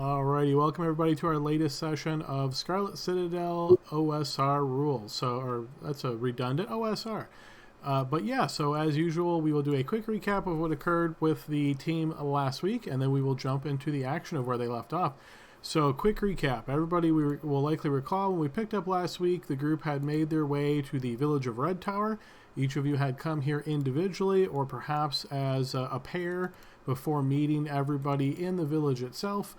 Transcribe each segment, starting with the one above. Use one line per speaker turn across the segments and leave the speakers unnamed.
Alrighty, welcome everybody to our latest session of Scarlet Citadel OSR rules. That's a redundant OSR. But yeah, so as usual, we will do a quick recap of what occurred with the team last week, and then we will jump into the action of where they left off. So, quick recap. Everybody will likely recall when we picked up last week, the group had made their way to the village of Red Tower. Each of you had come here individually or perhaps as a pair before meeting everybody in the village itself.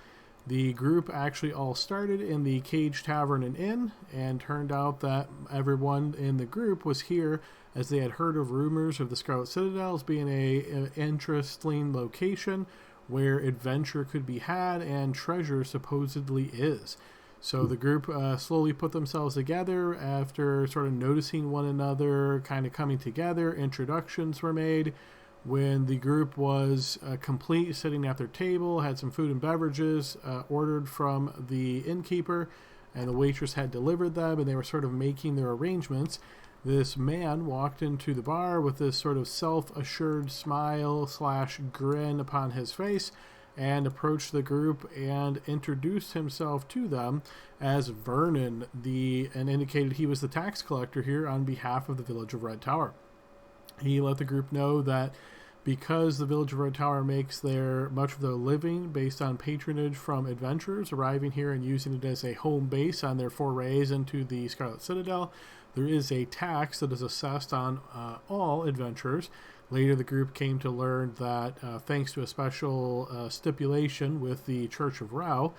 The group actually all started in the Cage Tavern and Inn, and turned out that everyone in the group was here as they had heard of rumors of the Scarlet Citadel as being an interesting location where adventure could be had and treasure supposedly is. So the group slowly put themselves together after sort of noticing one another, kind of coming together. Introductions were made. When the group was complete, sitting at their table, had some food and beverages ordered from the innkeeper, and the waitress had delivered them, and they were sort of making their arrangements. This man walked into the bar with this sort of self-assured smile / grin upon his face, and approached the group and introduced himself to them as Vernon, and indicated he was the tax collector here on behalf of the village of Red Tower. He let the group know that because the village of Red Tower makes much of their living based on patronage from adventurers arriving here and using it as a home base on their forays into the Scarlet Citadel, there is a tax that is assessed on all adventurers. Later, the group came to learn that thanks to a special stipulation with the Church of Rao,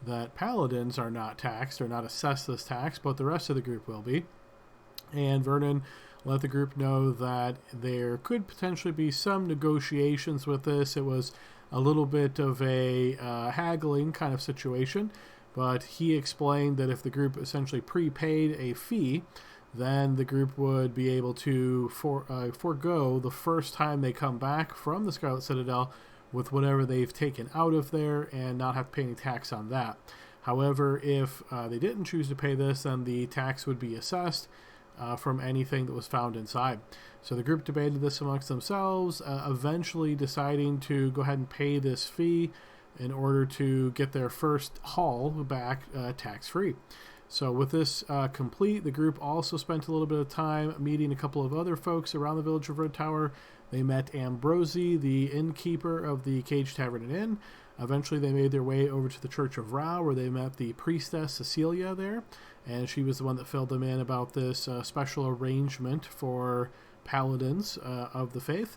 that paladins are not taxed or not assessed this tax, but the rest of the group will be. And Vernon let the group know that there could potentially be some negotiations with this. It was a little bit of a haggling kind of situation, but he explained that if the group essentially prepaid a fee, then the group would be able to forego the first time they come back from the Scarlet Citadel with whatever they've taken out of there and not have to pay any tax on that. However, if they didn't choose to pay this, then the tax would be assessed from anything that was found inside. So the group debated this amongst themselves, eventually deciding to go ahead and pay this fee in order to get their first haul back tax-free. So with this complete, the group also spent a little bit of time meeting a couple of other folks around the village of Red Tower. They met Ambrosi, the innkeeper of the Cage Tavern and Inn. Eventually, they made their way over to the Church of Rao, where they met the priestess Cecilia there, and she was the one that filled them in about this special arrangement for paladins of the faith.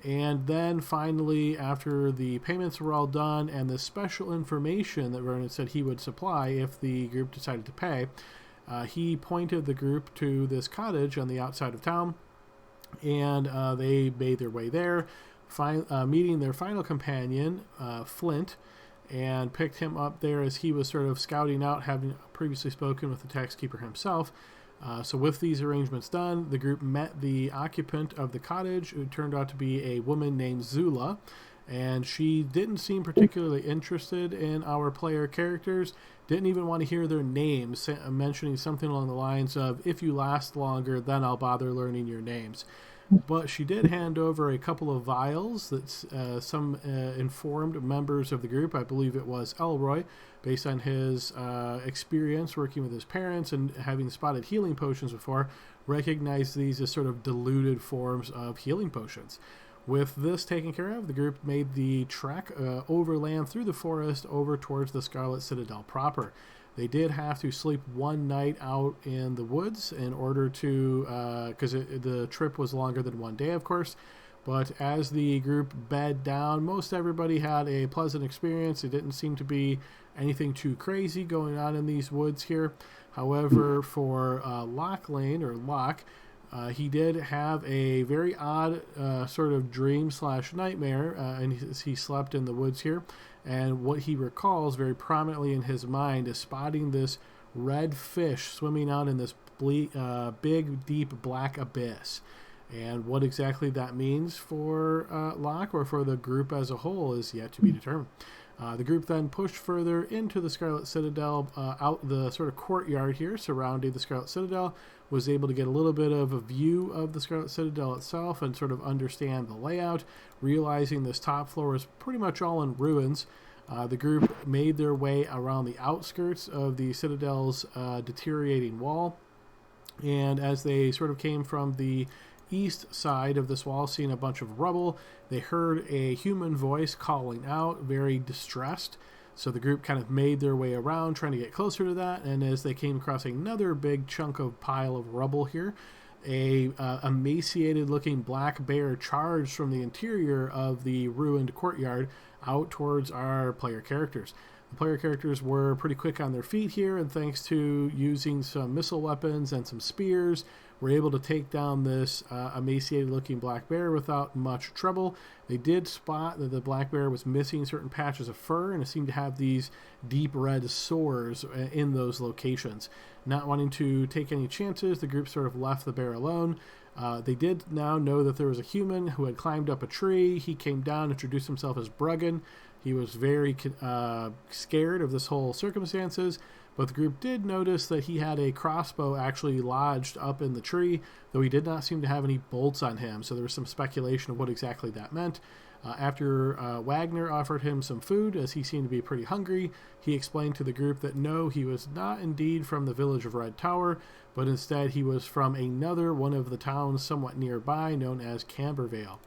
And then finally, after the payments were all done and the special information that Vernon said he would supply if the group decided to pay, he pointed the group to this cottage on the outside of town, and they made their way there, meeting their final companion, Flint, and picked him up there as he was sort of scouting out, having previously spoken with the tax keeper himself. So with these arrangements done, the group met the occupant of the cottage, who turned out to be a woman named Zula, and she didn't seem particularly interested in our player characters, didn't even want to hear their names, mentioning something along the lines of, "If you last longer, then I'll bother learning your names." But she did hand over a couple of vials that some informed members of the group, I believe it was Elroy, based on his experience working with his parents and having spotted healing potions before, recognized these as sort of diluted forms of healing potions. With this taken care of, the group made the trek overland through the forest over towards the Scarlet Citadel proper. They did have to sleep one night out in the woods in order to, because the trip was longer than one day, of course. But as the group bed down, most everybody had a pleasant experience. It didn't seem to be anything too crazy going on in these woods here. However, for Locke, he did have a very odd sort of dream / nightmare, and he slept in the woods here. And what he recalls very prominently in his mind is spotting this red fish swimming out in this big, deep, black abyss. And what exactly that means for Locke or for the group as a whole is yet to be determined. The group then pushed further into the Scarlet Citadel, out the sort of courtyard here surrounding the Scarlet Citadel, was able to get a little bit of a view of the Scarlet Citadel itself and sort of understand the layout, realizing this top floor is pretty much all in ruins. The group made their way around the outskirts of the Citadel's deteriorating wall, and as they sort of came from the east side of this wall, seeing a bunch of rubble, they heard a human voice calling out, very distressed. So the group kind of made their way around, trying to get closer to that, and as they came across another big chunk of pile of rubble here, a emaciated-looking black bear charged from the interior of the ruined courtyard out towards our player characters. The player characters were pretty quick on their feet here, and thanks to using some missile weapons and some spears, were able to take down this emaciated-looking black bear without much trouble. They did spot that the black bear was missing certain patches of fur, and it seemed to have these deep red sores in those locations. Not wanting to take any chances, the group sort of left the bear alone. They did now know that there was a human who had climbed up a tree. He came down, introduced himself as Bruggen. He was very scared of this whole circumstances, but the group did notice that he had a crossbow actually lodged up in the tree, though he did not seem to have any bolts on him, so there was some speculation of what exactly that meant. After Wagner offered him some food, as he seemed to be pretty hungry, he explained to the group that no, he was not indeed from the village of Red Tower, but instead he was from another one of the towns somewhat nearby known as Cambervale.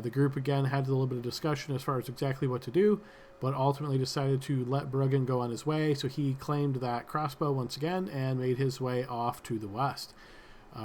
The group again had a little bit of discussion as far as exactly what to do, but ultimately decided to let Bruggen go on his way, so he claimed that crossbow once again and made his way off to the west.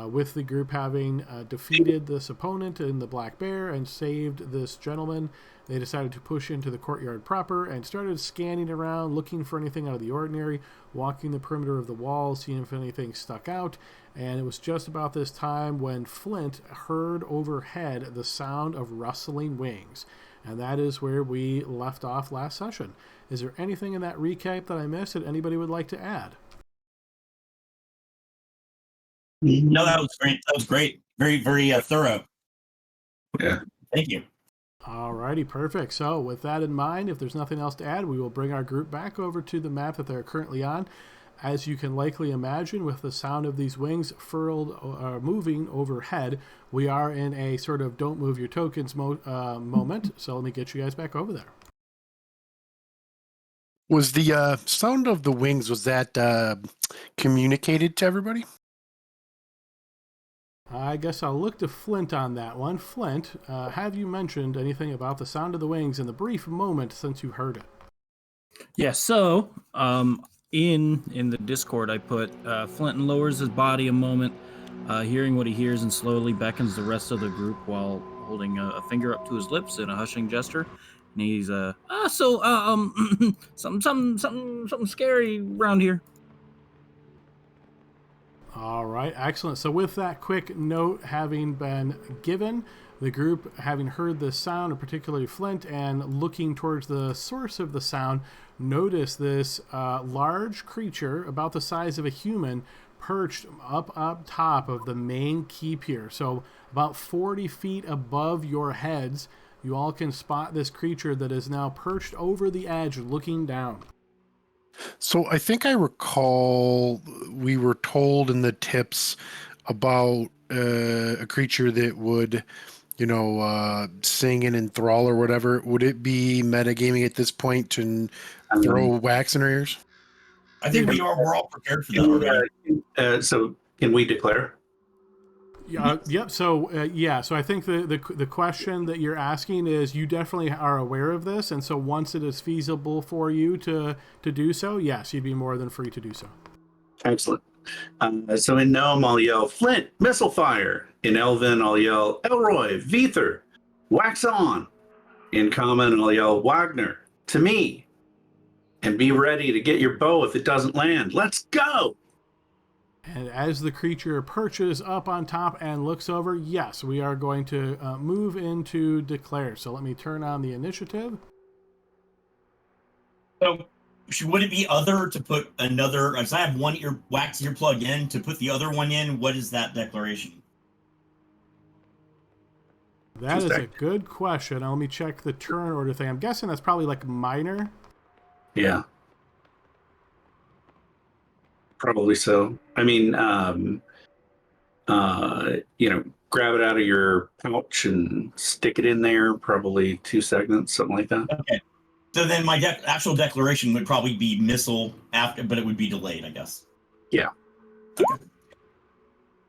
With the group having defeated this opponent in the Black Bear and saved this gentleman, they decided to push into the courtyard proper and started scanning around, looking for anything out of the ordinary, walking the perimeter of the wall, seeing if anything stuck out. And it was just about this time when Flint heard overhead the sound of rustling wings. And that is where we left off last session. Is there anything in that recap that I missed that anybody would like to add?
No, that was great. That was great. Very, very thorough.
Yeah.
Thank you.
Alrighty, perfect. So with that in mind, if there's nothing else to add, we will bring our group back over to the map that they're currently on. As you can likely imagine, with the sound of these wings furled moving overhead, we are in a sort of don't move your tokens moment. So let me get you guys back over there.
Was the sound of the wings, was that communicated to everybody?
I guess I'll look to Flint on that one. Flint, have you mentioned anything about the sound of the wings in the brief moment since you heard it?
Yeah, so in the Discord, I put Flinton lowers his body a moment, hearing what he hears, and slowly beckons the rest of the group while holding a finger up to his lips in a hushing gesture. And he's something scary around here.
All right, excellent. So with that quick note having been given, the group having heard the sound, and particularly Flint, and looking towards the source of the sound, notice this large creature about the size of a human perched up top of the main keep here. So about 40 feet above your heads, you all can spot this creature that is now perched over the edge looking down.
So I think I recall we were told in the tips about a creature that would, sing and enthrall or whatever. Would it be metagaming at this point to throw wax in our ears?
I think we're all prepared for that already.
So can we declare?
Yep. So So I think the question that you're asking is, you definitely are aware of this, and so once it is feasible for you to do so, yes, you'd be more than free to do so.
Excellent. So in Gnome, I'll yell Flint, missile fire. In Elven, I'll yell Elroy, Vether, wax on. In Common, I'll yell Wagner, to me. And be ready to get your bow if it doesn't land. Let's go!
And as the creature perches up on top and looks over, yes, we are going to move into declare. So let me turn on the initiative.
So would it be other to put another, as I have one wax earplug in, to put the other one in? What is that declaration?
That is a good question. Now, let me check the turn order thing. I'm guessing that's probably like minor.
Yeah. Probably so. I mean, grab it out of your pouch and stick it in there. Probably 2 seconds, something like that.
Okay. So then my actual declaration would probably be missile after, but it would be delayed, I guess.
Yeah.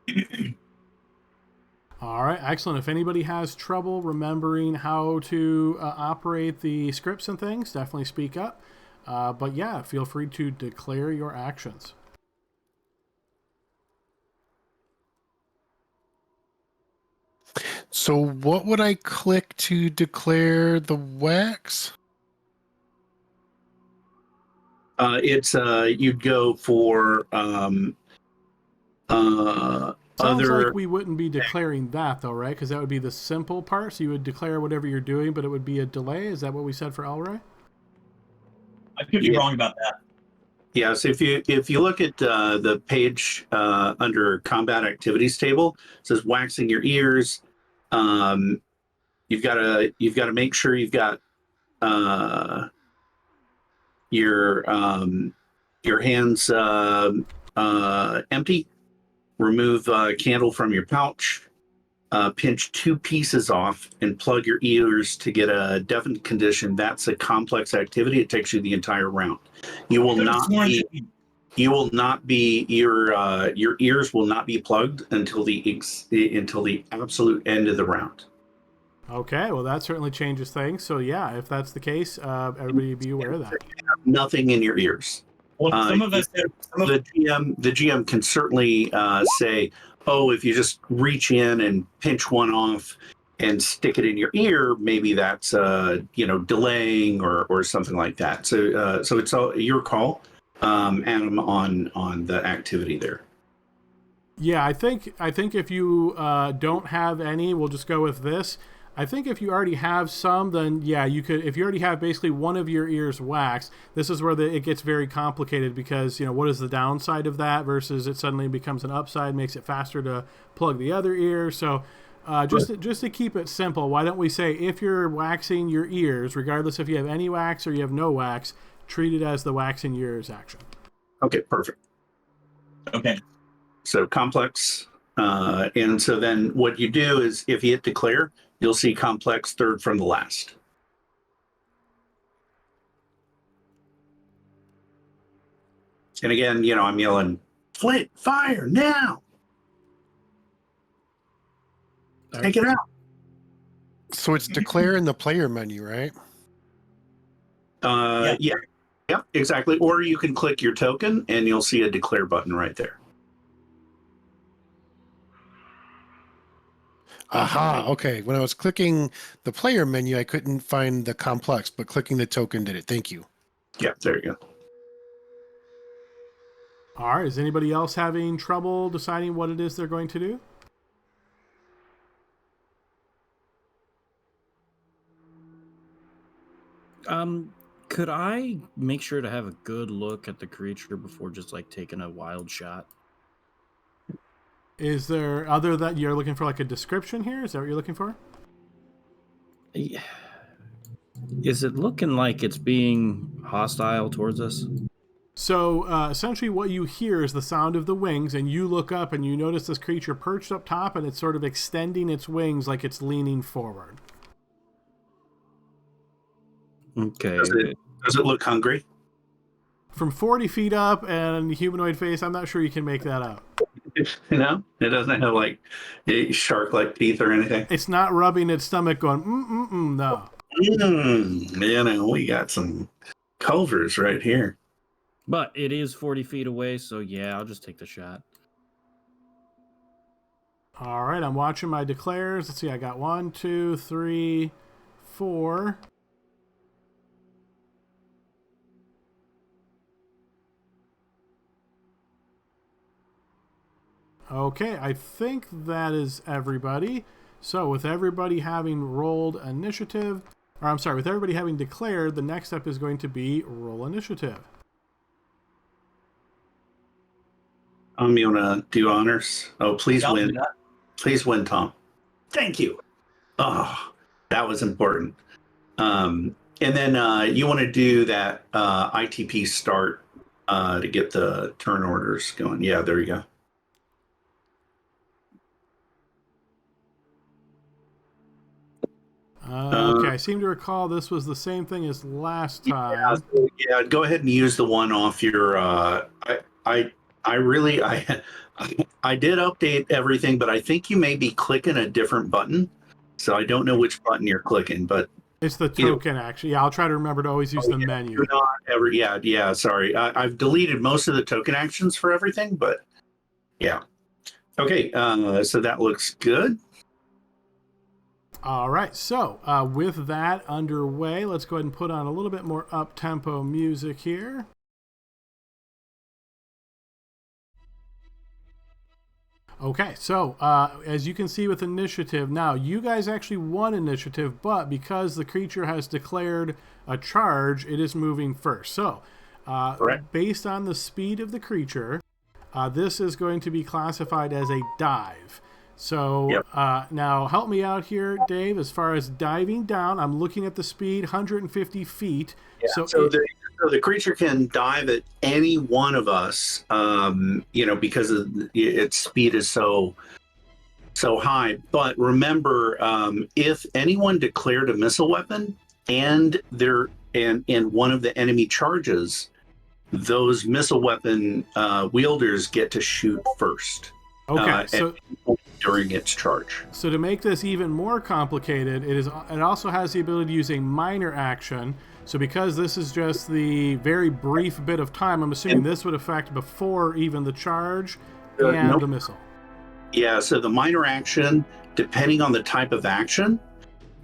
Okay.
All right, excellent. If anybody has trouble remembering how to operate the scripts and things, definitely speak up. But yeah, feel free to declare your actions.
So what would I click to declare the wax?
It's you'd go for
Sounds
other.
like we wouldn't be declaring that, though, right? Because that would be the simple part. So you would declare whatever you're doing, but it would be a delay. Is that what we said for Elroy?
I could be wrong about that.
Yes, if you look at the page under combat activities table, it says waxing your ears. You've got to make sure you've got your hands empty. Remove candle from your pouch. Pinch 2 pieces off and plug your ears to get a deafened condition. That's a complex activity. It takes you the entire round. You will not be your ears will not be plugged until the absolute end of the round.
Okay, well, that certainly changes things. So yeah, if that's the case, everybody be aware of that.
Nothing in your ears.
Well, some of us
The GM can certainly say, oh, if you just reach in and pinch one off and stick it in your ear, maybe that's delaying or something like that. So it's all your call, Adam, on the activity there.
Yeah, I think if you don't have any, we'll just go with this. I think if you already have some, then yeah, you could. If you already have basically one of your ears waxed, this is where it gets very complicated because what is the downside of that versus it suddenly becomes an upside, makes it faster to plug the other ear. So just to keep it simple, why don't we say if you're waxing your ears, regardless if you have any wax or you have no wax, treat it as the waxing your ears action.
Okay, perfect.
Okay.
So complex, and so then what you do is if you hit declare, you'll see complex third from the last. And again, I'm yelling, Flint, fire now! Take it out.
So it's declare in the player menu, right?
Yeah, exactly. Or you can click your token and you'll see a declare button right there.
Aha, okay. When I was clicking the player menu, I couldn't find the complex, but clicking the token did it. Thank you.
Yeah, there you go.
All right, is anybody else having trouble deciding what it is they're going to do?
Could I make sure to have a good look at the creature before just taking a wild shot?
Is there other that you're looking for, like a description here? Is that what you're looking for?
Is it looking like it's being hostile towards us?
So essentially what you hear is the sound of the wings, and you look up and you notice this creature perched up top, and it's sort of extending its wings like it's leaning forward.
Okay.
Does it look hungry?
From 40 feet up and humanoid face, I'm not sure you can make that out.
It doesn't have shark-like teeth or anything.
It's not rubbing its stomach going, no.
We got some culvers right here.
But it is 40 feet away, so yeah, I'll just take the shot.
All right, I'm watching my declares. Let's see, I got 1, 2, 3, 4. Okay, I think that is everybody. So with everybody having rolled initiative, with everybody having declared, the next step is going to be roll initiative.
You want to do honors? Oh, please
Yeah,
win. Please win, Tom. Thank you. Oh, that was important. And then you want to do that ITP start to get the turn orders going. Yeah, there you go.
Okay, I seem to recall this was the same thing as last time.
Yeah, go ahead and use the one off your. I really I did update everything, but I think you may be clicking a different button, so I don't know which button you're clicking. But
It's the token, actually. Yeah, I'll try to remember to always use the menu.
you're not ever. Yeah. Sorry, I've deleted most of the token actions for everything, but yeah. Okay, so that looks good.
All right, so with that underway, let's go ahead and put on a little bit more up-tempo music here. Okay, so as you can see with initiative, now you guys actually won initiative, but because the creature has declared a charge, it is moving first. So based on the speed of the creature, this is going to be classified as a dive. So now help me out here, Dave. As far as diving down, I'm looking at the speed, 150 feet.
Yeah, so the creature can dive at any one of us, because its speed is so high. But remember, if anyone declared a missile weapon and one of the enemy charges, those missile weapon wielders get to shoot first.
Okay, so
during its charge.
So to make this even more complicated, it also has the ability to use a minor action. So because this is just the very brief bit of time, I'm assuming this would affect before even the charge and the missile.
Yeah, so the minor action, depending on the type of action,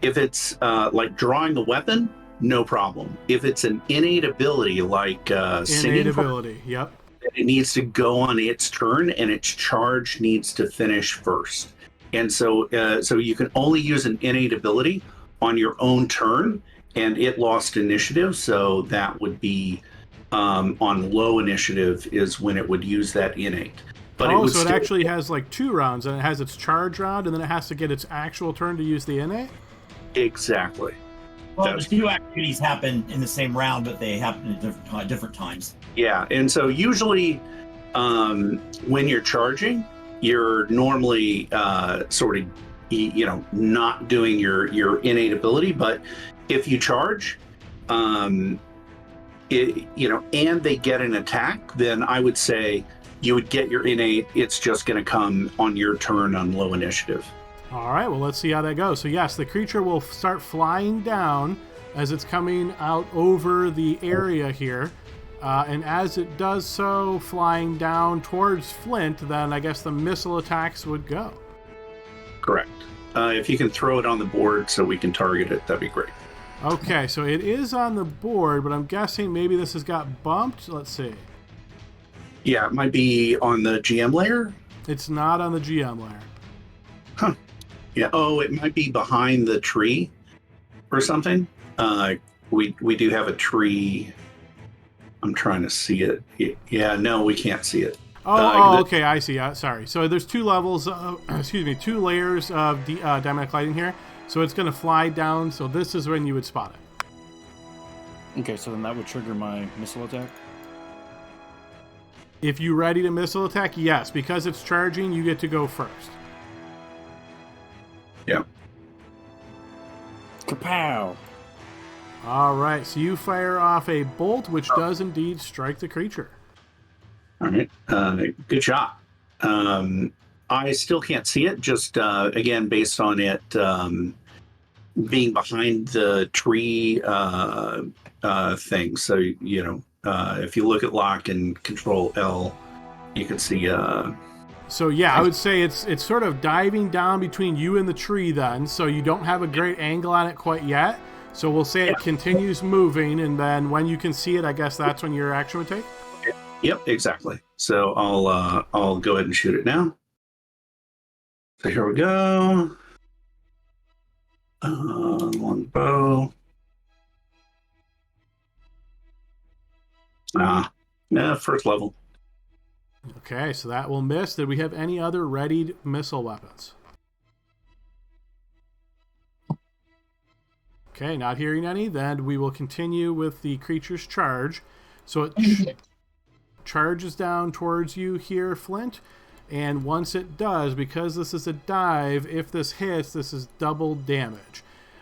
if it's like drawing the weapon, no problem. If it's an innate ability like singing,
yep.
It needs to go on its turn, and its charge needs to finish first. And so you can only use an innate ability on your own turn, and it lost initiative, so that would be on low initiative is when it would use that innate. But
it actually has like 2 rounds, and it has its charge round, and then it has to get its actual turn to use the innate?
Exactly.
Well, the 2 activities happen in the same round, but they happen at different times.
Yeah, and so usually when you're charging, you're normally sort of, not doing your innate ability. But if you charge, and they get an attack, then I would say you would get your innate. It's just going to come on your turn on low initiative.
All right, well, let's see how that goes. So yes, the creature will start flying down as it's coming out over the area here. And as it does so, flying down towards Flint, then I guess the missile attacks would go.
Correct. If you can throw it on the board so we can target it, that'd be great.
Okay, so it is on the board, but I'm guessing maybe this has got bumped. Let's see.
Yeah, it might be on the GM layer.
It's not on the GM layer.
Huh. Yeah. Oh, it might be behind the tree or something. We do have a tree. I'm trying to see it. Yeah, no, we can't see it.
Okay, I see. Sorry. So there's 2 levels, 2 layers of dynamic lighting here. So it's going to fly down. So this is when you would spot it.
Okay, so then that would trigger my missile attack?
If you're ready to missile attack, yes. Because it's charging, you get to go first.
Yeah.
Kapow!
All right, so you fire off a bolt, which does indeed strike the creature.
All right, good shot. I still can't see it, just again, based on it being behind the tree thing. So, if you look at lock and control L, you can see...
So yeah, I would say it's sort of diving down between you and the tree then, so you don't have a great angle on it quite yet. So we'll say it continues moving, and then when you can see it, I guess that's when your action would take?
Yep, exactly. So I'll go ahead and shoot it now. So here we go. Long bow. First level.
Okay, so that will miss. Did we have any other readied missile weapons? Okay, not hearing any. Then we will continue with the creature's charge. So it charges down towards you here, Flint. And once it does, because this is a dive, if this hits, this is double damage.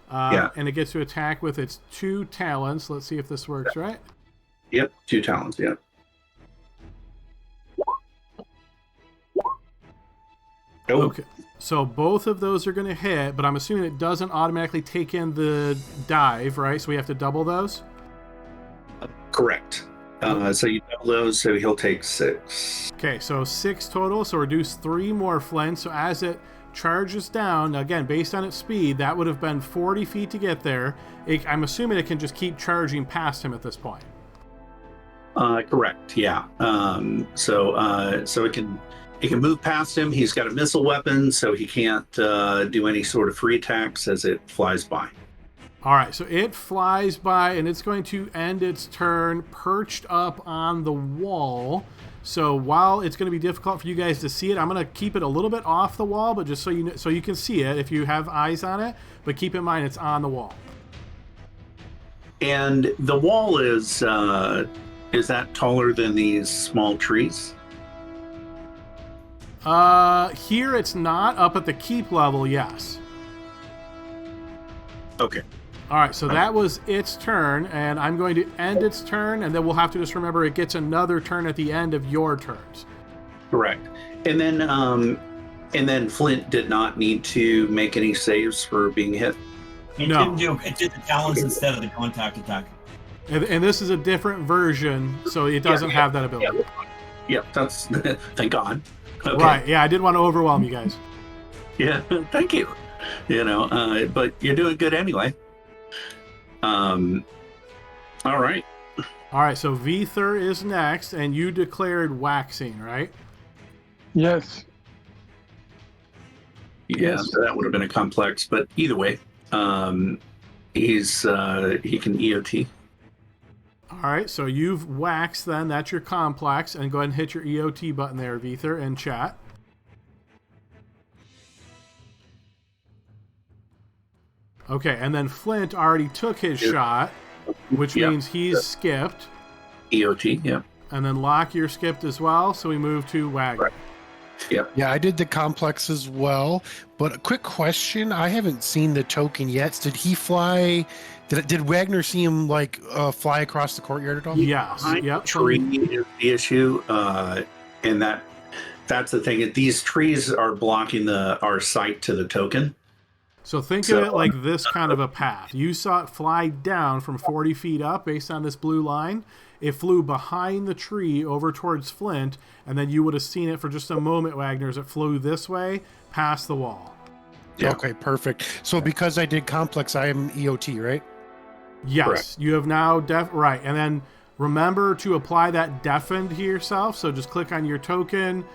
And it gets to attack with its 2 talons. Let's see if this works, right?
Yep, 2 talons, yeah. Oh.
Okay. So both of those are going to hit, but I'm assuming it doesn't automatically take in the dive, right? So we have to double those?
Correct. So you double those, so he'll take 6.
Okay, so 6 total, so reduce 3 more, Flint. So as it charges down, again, based on its speed, that would have been 40 feet to get there. I'm assuming it can just keep charging past him at this point.
Correct, yeah. So it can move past him. He's got a missile weapon, so he can't do any sort of free attacks as it flies by.
All right, so it flies by, and it's going to end its turn perched up on the wall. So while it's going to be difficult for you guys to see it, I'm going to keep it a little bit off the wall, but just so you know, so you can see it if you have eyes on it. But keep in mind, it's on the wall.
And the wall is that taller than these small trees?
Here it's not. Up at the keep level, yes.
Okay.
All right, so that was its turn, and I'm going to end its turn, and then we'll have to just remember it gets another turn at the end of your turns.
Correct. And then Flint did not need to make any saves for being hit.
It did the talons instead of the contact attack.
And this is a different version, so it doesn't have that ability.
Yeah, that's thank God. Okay.
Right, yeah, I didn't want to overwhelm you guys.
Yeah, thank you. But you're doing good anyway. All right.
All right, so Veether is next, and you declared waxing, right?
Yes.
Yeah, so that would have been a complex, but either way, he can EOT.
All right, so you've waxed then. That's your complex. And go ahead and hit your EOT button there, Veether, in chat. Okay, and then Flint already took his shot, which means he's skipped.
EOT, yeah.
And then Locke, you're skipped as well, so we move to Wagner.
Right. Yep.
Yeah, I did the complex as well. But a quick question: I haven't seen the token yet. Did he fly? Did Wagner see him fly across the courtyard at all?
Yes. Yep.
Tree is the issue, and that's the thing. These trees are blocking our sight to the token.
So think of it like this kind of a path. You saw it fly down from 40 feet up based on this blue line. It flew behind the tree over towards Flint, and then you would have seen it for just a moment, Wagner, as it flew this way past the wall.
Yeah.
Okay, perfect. So because I did complex, I am EOT, right?
Yes,
Correct.
you have now right. And then remember to apply that deafened to yourself. So just click on your token,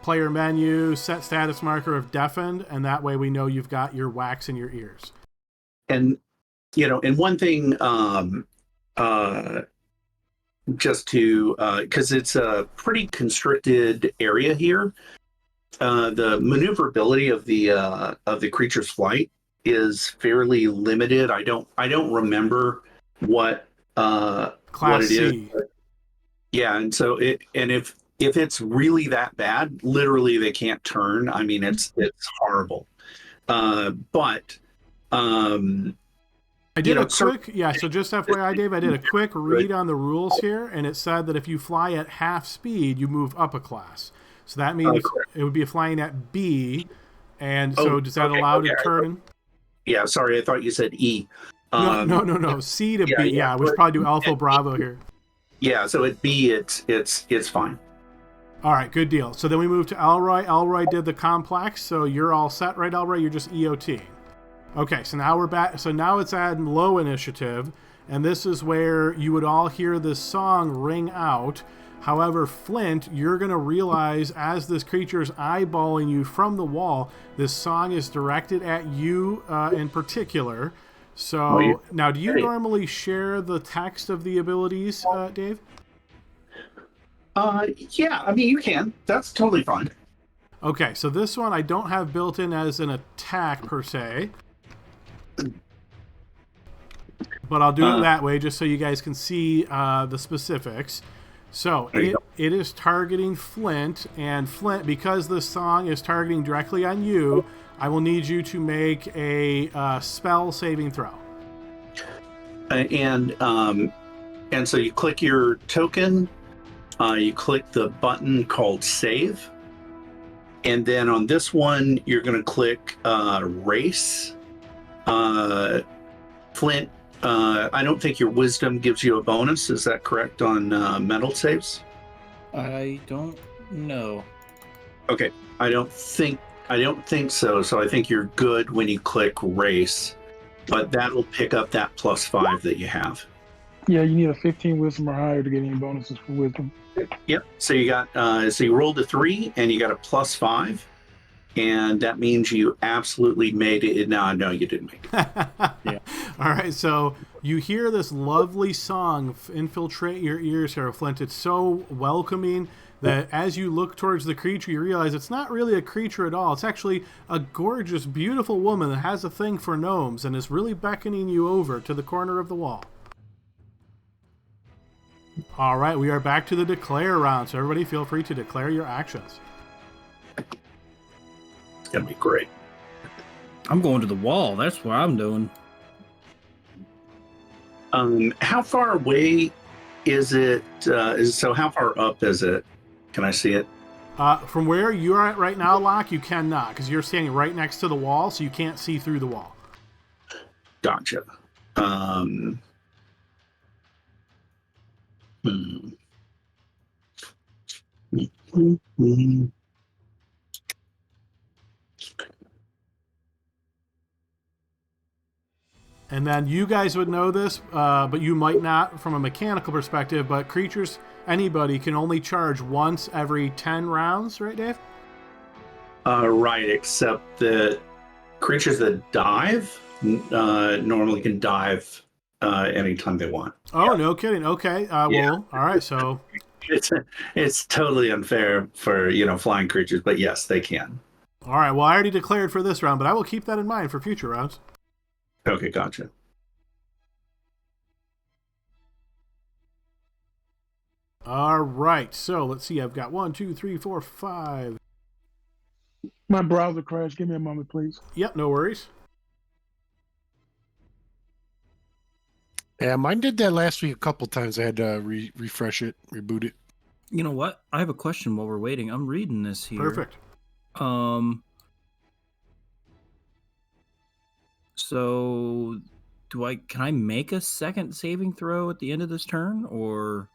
player menu, set status marker of deafened, and that way we know you've got your wax in your ears.
And and one thing, just to because it's a pretty constricted area here, the maneuverability of the creature's flight is fairly limited. I don't remember what
Class
what it
C.
is. Yeah, and so if it's really that bad, literally they can't turn. I mean, it's horrible. But
I did a quick, so just FYI, Dave, I did a quick read on the rules here, and it said that if you fly at half speed, you move up a class. So that means it would be flying at B, and so does that allow to turn?
Yeah, sorry, I thought you said E.
No, C to B. Yeah, we should probably do Alpha Bravo here.
Yeah, so at B, it's fine.
All right, good deal. So then we move to Elroy. Elroy did the complex, so you're all set, right, Elroy? You're just EOT. Okay, so now we're back. So now it's at low initiative, and this is where you would all hear this song ring out. However, Flint, you're going to realize as this creature is eyeballing you from the wall, this song is directed at you in particular. So now, do you normally share the text of the abilities, Dave?
Yeah, I mean, you can. That's totally fine.
Okay, so this one I don't have built in as an attack per se. But I'll do it that way just so you guys can see the specifics. So
There you
it is targeting Flint, and Flint, because this song is targeting directly on you, I will need you to make a spell saving throw.
And so you click your token, you click the button called Save, and then on this one you're going to click Race. Flint, I don't think your Wisdom gives you a bonus. Is that correct on mental saves?
I don't know.
Okay, I don't think so. So I think you're good when you click Race, but that'll pick up that +5 that you have.
Yeah, you need a 15 wisdom or higher to get any bonuses for wisdom.
Yep. So you got so you rolled a 3 and you got a +5, and that means you absolutely made it. No, you didn't make it.
Yeah.
All right, so you hear this lovely song infiltrate your ears here, Flint. It's so welcoming that as you look towards the creature, you realize it's not really a creature at all. It's actually a gorgeous, beautiful woman that has a thing for gnomes and is really beckoning you over to the corner of the wall. All right, we are back to the declare round, so everybody feel free to declare your actions.
It's gonna be great.
I'm going to the wall. That's what I'm doing.
How far away is it? So how far up is it? Can I see it?
From where you're at right now, Locke, you cannot, because you're standing right next to the wall, so you can't see through the wall.
Gotcha.
And then you guys would know this, but you might not from a mechanical perspective, but creatures, anybody, can only charge once every 10 rounds, right, Dave?
Right, except that creatures that dive normally can dive anytime they want.
Oh, no kidding. Okay. Well, all right. So
It's totally unfair for flying creatures, but yes, they can.
all right. Well, I already declared for this round, but I will keep that in mind for future rounds.
Okay, gotcha.
All right. So let's see. I've got 1, 2, 3, 4, 5.
My browser crashed. Give me a moment, please.
Yep. No worries.
Yeah, mine did that last week a couple times. I had to refresh it, reboot it.
You know what? I have a question while we're waiting. I'm reading this here.
Perfect.
So can I make a second saving throw at the end of this turn, or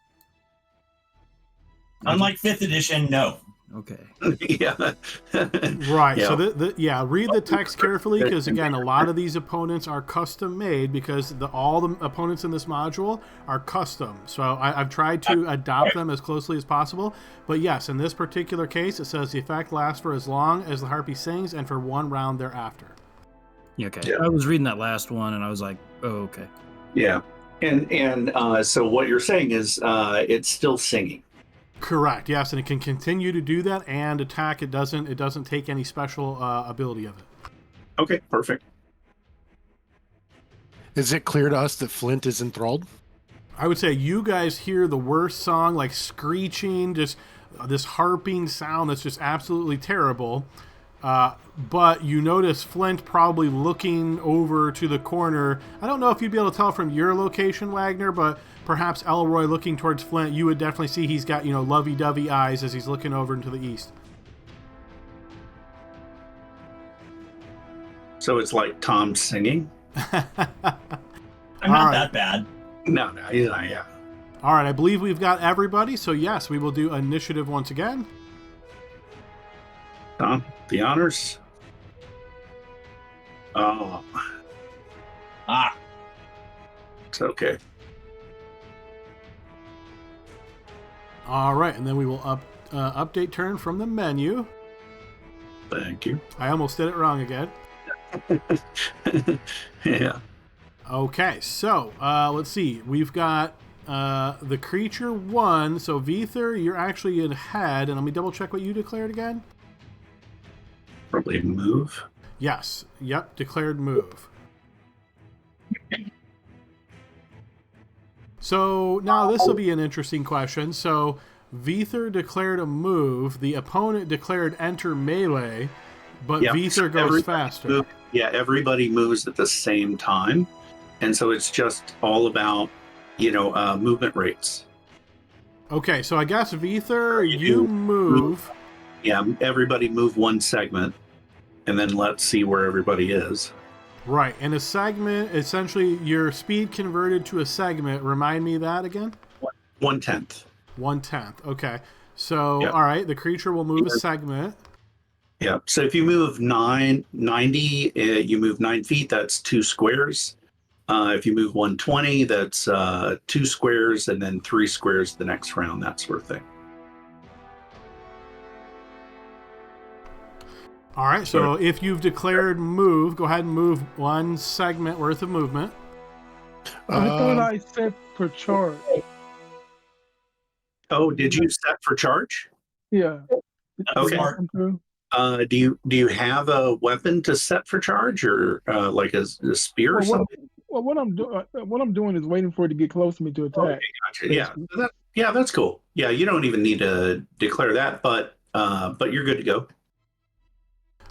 Unlike 5th edition, no.
okay?
Yeah.
Right.
Yeah.
So read the text carefully, because again, a lot of these opponents are custom made because all the opponents in this module are custom. So I've tried to adopt them as closely as possible. But yes, in this particular case, it says the effect lasts for as long as the harpy sings and for 1 round thereafter.
Yeah, okay.
Yeah.
I was reading that last one and I was like, oh, okay.
Yeah. And so what you're saying is it's still singing.
Correct. Yes, and it can continue to do that and attack. It doesn't take any special ability of it.
Okay, perfect.
Is it clear to us that Flint is enthralled?
I would say you guys hear the worst song, like screeching, just this harping sound that's just absolutely terrible. But you notice Flint probably looking over to the corner. I don't know if you'd be able to tell from your location, Wagner, but perhaps Elroy looking towards Flint, you would definitely see he's got, lovey-dovey eyes as he's looking over into the east.
So it's like Tom singing?
I'm not
right.
that bad.
No, yeah.
All right, I believe we've got everybody, so yes, we will do initiative once again.
Tom, the honors. Oh,
Ah,
it's okay.
All right, and then we will update turn from the menu.
Thank you.
I almost did it wrong again.
Yeah.
Okay, so let's see. We've got the creature 1. So Veether, you're actually ahead, and let me double check what you declared again.
Probably move.
Yes. Yep. Declared move. So now this will be an interesting question. So Veether declared a move. The opponent declared enter melee, but
Yeah,
Veether goes
everybody
faster.
everybody moves at the same time, and so it's just all about movement rates.
Okay, so I guess Veether, you move.
Yeah, everybody move one segment, and then let's see where everybody is.
Right, and a segment, essentially your speed converted to a segment. Remind me of that again?
1/10.
1/10. Okay. So,
Yep.
all right, the creature will move a segment.
Yeah. So if you move 90, you move 9 feet. That's 2 squares. If you move 120, that's 2 squares, and then 3 squares the next round. That sort of thing.
All right, so if you've declared move, go ahead and move 1 segment worth of movement.
I thought I set for charge.
Oh, did you set for charge?
Yeah.
Okay. Do you have a weapon to set for charge, or like a spear or something?
What I'm doing is waiting for it to get close to me to attack.
Okay, gotcha. Yeah, that's cool. Yeah, you don't even need to declare that, but you're good to go.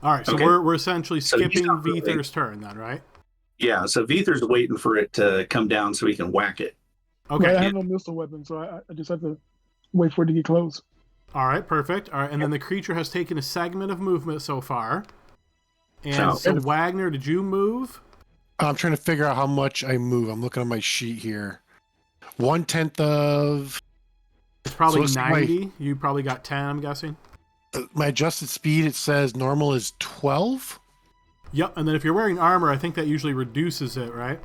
All right, so
Okay.
we're essentially
So
skipping
he's not really-
Veether's turn then, right?
Yeah, so Veether's waiting for it to come down so he can whack it.
Okay.
But I have no missile weapon, so I just have to wait for it to get close.
All right, perfect. All right, and then the creature has taken a segment of movement so far. And so Wagner, did you move?
I'm trying to figure out how much I move. I'm looking at my sheet here. 1/10 of.
It's probably
So
90. You probably got 10, I'm guessing.
My adjusted speed, it says normal is 12.
Yep, and then if you're wearing armor, I think that usually reduces it, right?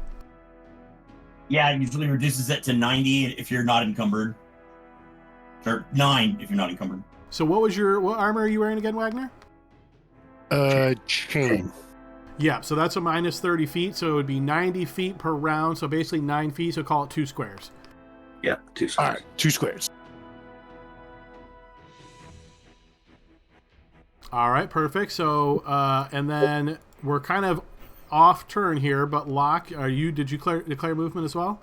Yeah, it usually reduces it to 90 if you're not encumbered. Or 9 if you're not encumbered.
So what armor are you wearing again, Wagner?
Chain.
Yeah, so that's a minus 30 feet, so it would be 90 feet per round, so basically 9 feet, so call it 2 squares.
Yeah, 2 squares.
All right, 2 squares.
All right, perfect. So, and then we're kind of off turn here, but Locke, did you declare movement as well?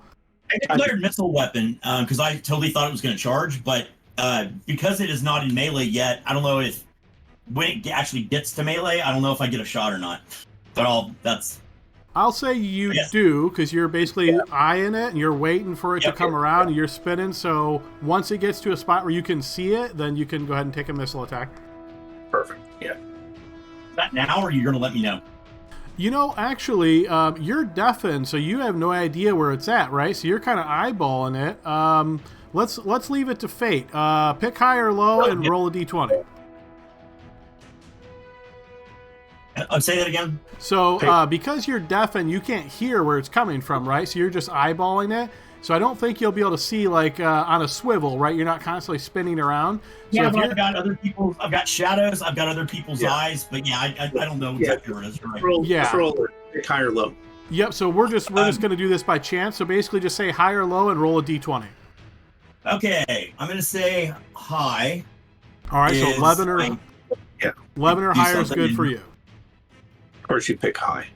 I declared missile weapon because I totally thought it was going to charge, but because it is not in melee yet, I don't know if when it actually gets to melee, I don't know if I get a shot or not. But
I'll say you do, because you're basically eyeing it and you're waiting for it to come around and you're spinning. So once it gets to a spot where you can see it, then you can go ahead and take a missile attack.
Perfect. Yeah.
Is that now, or are you going to let me know?
You know, actually, you're deafened, so you have no idea where it's at, right? So you're kind of eyeballing it. Let's leave it to fate. Pick high or low and roll a d20.
Say that again.
So because you're deafened, you can't hear where it's coming from, right? So you're just eyeballing it. So I don't think you'll be able to see like on a swivel, right? You're not constantly spinning around.
Yeah,
so
but I've got other people. I've got shadows. I've got other people's eyes. But yeah, I don't know exactly where it is. Right?
Roll it. High or low.
Yep. So we're just going to do this by chance. So basically, just say high or low and roll a d20.
Okay, I'm going to say high.
All right. So 11 or 11 or higher is good for you.
Of course, you pick high.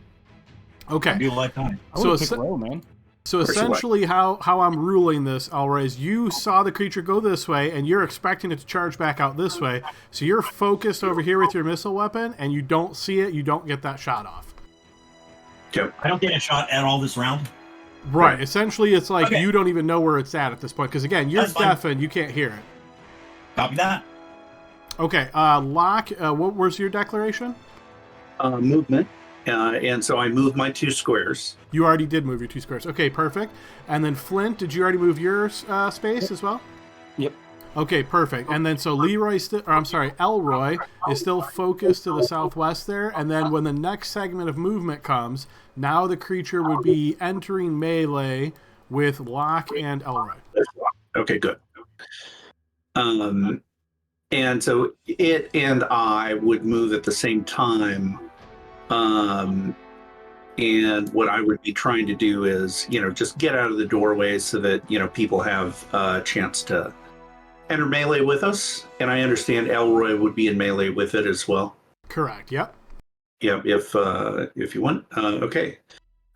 Okay.
I do like high.
I would pick low, man.
So essentially how I'm ruling this, Elroy, is you saw the creature go this way, and you're expecting it to charge back out this way. So you're focused over here with your missile weapon, and you don't see it, you don't get that shot off.
Yep.
I don't get a shot at all this round.
Right. Essentially, it's like you don't even know where it's at this point, because again, you're deafened, you can't hear it.
Copy that.
Okay, Locke, what was your declaration?
Movement. And so I moved my 2 squares.
You already did move your 2 squares. Okay, perfect. And then Flint, did you already move your space as well?
Yep.
Okay, perfect. And then so Elroy is still focused to the southwest there. And then when the next segment of movement comes, now the creature would be entering melee with Locke and Elroy.
Okay, good. And so it and I would move at the same time. And what I would be trying to do is, just get out of the doorway so that, people have a chance to enter melee with us. And I understand Elroy would be in melee with it as well.
Correct. Yep.
Yeah, if you want. Okay.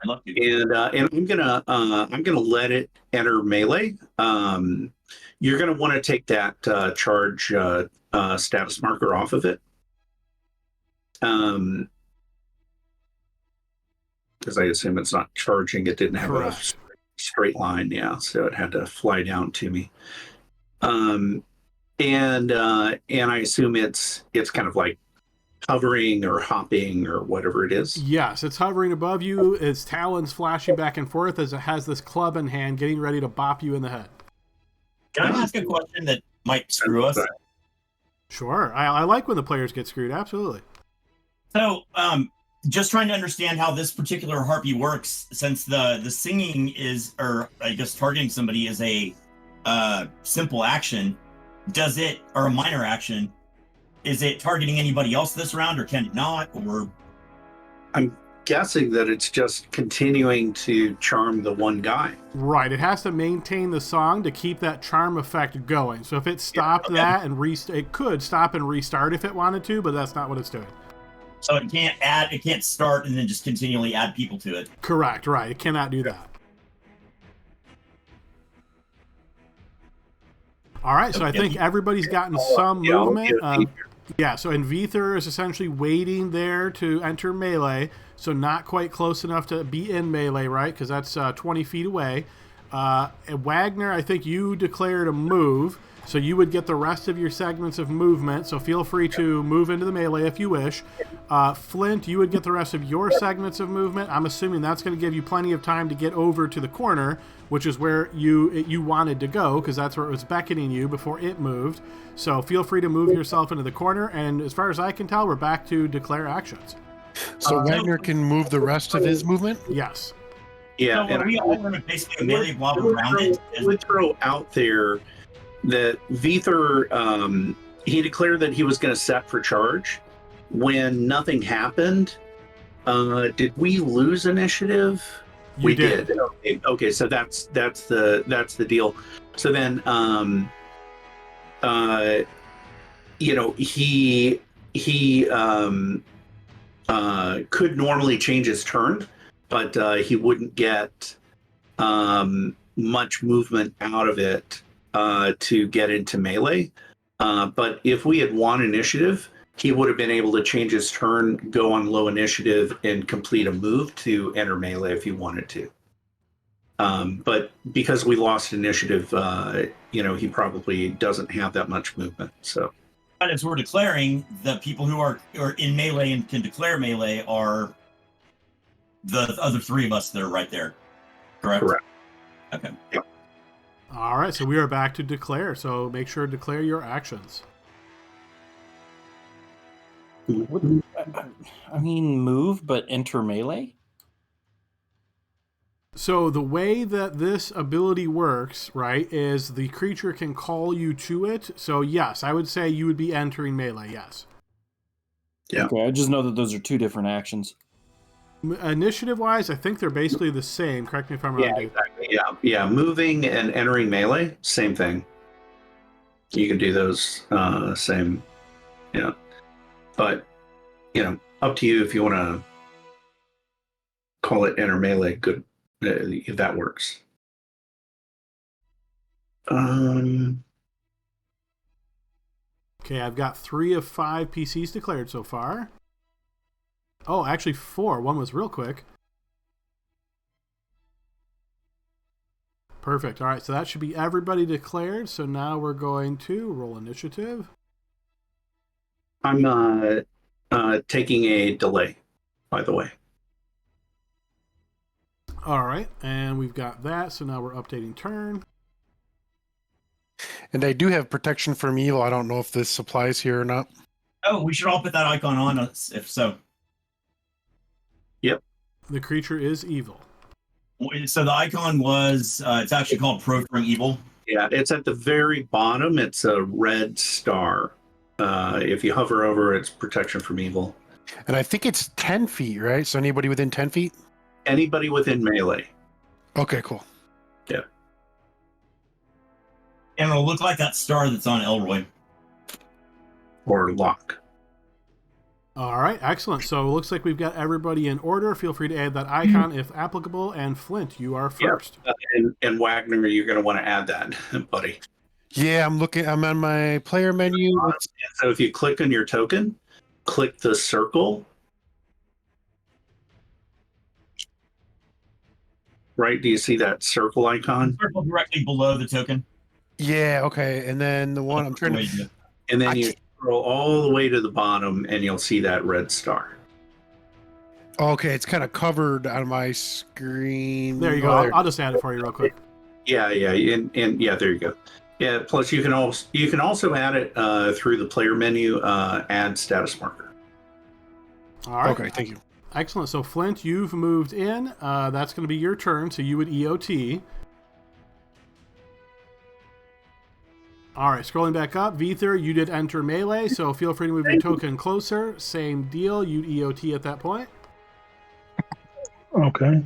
I'd love to.
And I'm gonna let it enter melee. You're gonna want to take that charge status marker off of it. Because I assume it's not charging. It didn't have
Correct.
a straight line, yeah, so it had to fly down to me. And I assume it's kind of like hovering or hopping or whatever it is.
Yes, it's hovering above you. Its talons flashing back and forth as it has this club in hand, getting ready to bop you in the head.
Can I ask a question that might screw us?
Sure. I like when the players get screwed. Absolutely.
So, just trying to understand how this particular harpy works, since the singing is, or I guess targeting somebody is a simple action. Does it, or a minor action? Is it targeting anybody else this round, or can it not? Or
I'm guessing that it's just continuing to charm the one guy.
Right. It has to maintain the song to keep that charm effect going. So if it stopped that and it could stop and restart if it wanted to, but that's not what it's doing.
so it can't start and then just continually add people to it.
Correct. Right. It cannot do that. All right. So I think everybody's gotten some movement. Yeah, so and Vether is essentially waiting there to enter melee, so not quite close enough to be in melee, right? Because that's 20 feet away. And Wagner, I think you declared a move, so you would get the rest of your segments of movement, so feel free to move into the melee if you wish. Flint, you would get the rest of your segments of movement. I'm assuming that's going to give you plenty of time to get over to the corner, which is where you wanted to go, because that's where it was beckoning you before it moved. So feel free to move yourself into the corner, and as far as I can tell, we're back to declare actions.
So Wagner can move the rest of his movement?
Yes.
Yeah,
So are we all going to basically melee blob around it?
I would throw out there that Vether, he declared that he was going to set for charge. When nothing happened, did we lose initiative?
We did.
Okay, so that's the deal. So then, he could normally change his turn, but he wouldn't get much movement out of it to get into melee. But if we had won initiative, he would have been able to change his turn, go on low initiative, and complete a move to enter melee if he wanted to. But because we lost initiative, he probably doesn't have that much movement. So,
But as we're declaring, the people who are in melee and can declare melee are the other three of us that are right there. Correct?
Correct.
Okay.
Yep.
All right, so we are back to declare. So make sure to declare your actions.
I mean, move, but enter melee?
So the way that this ability works, right, is the creature can call you to it. So yes, I would say you would be entering melee, yes.
Yeah.
Okay, I just know that those are two different actions.
Initiative-wise, I think they're basically the same. Correct me if I'm wrong.
Yeah,
Dave.
exactly. Yeah. Moving and entering melee, same thing. You can do those same, but up to you if you want to call it enter melee. Good, if that works.
Okay, I've got 3 of 5 PCs declared so far. Oh, actually 4. One was real quick. Perfect. All right, so that should be everybody declared. So now we're going to roll initiative.
I'm taking a delay, by the way.
All right, and we've got that. So now we're updating turn.
And I do have protection from evil. I don't know if this applies here or not.
Oh, we should all put that icon on us, if so.
Yep.
The creature is evil.
So the icon was, it's actually called Proffering Evil.
Yeah, it's at the very bottom. It's a red star. If you hover over, it's protection from evil.
And I think it's 10 feet, right? So anybody within 10 feet?
Anybody within melee.
Okay, cool.
Yeah.
And it'll look like that star that's on Elroy.
Or lock.
All right, excellent. So it looks like we've got everybody in order. Feel free to add that icon if applicable. And Flint, you are first.
And Wagner, you're going to want to add that, buddy.
Yeah, I'm on my player menu.
So if you click on your token, click the circle. Right? Do you see that circle icon?
Circle directly below the token.
Yeah, okay. And then the one I'm trying to.
And then you scroll all the way to the bottom, and you'll see that red star.
Okay, it's kind of covered on my screen.
There you go. I'll just add it for you real quick.
Yeah, and yeah, there you go. Yeah. Plus, you can also add it through the player menu. Add status marker.
All right.
Okay, thank you.
Excellent. So Flint, you've moved in. That's going to be your turn. So you would EOT. All right, scrolling back up, Vither, you did enter melee, so feel free to move your token closer. Same deal, you'd EOT at that point.
Okay.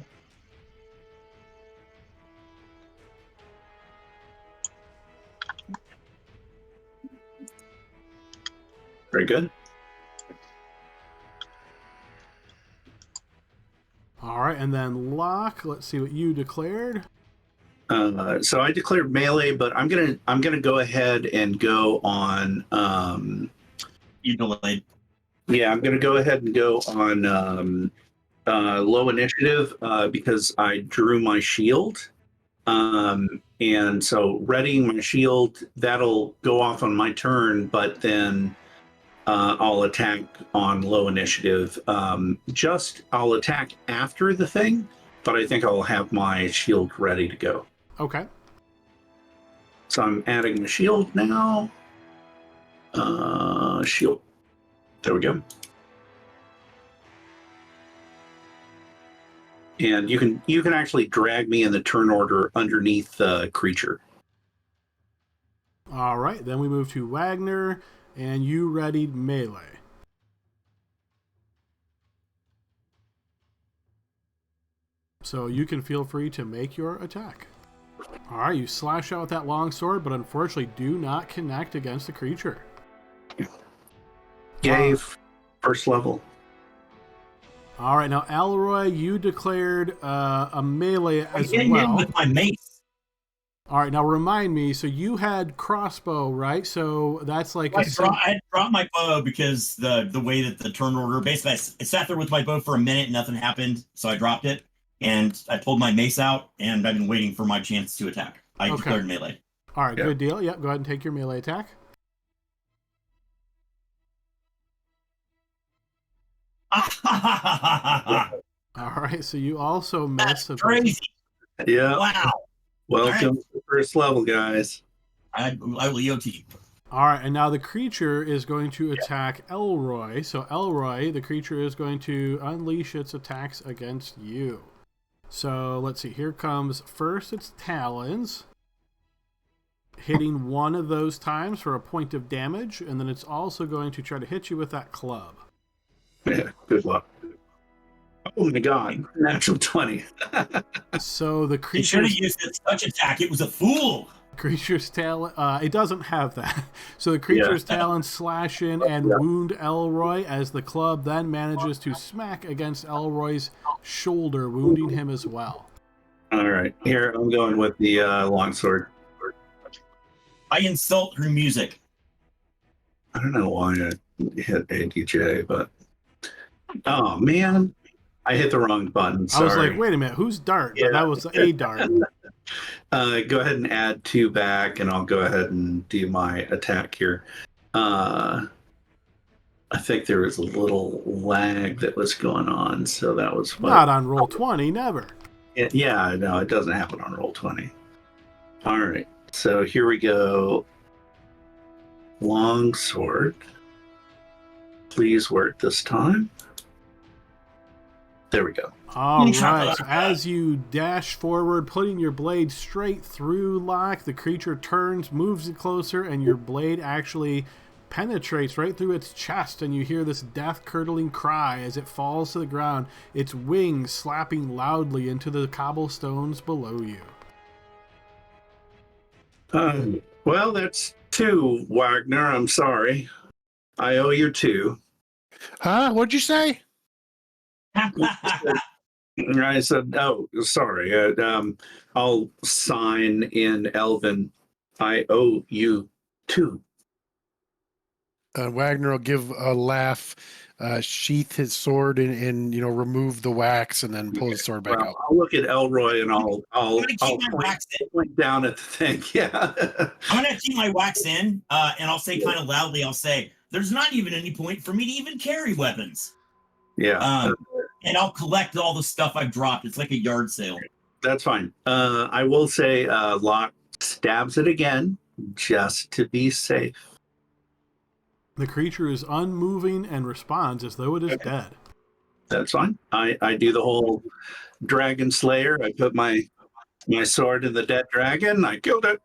Very good.
All right, and then Locke, let's see what you declared.
So I declared melee, but I'm gonna go ahead and go on.
You delayed.
Yeah, I'm gonna go ahead and go on low initiative because I drew my shield, and so readying my shield, that'll go off on my turn, but then I'll attack on low initiative. I'll attack after the thing, but I think I'll have my shield ready to go.
Okay.
So I'm adding the shield now. Shield. There we go. And you can actually drag me in the turn order underneath the creature.
All right, then we move to Wagner, and you readied melee. So you can feel free to make your attack. All right, you slash out with that longsword, but unfortunately do not connect against the creature.
Yay, first level.
All right, now Elroy, you declared a melee as
I'm
well.
in with my mace.
All right, now remind me. So you had crossbow, right? So that's like
I dropped my bow because the way that the turn order, basically, I sat there with my bow for a minute, nothing happened, so I dropped it, and I pulled my mace out, and I've been waiting for my chance to attack. I declared melee.
All right, good deal. Yep, go ahead and take your melee attack. All right, so you also miss.
That's crazy.
Yeah.
Wow.
Welcome to first level, guys.
I will EOT.
All right, and now the creature is going to attack Elroy. So Elroy, the creature is going to unleash its attacks against you. So let's see. Here comes first its talons, hitting one of those times for a point of damage, and then it's also going to try to hit you with that club.
Yeah, good luck. Oh my god, natural 20.
So the
It
creature
should have used its touch attack. It was a fool.
Creature's talon, it doesn't have that. So the creature's talons slash in and wound Elroy as the club then manages to smack against Elroy's shoulder, wounding him as well.
All right, here I'm going with the longsword.
I insult through music.
I don't know why I hit ADJ, but oh man, I hit the wrong button. Sorry.
I was like, wait a minute, who's Dart? But that was a Dart.
Go ahead and add 2 back, and I'll go ahead and do my attack here. I think there was a little lag that was going on, so that was what...
Not on roll 20, never.
Yeah, no, it doesn't happen on roll 20. All right, so here we go. Longsword. Please work this time. There we go.
All right. So as you dash forward, putting your blade straight through Locke, the creature turns, moves it closer, and your blade actually penetrates right through its chest, and you hear this death-curdling cry as it falls to the ground, its wings slapping loudly into the cobblestones below you.
Well, that's 2, Wagner. I'm sorry. I owe you 2.
Huh? What'd you say?
I said, "Oh, sorry. I'll sign in Elven. I owe you two."
Wagner will give a laugh, sheath his sword, and remove the wax, and then pull his sword back
Well,
out.
I'll look at Elroy and
I'm gonna
I'll
keep my wax in.
point down at the thing. Yeah.
I'm gonna keep my wax in, and I'll say kind of loudly. I'll say, "There's not even any point for me to even carry weapons."
Yeah.
And I'll collect all the stuff I've dropped. It's like a yard sale.
That's fine. I will say Locke stabs it again just to be safe.
The creature is unmoving and responds as though it is dead.
That's fine. I do the whole dragon slayer. I put my sword in the dead dragon. I killed it.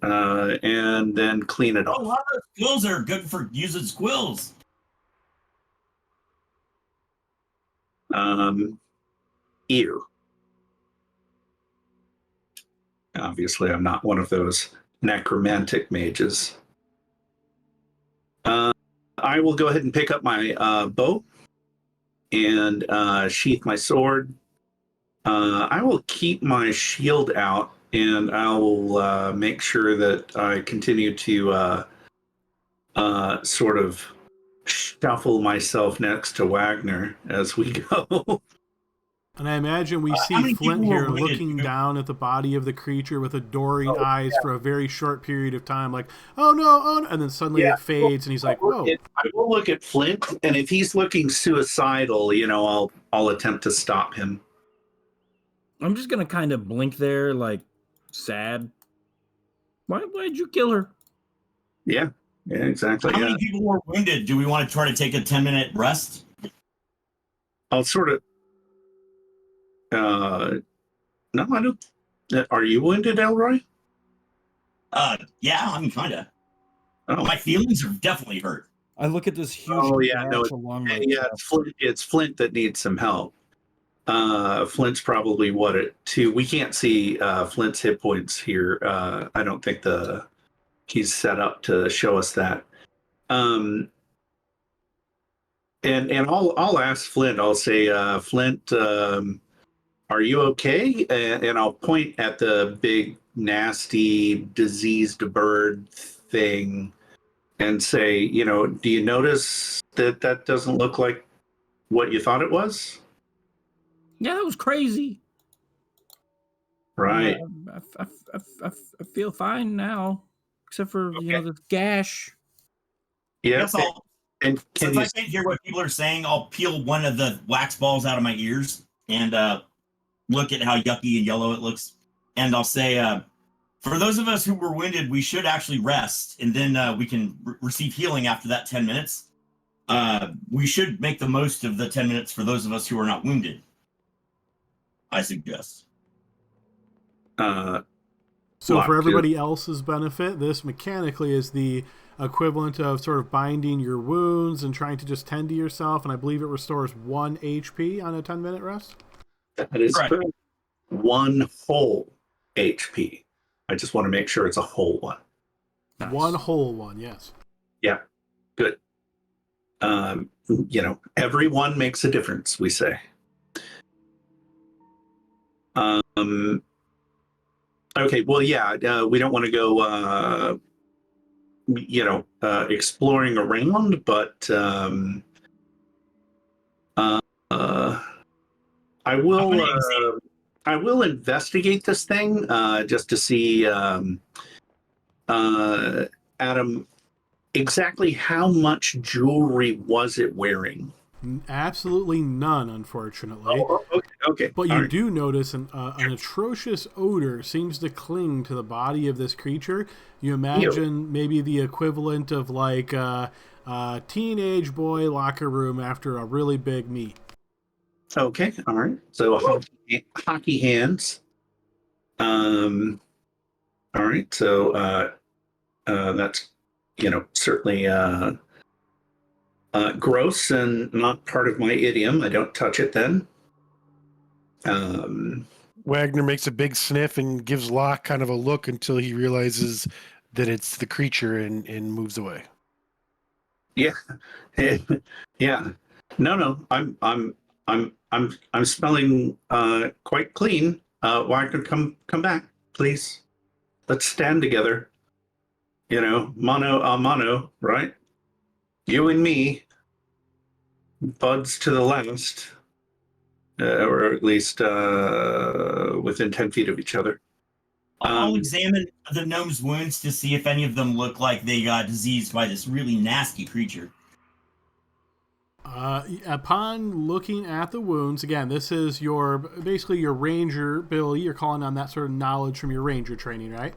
And then clean it
A
off.
lot of those quills are good for using squills.
Ew. Obviously, I'm not one of those necromantic mages. I will go ahead and pick up my bow and sheath my sword. I will keep my shield out, and I will make sure that I continue to sort of shuffle myself next to Wagner as we go.
And I imagine we
How
see
many
Flint
people were
here
wounded?
looking down at the body of the creature with adoring eyes for a very short period of time, like, oh no, and then suddenly it fades, and he's like, whoa.
I will look at Flint, and if he's looking suicidal, I'll attempt to stop him.
I'm just gonna kind of blink there, like sad. Why'd you kill her?
Yeah, exactly.
How many people were wounded? Do we want to try to take a 10-minute rest?
I'll sort of. No, I don't. Are you wounded, Elroy?
Yeah, I'm kind of.
Oh,
My feelings are definitely hurt.
I look at this huge gash along my chest.
It's Flint that needs some help. Flint's probably at 2. We can't see Flint's hit points here. I don't think he's set up to show us that. And I'll ask Flint. I'll say, Flint, are you okay? And I'll point at the big, nasty, diseased bird thing and say, do you notice that doesn't look like what you thought it was?
Yeah, that was crazy.
Right.
I feel fine now, except for this gash.
Yeah.
And since I can't hear what people are saying, I'll peel one of the wax balls out of my ears and look at how yucky and yellow it looks. And I'll say, for those of us who were wounded, we should actually rest, and then we can receive healing after that 10 minutes. We should make the most of the 10 minutes for those of us who are not wounded, I suggest.
So for everybody else's benefit, this mechanically is the equivalent of sort of binding your wounds and trying to just tend to yourself, and I believe it restores 1 HP on a 10-minute rest.
That is correct. 1 whole HP. I just want to make sure it's a whole one.
Nice.
1 whole one, yes.
Yeah, good. Every one makes a difference, we say. Okay, well, yeah, we don't want to go, exploring around, but I will investigate this thing just to see, Adam, exactly how much jewelry was it wearing?
Absolutely none, unfortunately.
Oh, okay.
But you do notice an atrocious odor seems to cling to the body of this creature. You imagine maybe the equivalent of like a teenage boy locker room after a really big meet.
Okay, all right. So hockey hands. All right. So that's certainly gross and not part of my idiom. I don't touch it then.
Wagner makes a big sniff and gives Locke kind of a look until he realizes that it's the creature and moves away.
Yeah, yeah. No. I'm smelling quite clean. Wagner, come back, please. Let's stand together. Mano a mano, right? You and me, buds to the last, or at least within 10 feet of each other.
I'll examine the gnome's wounds to see if any of them look like they got diseased by this really nasty creature.
Upon looking at the wounds, again, this is basically your ranger ability. You're calling on that sort of knowledge from your ranger training, right?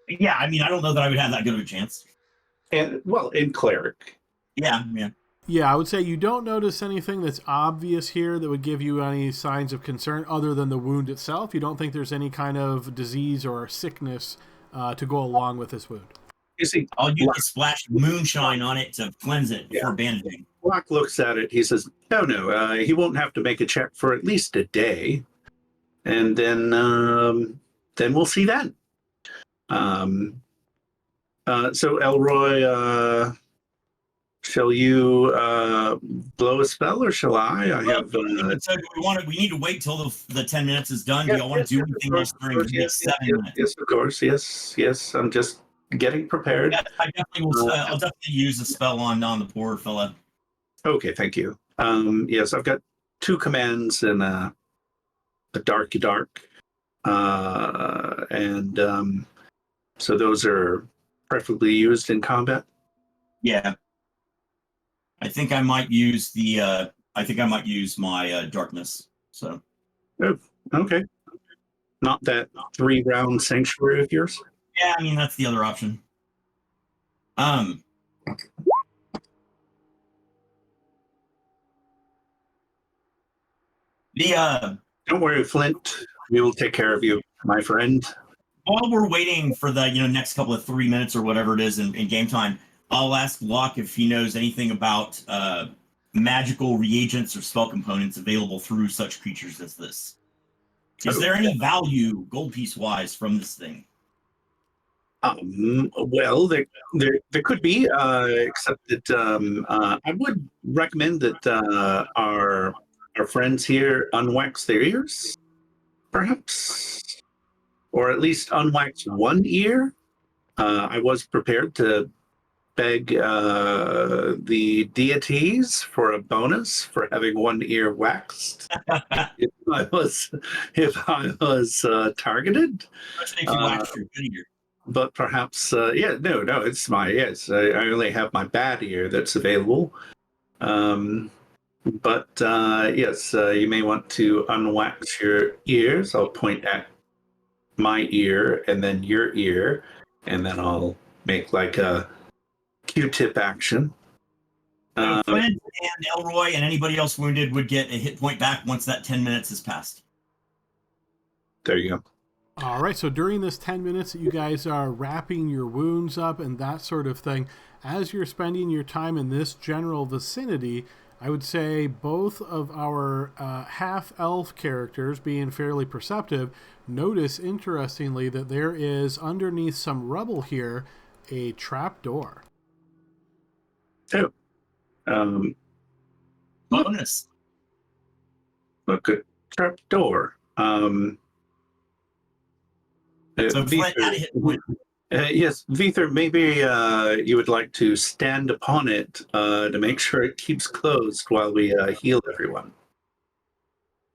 Yeah, I mean, I don't know that I would have that good of a chance.
And in cleric.
Yeah.
Yeah, I would say you don't notice anything that's obvious here that would give you any signs of concern other than the wound itself. You don't think there's any kind of disease or sickness to go along with this wound.
You see,
I'll use a splash of moonshine on it to cleanse it before bandaging.
Locke looks at it. He says, no, he won't have to make a check for at least a day. And then we'll see then. So Elroy, shall you blow a spell, or shall I?
So we need to wait till the 10 minutes is done. Do y'all want to do anything else during the next 7 minutes?
Yes, of course. Yes. I'm just getting prepared.
Yeah, I definitely will. I'll definitely use a spell on the poor fella.
Okay, thank you. Yes, I've got 2 commands and a dark, and so those are preferably used in combat.
Yeah, I think I might use my darkness. So.
Oh, okay. Not that 3-round sanctuary of yours.
Yeah, I mean that's the other option.
Don't worry, Flint. We will take care of you, my friend.
While we're waiting for the next couple of 3 minutes or whatever it is in game time, I'll ask Locke if he knows anything about magical reagents or spell components available through such creatures as this. Is there any value gold piece wise from this thing?
Well, there could be, except that I would recommend that our friends here unwax their ears, perhaps, or at least unwax one ear. I was prepared to beg the deities for a bonus for having one ear waxed if I was targeted. But perhaps, no, it's I only have my bad ear that's available. But yes, you may want to unwax your ears. I'll point at my ear and then your ear, and then I'll make like a Q-tip action.
So Flint and Elroy and anybody else wounded would get a hit point back once that 10 minutes has passed.
There you go.
All right, so during this 10 minutes that you guys are wrapping your wounds up and that sort of thing, as you're spending your time in this general vicinity, I would say both of our half-elf characters, being fairly perceptive, notice, interestingly, that there is, underneath some rubble here, a trap door.
Oh.
Bonus.
Look at trap door.
So Flint had a hit point.
Yes, Vither, maybe you would like to stand upon it to make sure it keeps closed while we heal everyone.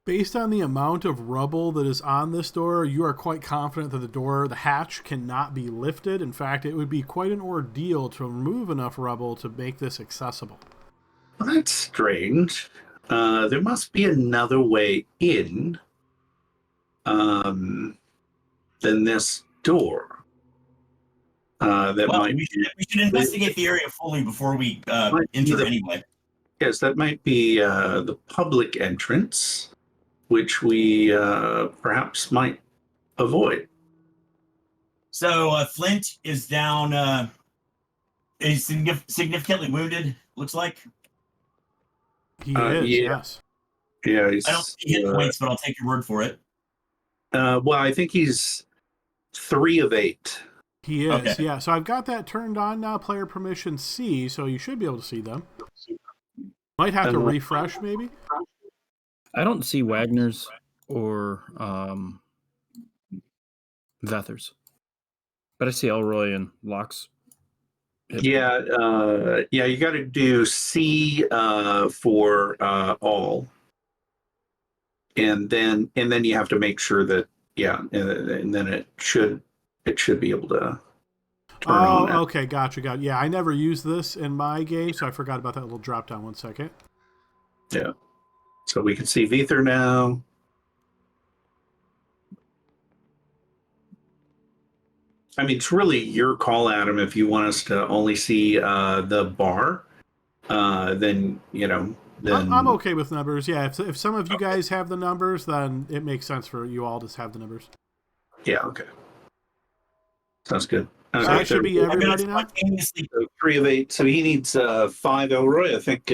Based on the amount of rubble that is on this door, you are quite confident that the hatch cannot be lifted. In fact, it would be quite an ordeal to remove enough rubble to make this accessible.
Well, that's strange. There must be another way in than this door.
We should investigate the area fully before we enter anyway.
Yes, that might be the public entrance, which we perhaps might avoid.
So Flint is down. Is significantly wounded, looks like.
He is, yes.
Yeah,
I don't see hit points, but I'll take your word for it.
Well, I think he's 3 of 8.
He is,
Okay.
yeah. So I've got that turned on now, player permission C, so you should be able to see them. Might have to refresh, maybe.
I don't see Wagner's or Vethers, but I see Elroy and Locke's.
Yeah, you got to do C for all, and then you have to make sure that and then it should be able to turn on.
Oh, okay, gotcha. Yeah, I never used this in my game, so I forgot about that little drop down. 1 second.
Yeah, so we can see Vether now. I mean, it's really your call, Adam. If you want us to only see the bar, then
I'm okay with numbers. Yeah, if some of you guys have the numbers, then it makes sense for you all to have the numbers.
Yeah, okay. Sounds good.
So that should be everybody now?
So 3 of 8. So he needs 5, Elroy. I think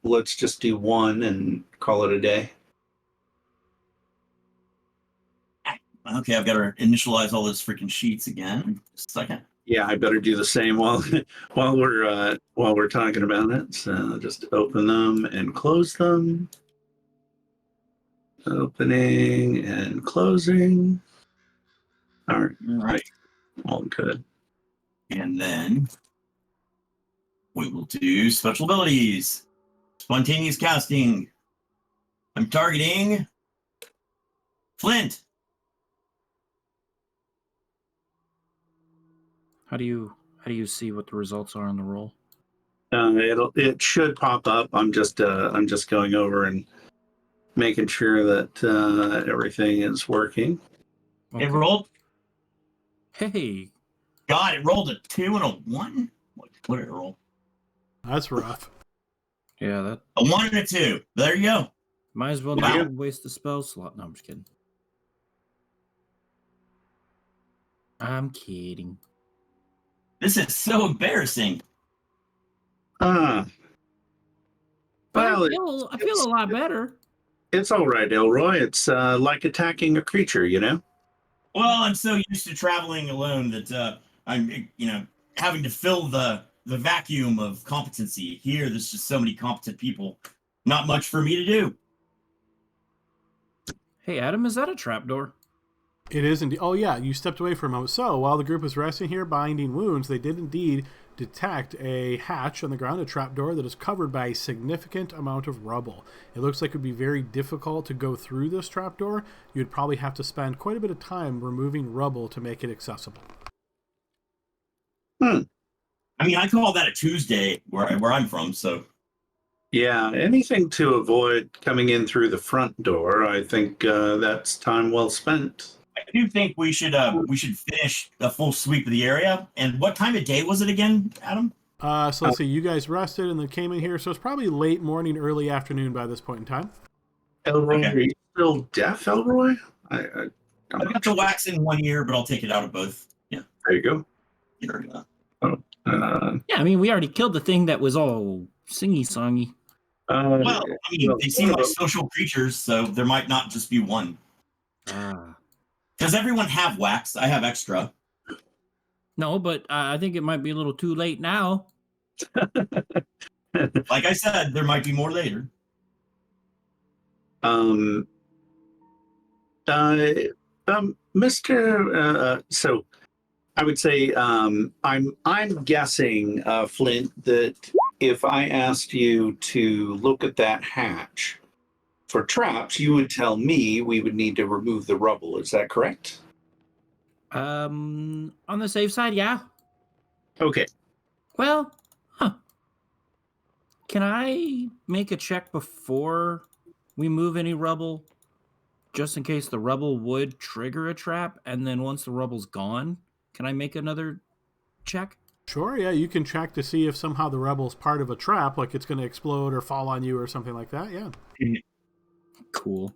let's just do 1 and call it a day.
Okay, I've got to initialize all those freaking sheets again. Just a second.
Yeah, I better do the same while we're talking about it. So just open them and close them. Opening and closing. All right. All good.
And then we will do special abilities. Spontaneous casting. I'm targeting Flint.
How do you see what the results are on the roll?
It should pop up. I'm just going over and making sure that everything is working.
Okay. It rolled.
Hey.
God, it rolled a 2 and a 1. What did it roll?
That's rough.
Yeah, that.
A 1 and a 2. There you go.
Might as well not waste the spell slot. No, I'm just kidding. I'm kidding.
This is so embarrassing.
But I feel a lot better.
It's all right, Elroy. It's like attacking a creature, you know?
Well, I'm so used to traveling alone that I'm, having to fill the vacuum of competency. Here, there's just so many competent people. Not much for me to do.
Hey, Adam, is that a trapdoor?
It is indeed. Oh, yeah, you stepped away for a moment. So, while the group was resting here, binding wounds, they did indeed detect a hatch on the ground, a trapdoor that is covered by a significant amount of rubble. It looks like it would be very difficult to go through this trapdoor. You'd probably have to spend quite a bit of time removing rubble to make it accessible.
I mean, I call that a Tuesday where I'm from, so...
Yeah, anything to avoid coming in through the front door, I think that's time well spent.
I do think we should finish a full sweep of the area. And what time of day was it again, Adam?
So let's see. You guys rested and then came in here, so it's probably late morning, early afternoon by this point in time.
Elroy, are you still deaf, Elroy?
I've got the wax in one ear, but I'll take it out of both. Yeah.
There you go.
Yeah, I mean, we already killed the thing that was all singy-songy.
Well, I mean, they seem like social creatures, so there might not just be one. Does everyone have wax? I have extra.
No, but I think it might be a little too late now.
Like I said, there might be more later.
Mr. So I would say I'm guessing, Flint, that if I asked you to look at that hatch for traps, you would tell me we would need to remove the rubble. Is that correct?
On the safe side, yeah.
Okay.
Well, can I make a check before we move any rubble? Just in case the rubble would trigger a trap, and then once the rubble's gone, can I make another check?
Sure, yeah, you can check to see if somehow the rubble's part of a trap, like it's going to explode or fall on you or something like that, yeah.
Cool.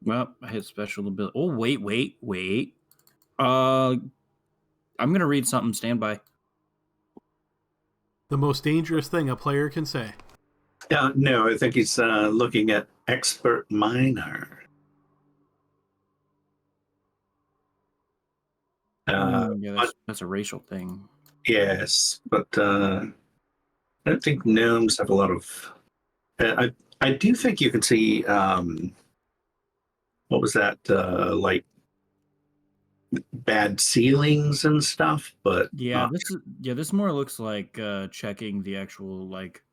Well, I hit special ability. Oh, wait. I'm going to read something. Stand by.
The most dangerous thing a player can say.
No, I think he's looking at expert miner.
Yeah, that's a racial thing.
Yes, but I don't think gnomes have a lot of. I do think you can see. What was that? Like bad ceilings and stuff, but
Yeah, this more looks like checking the actual like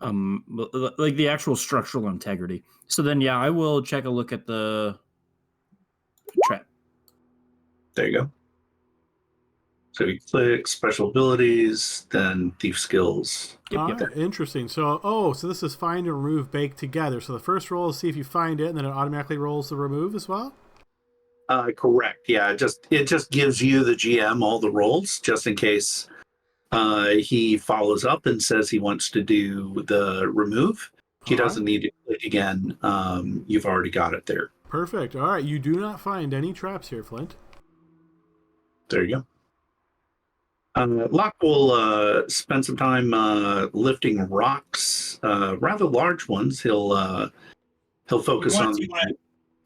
the actual structural integrity. So then yeah, I will check a look at the trap.
there you go. So you click special abilities, then thief skills.
All right, interesting. So, so this is find and remove baked together. So the first roll is see if you find it, and then it automatically rolls the remove as well.
Correct. Yeah, it just gives you the GM all the rolls just in case he follows up and says he wants to do the remove. He doesn't need to click again. You've already got it there.
Perfect. All right, you do not find any traps here, Flint.
There you go. Locke will spend some time lifting rocks, rather large ones. He'll focus on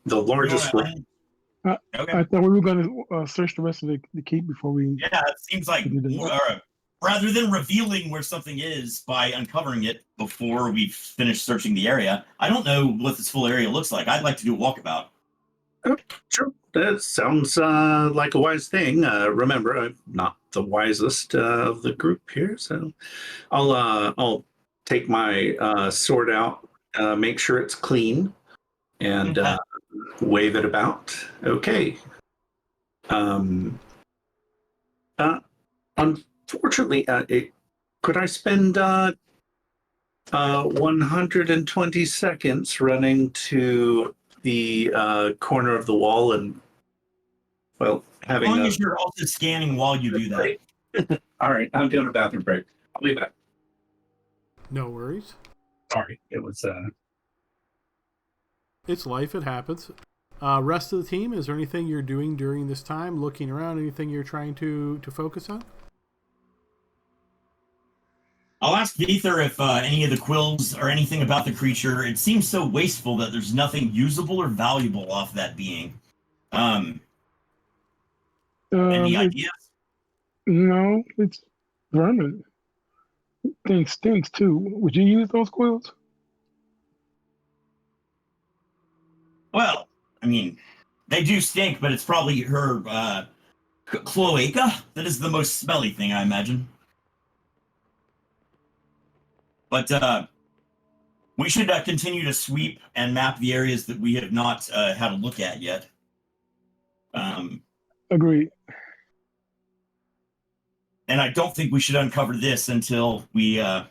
the largest rock.
Okay.
I thought we were going to search the rest of the keep before we.
Yeah, it seems like rather than revealing where something is by uncovering it before we've finished searching the area, I don't know what this full area looks like. I'd like to do a walkabout.
Sure, that sounds like a wise thing. Remember, I'm not the wisest of the group here, so I'll take my sword out, make sure it's clean, and wave it about. Okay. Unfortunately, could I spend 120 seconds running to the corner of the wall and, well, having
as long as you're also scanning while you do that.
All right, I'm doing a bathroom break. I'll be back.
No worries.
Sorry, it was
It's life. It happens. Rest of the team, is there anything you're doing during this time? Looking around, anything you're trying to focus on?
I'll ask Veether if any of the quills or anything about the creature. It seems so wasteful that there's nothing usable or valuable off that being. Any ideas?
No, it's vermin. Thing stinks too. Would you use those quills?
Well, I mean, they do stink, but it's probably her cloaca that is the most smelly thing, I imagine. But we should continue to sweep and map the areas that we have not had a look at yet.
Agreed.
And I don't think we should uncover this until we are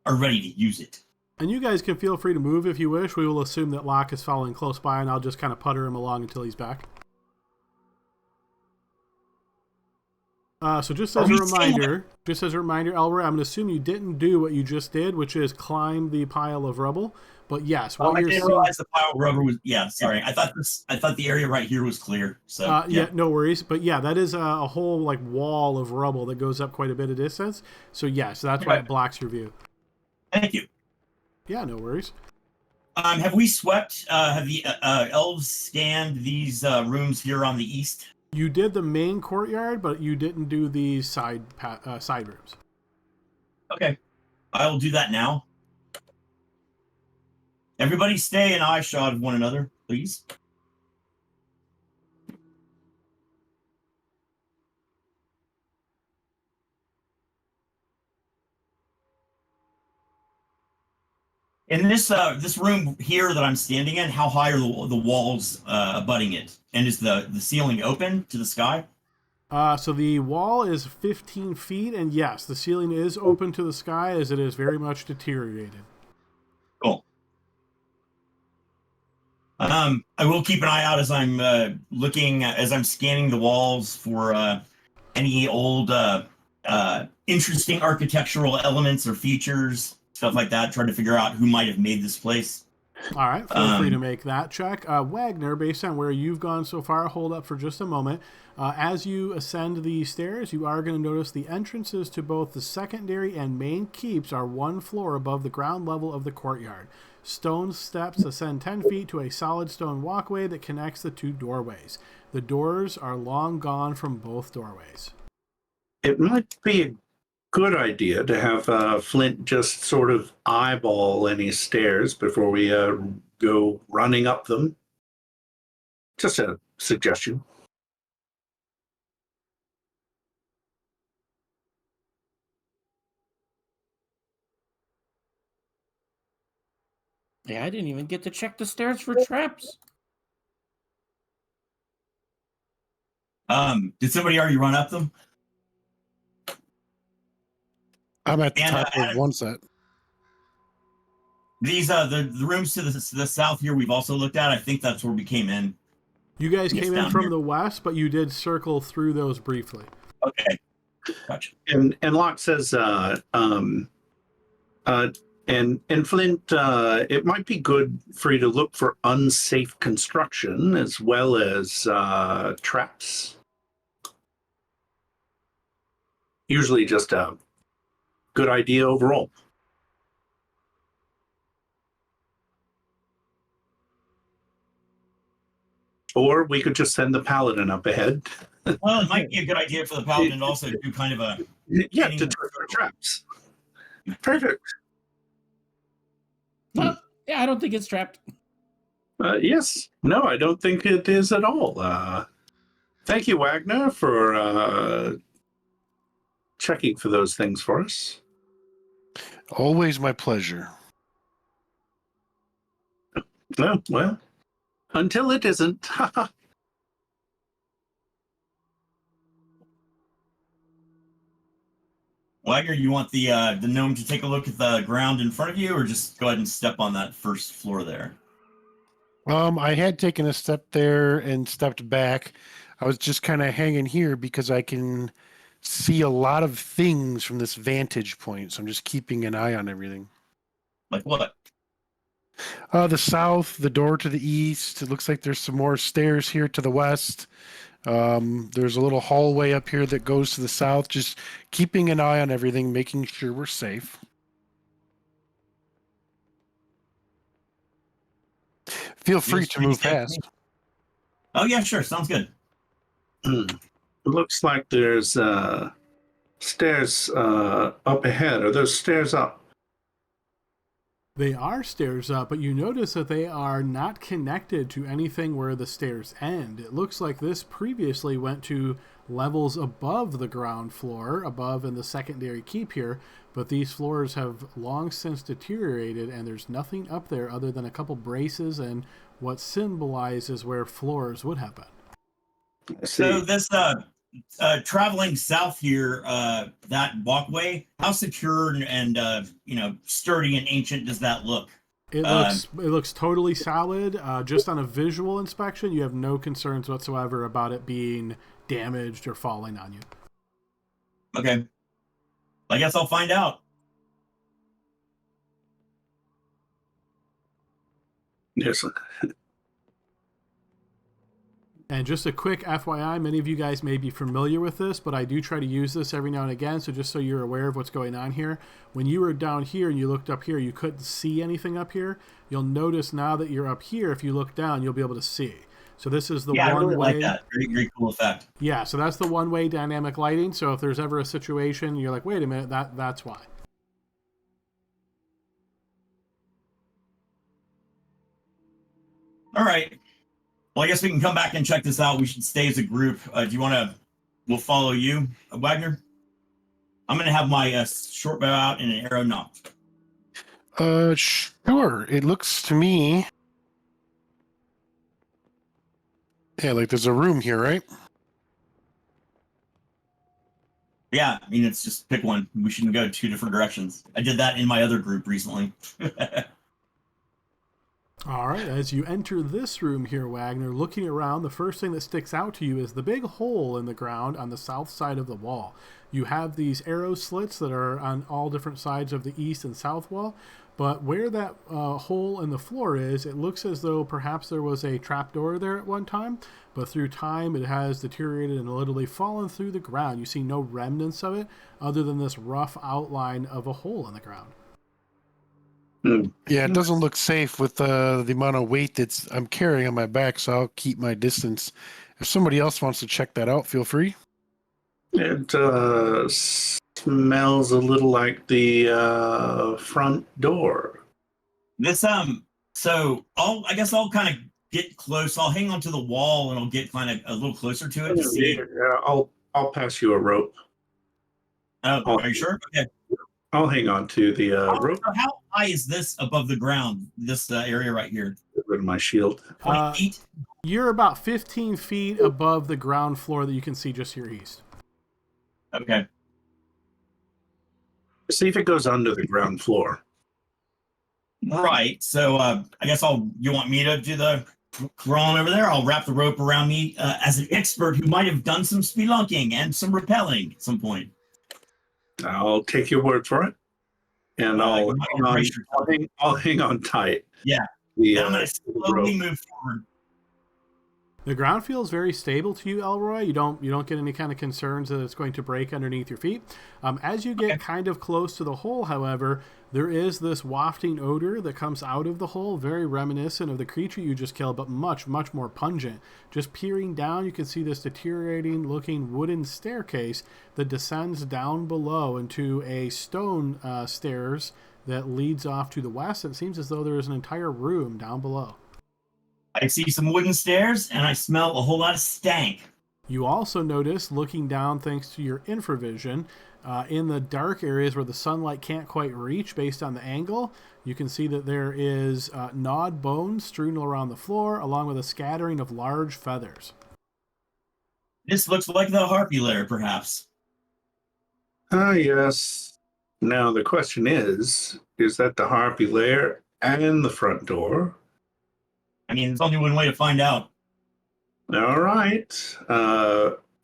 ready to use it.
And you guys can feel free to move if you wish. We will assume that Locke is following close by, and I'll just kind of putter him along until he's back. So just as a reminder, Elroy, I'm going to assume you didn't do what you just did, which is climb the pile of rubble. But yes,
I didn't realize the pile of rubble was. Yeah, sorry. I thought the area right here was clear. So
yeah, no worries. But yeah, that is a whole like wall of rubble that goes up quite a bit of distance. So yes, that's why it blocks your view.
Thank you.
Yeah, no worries.
Have we swept? Have the elves scanned these rooms here on the east?
You did the main courtyard, but you didn't do the side rooms.
Okay, I will do that now. Everybody stay in eye shot of one another, please. In this room here that I'm standing in, how high are the walls abutting it? And is the ceiling open to the sky?
So the wall is 15 feet, and yes, the ceiling is open to the sky as it is very much deteriorated.
Cool. I will keep an eye out as I'm scanning the walls for any old interesting architectural elements or features, stuff like that. Trying to figure out who might have made this place.
All right, feel free to make that check. Wagner, based on where you've gone so far, hold up for just a moment. As you ascend the stairs, you are going to notice the entrances to both the secondary and main keeps are one floor above the ground level of the courtyard. Stone steps ascend 10 feet to a solid stone walkway that connects the two doorways. The doors are long gone from both doorways.
It might be a good idea to have Flint just sort of eyeball any stairs before we go running up them. Just a suggestion.
Yeah, I didn't even get to check the stairs for traps.
Did somebody already run up them?
I'm at the top of one set.
These the rooms to the south here we've also looked at. I think that's where we came in.
You guys came in from
here.
the west, but you did circle through those briefly.
Okay, gotcha.
And Locke says, and Flint, it might be good for you to look for unsafe construction as well as traps. Usually just a good idea overall. Or we could just send the paladin up ahead.
Well, it might be a good idea for the paladin to also do kind of a
to trip our traps. Perfect.
Well, yeah, I don't think it's trapped.
Yes. No, I don't think it is at all. Thank you, Wagner, for checking for those things for us.
Always my pleasure.
Oh, well, until it isn't.
Wagner, you want the gnome to take a look at the ground in front of you, or just go ahead and step on that first floor there?
I had taken a step there and stepped back. I was just kind of hanging here because I can see a lot of things from this vantage point. So I'm just keeping an eye on everything.
Like what?
The south, the door to the east. It looks like there's some more stairs here to the west. There's a little hallway up here that goes to the south. Just keeping an eye on everything, making sure we're safe. Feel free to move past.
Oh yeah, sure. Sounds good.
It looks like there's stairs up ahead. Are those stairs up?
They are stairs up, but you notice that they are not connected to anything where the stairs end. It looks like this previously went to levels above the ground floor, above in the secondary keep here, but these floors have long since deteriorated, and there's nothing up there other than a couple braces and what symbolizes where floors would have been.
So this traveling south here, that walkway, how secure and sturdy and ancient does that look?
It looks totally solid. Just on a visual inspection, you have no concerns whatsoever about it being damaged or falling on you.
Okay. I guess I'll find out.
Yes.
And just a quick FYI, many of you guys may be familiar with this, but I do try to use this every now and again, so just so you're aware of what's going on here. When you were down here and you looked up here, you couldn't see anything up here. You'll notice now that you're up here, if you look down, you'll be able to see. So this is the one-way.
I really like that. Very, very cool effect.
Yeah, so that's the one-way dynamic lighting. So if there's ever a situation, you're like, wait a minute, that's why.
All right. Well, I guess we can come back and check this out. We should stay as a group. Do you want to? We'll follow you, Wagner. I'm going to have my short bow out and an arrow knocked.
Sure. It looks to me. Yeah, like there's a room here, right?
Yeah, I mean, it's just pick one. We shouldn't go 2 different directions. I did that in my other group recently.
All right, as you enter this room here, Wagner, looking around, the first thing that sticks out to you is the big hole in the ground on the south side of the wall. You have these arrow slits that are on all different sides of the east and south wall, but where that hole in the floor is, it looks as though perhaps there was a trapdoor there at one time, but through time it has deteriorated and literally fallen through the ground. You see no remnants of it other than this rough outline of a hole in the ground.
Yeah, it doesn't look safe with the amount of weight I'm carrying on my back, so I'll keep my distance. If somebody else wants to check that out, feel free.
It smells a little like the front door.
This so I guess I'll kind of get close. I'll hang onto the wall and I'll get kind of a little closer to it to see.
Yeah, I'll pass you a rope.
Oh, are you sure? Okay.
I'll hang on to the rope.
So how high is this above the ground? This area right here.
Get rid of my shield.
20 feet.
You're about 15 feet above the ground floor that you can see just to your east.
Okay.
See if it goes under the ground floor.
Right. So I guess you want me to do the crawling over there? I'll wrap the rope around me as an expert who might have done some spelunking and some rappelling at some point.
I'll take your word for it. And I'll hang on tight.
Yeah. I'm going to slowly move forward.
The ground feels very stable to you, Elroy. You don't get any kind of concerns that it's going to break underneath your feet. As you get kind of close to the hole, however, there is this wafting odor that comes out of the hole, very reminiscent of the creature you just killed, but much, much more pungent. Just peering down, you can see this deteriorating-looking wooden staircase that descends down below into a stone stairs that leads off to the west. It seems as though there is an entire room down below.
I see some wooden stairs, and I smell a whole lot of stank.
You also notice, looking down thanks to your infravision, in the dark areas where the sunlight can't quite reach based on the angle, you can see that there is gnawed bones strewn around the floor, along with a scattering of large feathers.
This looks like the harpy lair, perhaps.
Yes. Now, the question is that the harpy lair and the front door?
I mean, there's only one way to find out.
All right.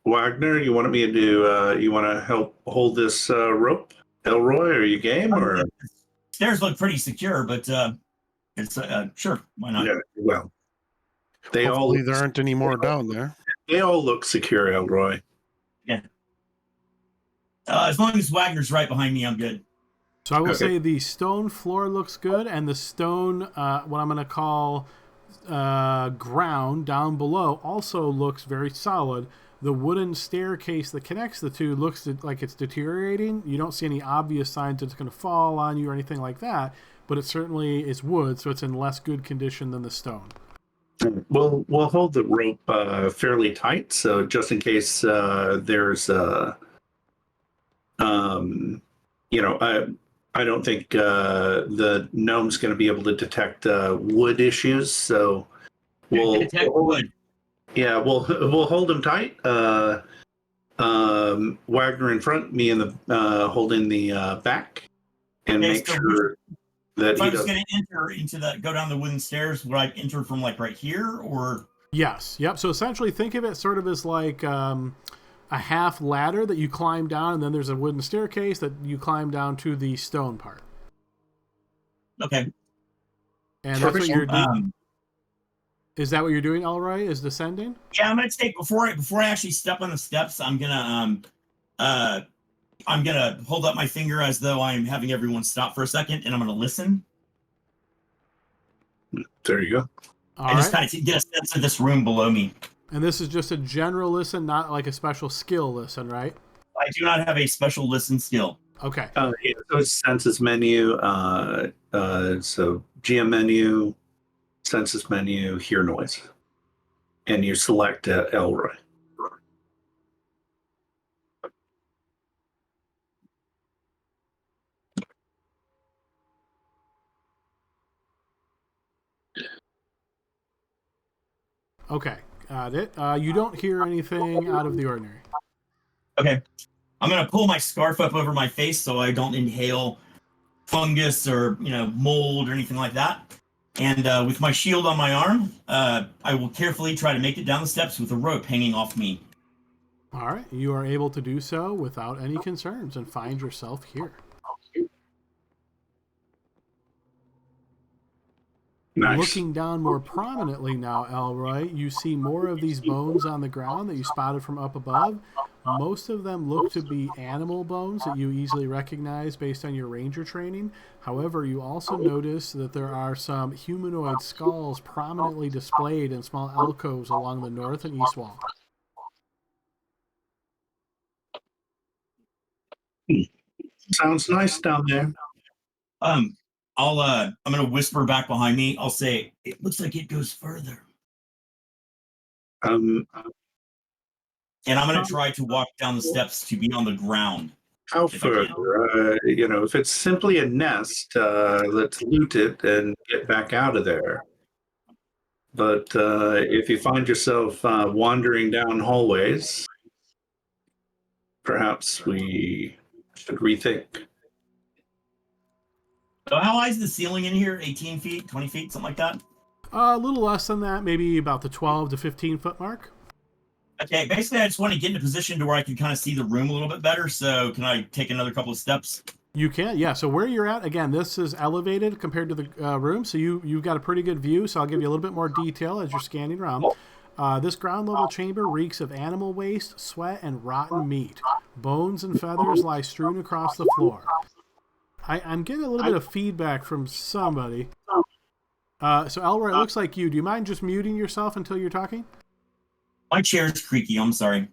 Wagner, you want to help hold this rope? Elroy, are you game? Or
stairs look pretty secure, but it's sure, why not?
Yeah, well,
Hopefully there aren't any more down there.
They all look secure, Elroy.
Yeah. As long as Wagner's right behind me, I'm good.
So I will say the stone floor looks good, and the stone, what I'm going to call ground down below, also looks very solid. The wooden staircase that connects the two looks like it's deteriorating. You don't see any obvious signs that it's going to fall on you or anything like that, but it certainly is wood, so it's in less good condition than the stone.
We'll hold the rope fairly tight, so just in case there's I don't think the gnome's going to be able to detect wood issues, so we'll
detect wood.
Yeah, we'll hold him tight. Wagner in front, me in the holding the back, and make sure that
if I was going to enter go down the wooden stairs, would I enter from like right here or?
Yes. Yep. So essentially, think of it sort of as like a half ladder that you climb down, and then there's a wooden staircase that you climb down to the stone part.
Okay.
And that's what you're doing. Is that what you're doing, Elroy? Is descending?
Yeah, I'm gonna take before I actually step on the steps. I'm gonna hold up my finger as though I'm having everyone stop for a second, and I'm gonna listen.
There you go.
Just kind of get a sense of this room below me.
And this is just a general listen, not like a special skill listen, right?
I do not have a special listen skill.
Okay.
So it's census menu. So GM menu. Census menu, hear noise, and you select Elroy.
Okay, got it. You don't hear anything out of the ordinary.
Okay. I'm going to pull my scarf up over my face so I don't inhale fungus or mold or anything like that. And with my shield on my arm, I will carefully try to make it down the steps with a rope hanging off me.
All right. You are able to do so without any concerns and find yourself here.
Nice.
Looking down more prominently now, Elroy, you see more of these bones on the ground that you spotted from up above. Most of them look to be animal bones that you easily recognize based on your ranger training. However, you also notice that there are some humanoid skulls prominently displayed in small alcoves along the north and east wall.
Sounds nice down there.
I'm gonna whisper back behind me. I'll say, it looks like it goes further.
Um,
And I'm gonna try to walk down the steps to be on the ground.
how further? If it's simply a nest, let's loot it and get back out of there. But if you find yourself wandering down hallways, perhaps we should rethink.
So how high is the ceiling in here? 18 feet, 20 feet, something like that?
A little less than that, maybe about the 12 to 15 foot mark.
Okay, basically I just want to get in a position to where I can kind of see the room a little bit better. So can I take another couple of steps?
You can, yeah. So where you're at, again, this is elevated compared to the room, so you've got a pretty good view. So I'll give you a little bit more detail as you're scanning around. This ground level chamber reeks of animal waste, sweat, and rotten meat. Bones and feathers lie strewn across the floor. I'm getting a little bit of feedback from somebody. So Elroy, it looks like you. Do you mind just muting yourself until you're talking?
My chair's creaky, I'm sorry.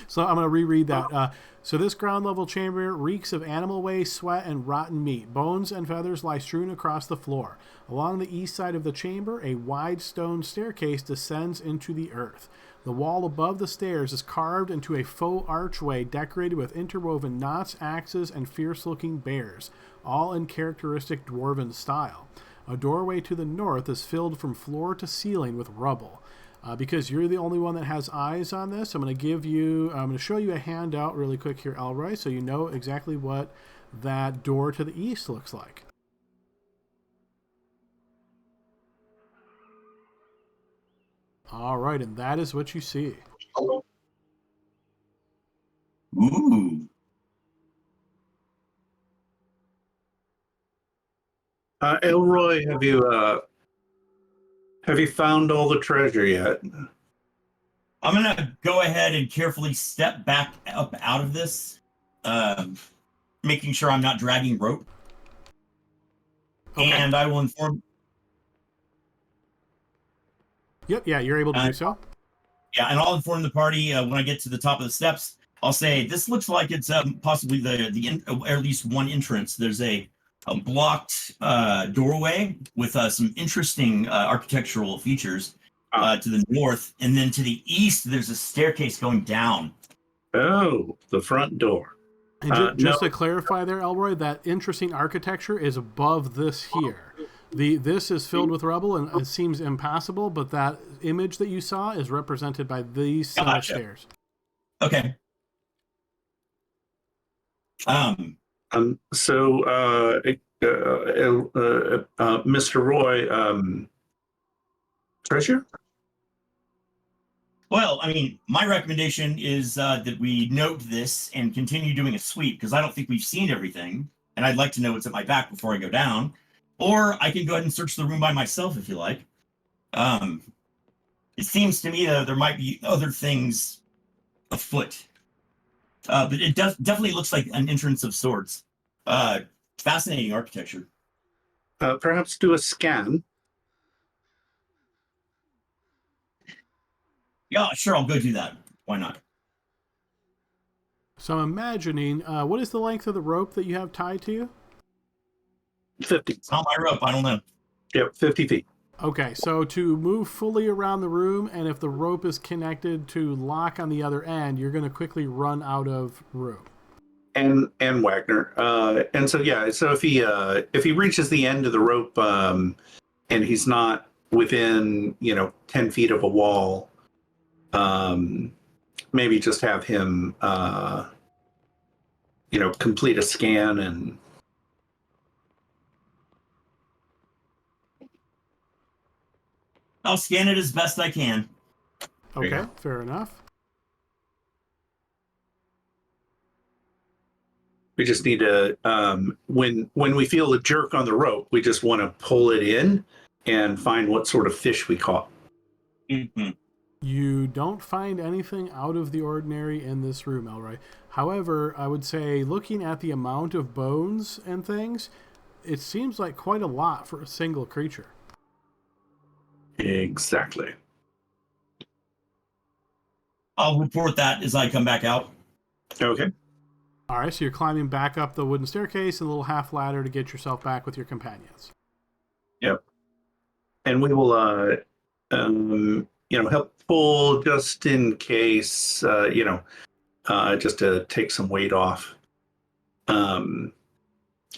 So I'm going to reread that. So this ground level chamber reeks of animal waste, sweat, and rotten meat. Bones and feathers lie strewn across the floor. Along the east side of the chamber, a wide stone staircase descends into the earth. The wall above the stairs is carved into a faux archway decorated with interwoven knots, axes, and fierce-looking bears, all in characteristic dwarven style. A doorway to the north is filled from floor to ceiling with rubble. Because you're the only one that has eyes on this, I'm going to show you a handout really quick here, Elroy, so you know exactly what that door to the east looks like. All right, and that is what you see.
Ooh.
Elroy, have you found all the treasure yet?
I'm going to go ahead and carefully step back up out of this, making sure I'm not dragging rope. Okay. And I will inform...
Yep, yeah, you're able to do so.
Yeah, and I'll inform the party when I get to the top of the steps. I'll say, this looks like it's possibly or at least one entrance. There's a blocked doorway with some interesting architectural features to the north, and then to the east there's a staircase going down.
Oh, the front door.
And just to clarify there, Elroy, that interesting architecture is above this here. This is filled with rubble and it seems impassable, but that image that you saw is represented by these stairs.
Okay. Mr. Roy, treasure?
Well, I mean, my recommendation is that we note this and continue doing a sweep, because I don't think we've seen everything, and I'd like to know what's at my back before I go down. Or I can go ahead and search the room by myself if you like. It seems to me that there might be other things afoot. But it definitely looks like an entrance of sorts. Fascinating architecture.
Perhaps do a scan.
Yeah, sure, I'll go do that. Why not?
So I'm imagining, what is the length of the rope that you have tied to you?
50.
It's not my rope, I don't know.
Yep, 50 feet.
Okay, so to move fully around the room, and if the rope is connected to lock on the other end, you're going to quickly run out of room.
And Wagner. And so if he reaches the end of the rope and he's not within 10 feet of a wall, maybe just have him complete a scan and
I'll scan it as best I can.
Okay, fair enough.
We just need to, when we feel a jerk on the rope, we just want to pull it in and find what sort of fish we caught.
Mm-hmm.
You don't find anything out of the ordinary in this room, Elroy. However, I would say looking at the amount of bones and things, it seems like quite a lot for a single creature.
Exactly.
I'll report that as I come back out.
Okay.
All right, so you're climbing back up the wooden staircase and a little half ladder to get yourself back with your companions.
Yep. And we will, help pull just in case, just to take some weight off. All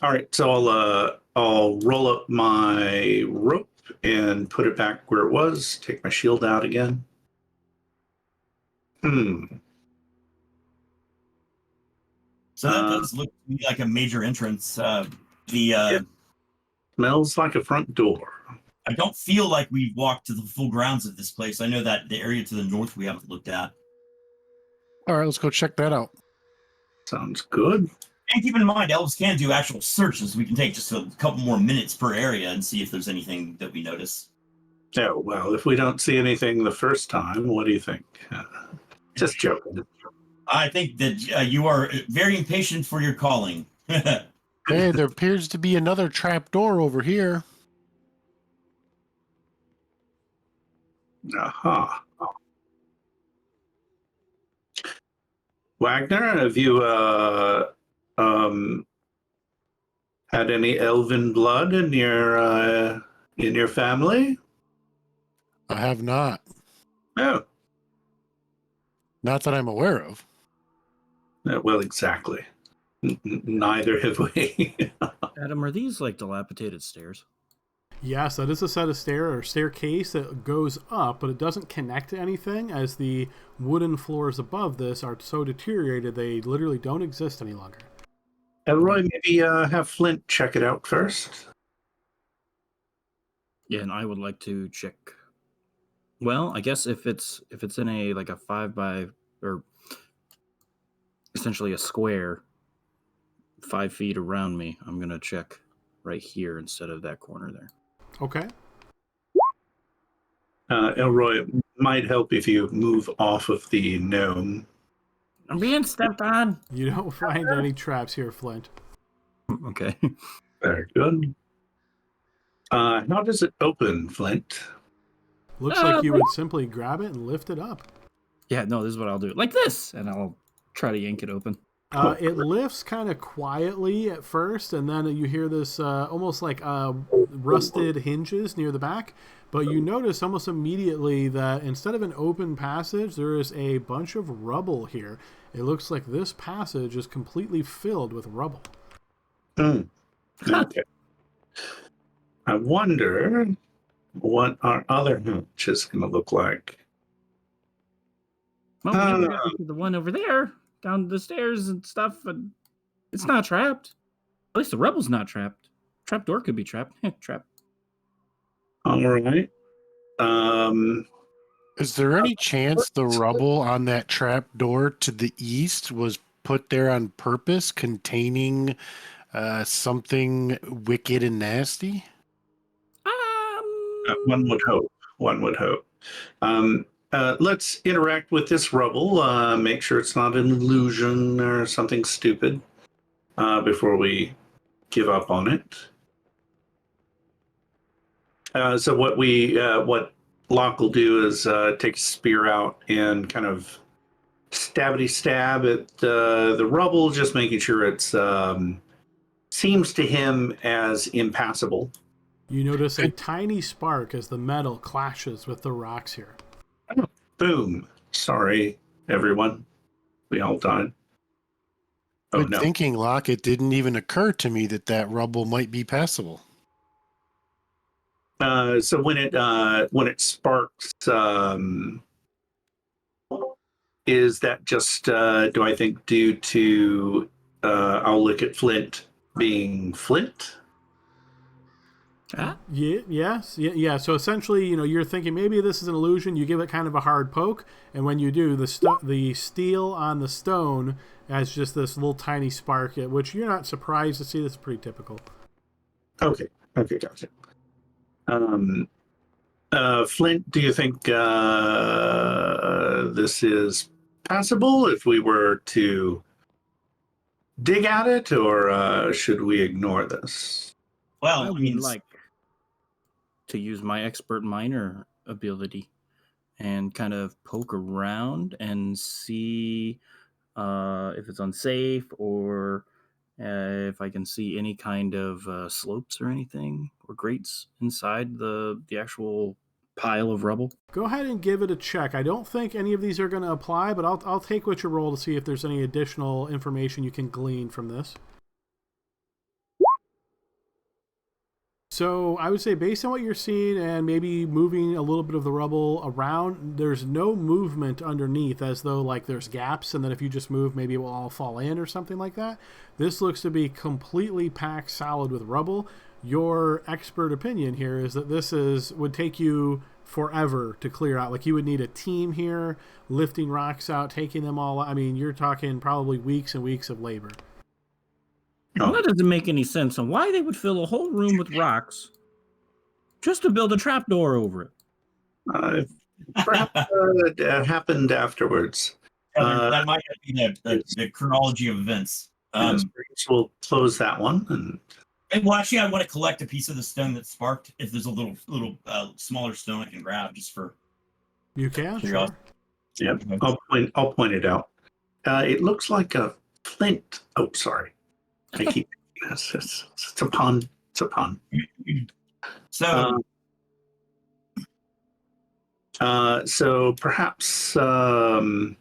right, so I'll roll up my rope and put it back where it was. Take my shield out again.
So that does look to me like a major entrance.
Smells like a front door.
I don't feel like we've walked to the full grounds of this place. I know that the area to the north we haven't looked at.
All right, let's go check that out.
Sounds good.
And keep in mind, elves can do actual searches. We can take just a couple more minutes per area and see if there's anything that we notice.
Oh, well, if we don't see anything the first time, what do you think? Just joking.
I think that you are very impatient for your calling.
Hey, there appears to be another trap door over here.
Aha. Wagner, have you had any elven blood in your family?
I have not.
No.
Not that I'm aware of.
Well, exactly. Neither have we.
Adam, are these like dilapidated stairs?
Yes, that is a set of staircase that goes up, but it doesn't connect to anything, as the wooden floors above this are so deteriorated they literally don't exist any longer.
Elroy, maybe have Flint check it out first.
Yeah, and I would like to check. Well, I guess if it's in a 5 by, or essentially a square, 5 feet around me, I'm gonna check right here instead of that corner there.
Okay.
Elroy, it might help if you move off of the gnome.
I'm being stepped on.
You don't find any traps here, Flint.
Okay.
Very good. How does it open, Flint?
Looks like you would simply grab it and lift it up.
Yeah, no, this is what I'll do. Like this, and I'll try to yank it open.
It lifts kind of quietly at first, and then you hear this almost like rusted hinges near the back. But you notice almost immediately that instead of an open passage, there is a bunch of rubble here. It looks like this passage is completely filled with rubble.
Okay. I wonder what our other hatch is going to look like.
Well, we never got to the one over there, down the stairs and stuff, and it's not trapped. At least the rubble's not trapped. Trap door could be trapped. Trapped.
All right.
Is there any chance the rubble on that trap door to the east was put there on purpose, containing something wicked and nasty?
One would hope. One would hope. Let's interact with this rubble. Make sure it's not an illusion or something stupid before we give up on it. So what Locke will do is take a spear out and kind of stabbity stab at the rubble, just making sure it's seems to him as impassable.
You notice a tiny spark as the metal clashes with the rocks here.
Oh, boom. Sorry, everyone. We all died. Oh,
Good
no.
thinking, Locke. It didn't even occur to me that rubble might be passable.
So when it sparks, is that just do I think due to I'll look at Flint being Flint?
Yeah. So essentially, you're thinking maybe this is an illusion. You give it kind of a hard poke, and when you do, the steel on the stone has just this little tiny spark, which you're not surprised to see. This is pretty typical.
Okay, gotcha. Flint, do you think this is passable if we were to dig at it, or should we ignore this?
Well,
I would like to use my expert miner ability and kind of poke around and see if it's unsafe or if I can see any kind of slopes or anything or grates inside the actual pile of rubble.
Go ahead and give it a check. I don't think any of these are going to apply, but I'll take what you roll to see if there's any additional information you can glean from this. So I would say based on what you're seeing and maybe moving a little bit of the rubble around, there's no movement underneath as though like there's gaps and then if you just move, maybe it will all fall in or something like that. This looks to be completely packed solid with rubble. Your expert opinion here is that this would take you forever to clear out. Like you would need a team here lifting rocks out, taking them all out. I mean, you're talking probably weeks and weeks of labor.
Well, that doesn't make any sense on why they would fill a whole room with rocks just to build a trapdoor over it.
Perhaps it happened afterwards.
That might be the chronology of events.
We'll close that one.
Well, actually, I want to collect a piece of the stone that sparked. If there's a little smaller stone I can grab, just for
you can. Sure.
Yeah, I'll point it out. It looks like a flint. Oh, sorry. I keep it's a pun. It's a pun.
So,
so perhaps now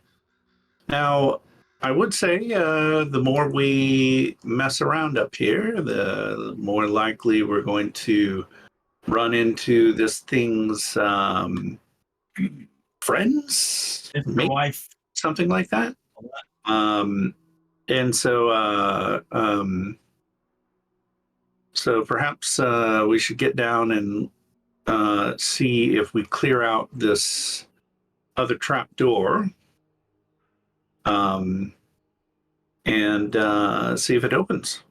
I would say the more we mess around up here, the more likely we're going to run into this thing's friends,
maybe wife,
something like that. And so, so perhaps we should get down and see if we clear out this other trap door, and see if it opens.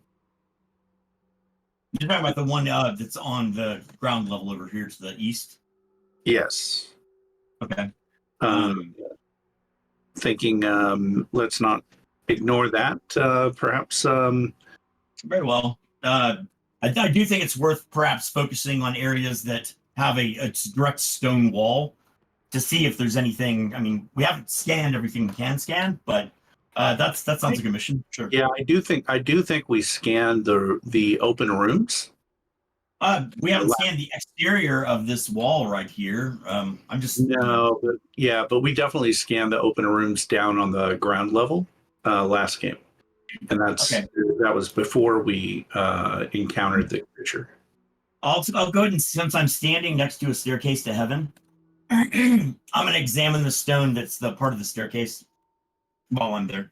You're talking about the one that's on the ground level over here to the east?
Yes.
Okay.
Thinking, let's not ignore that. Perhaps.
Very well. I do think it's worth perhaps focusing on areas that have a direct stone wall to see if there's anything. I mean, we haven't scanned everything we can scan, but that sounds like a mission. Sure.
Yeah, I do think we scanned the open rooms.
We haven't scanned the exterior of this wall right here.
But we definitely scanned the open rooms down on the ground level last game, and that was before we encountered the creature.
I'll go ahead and, since I'm standing next to a staircase to heaven, I'm going to examine the stone that's the part of the staircase while I'm there.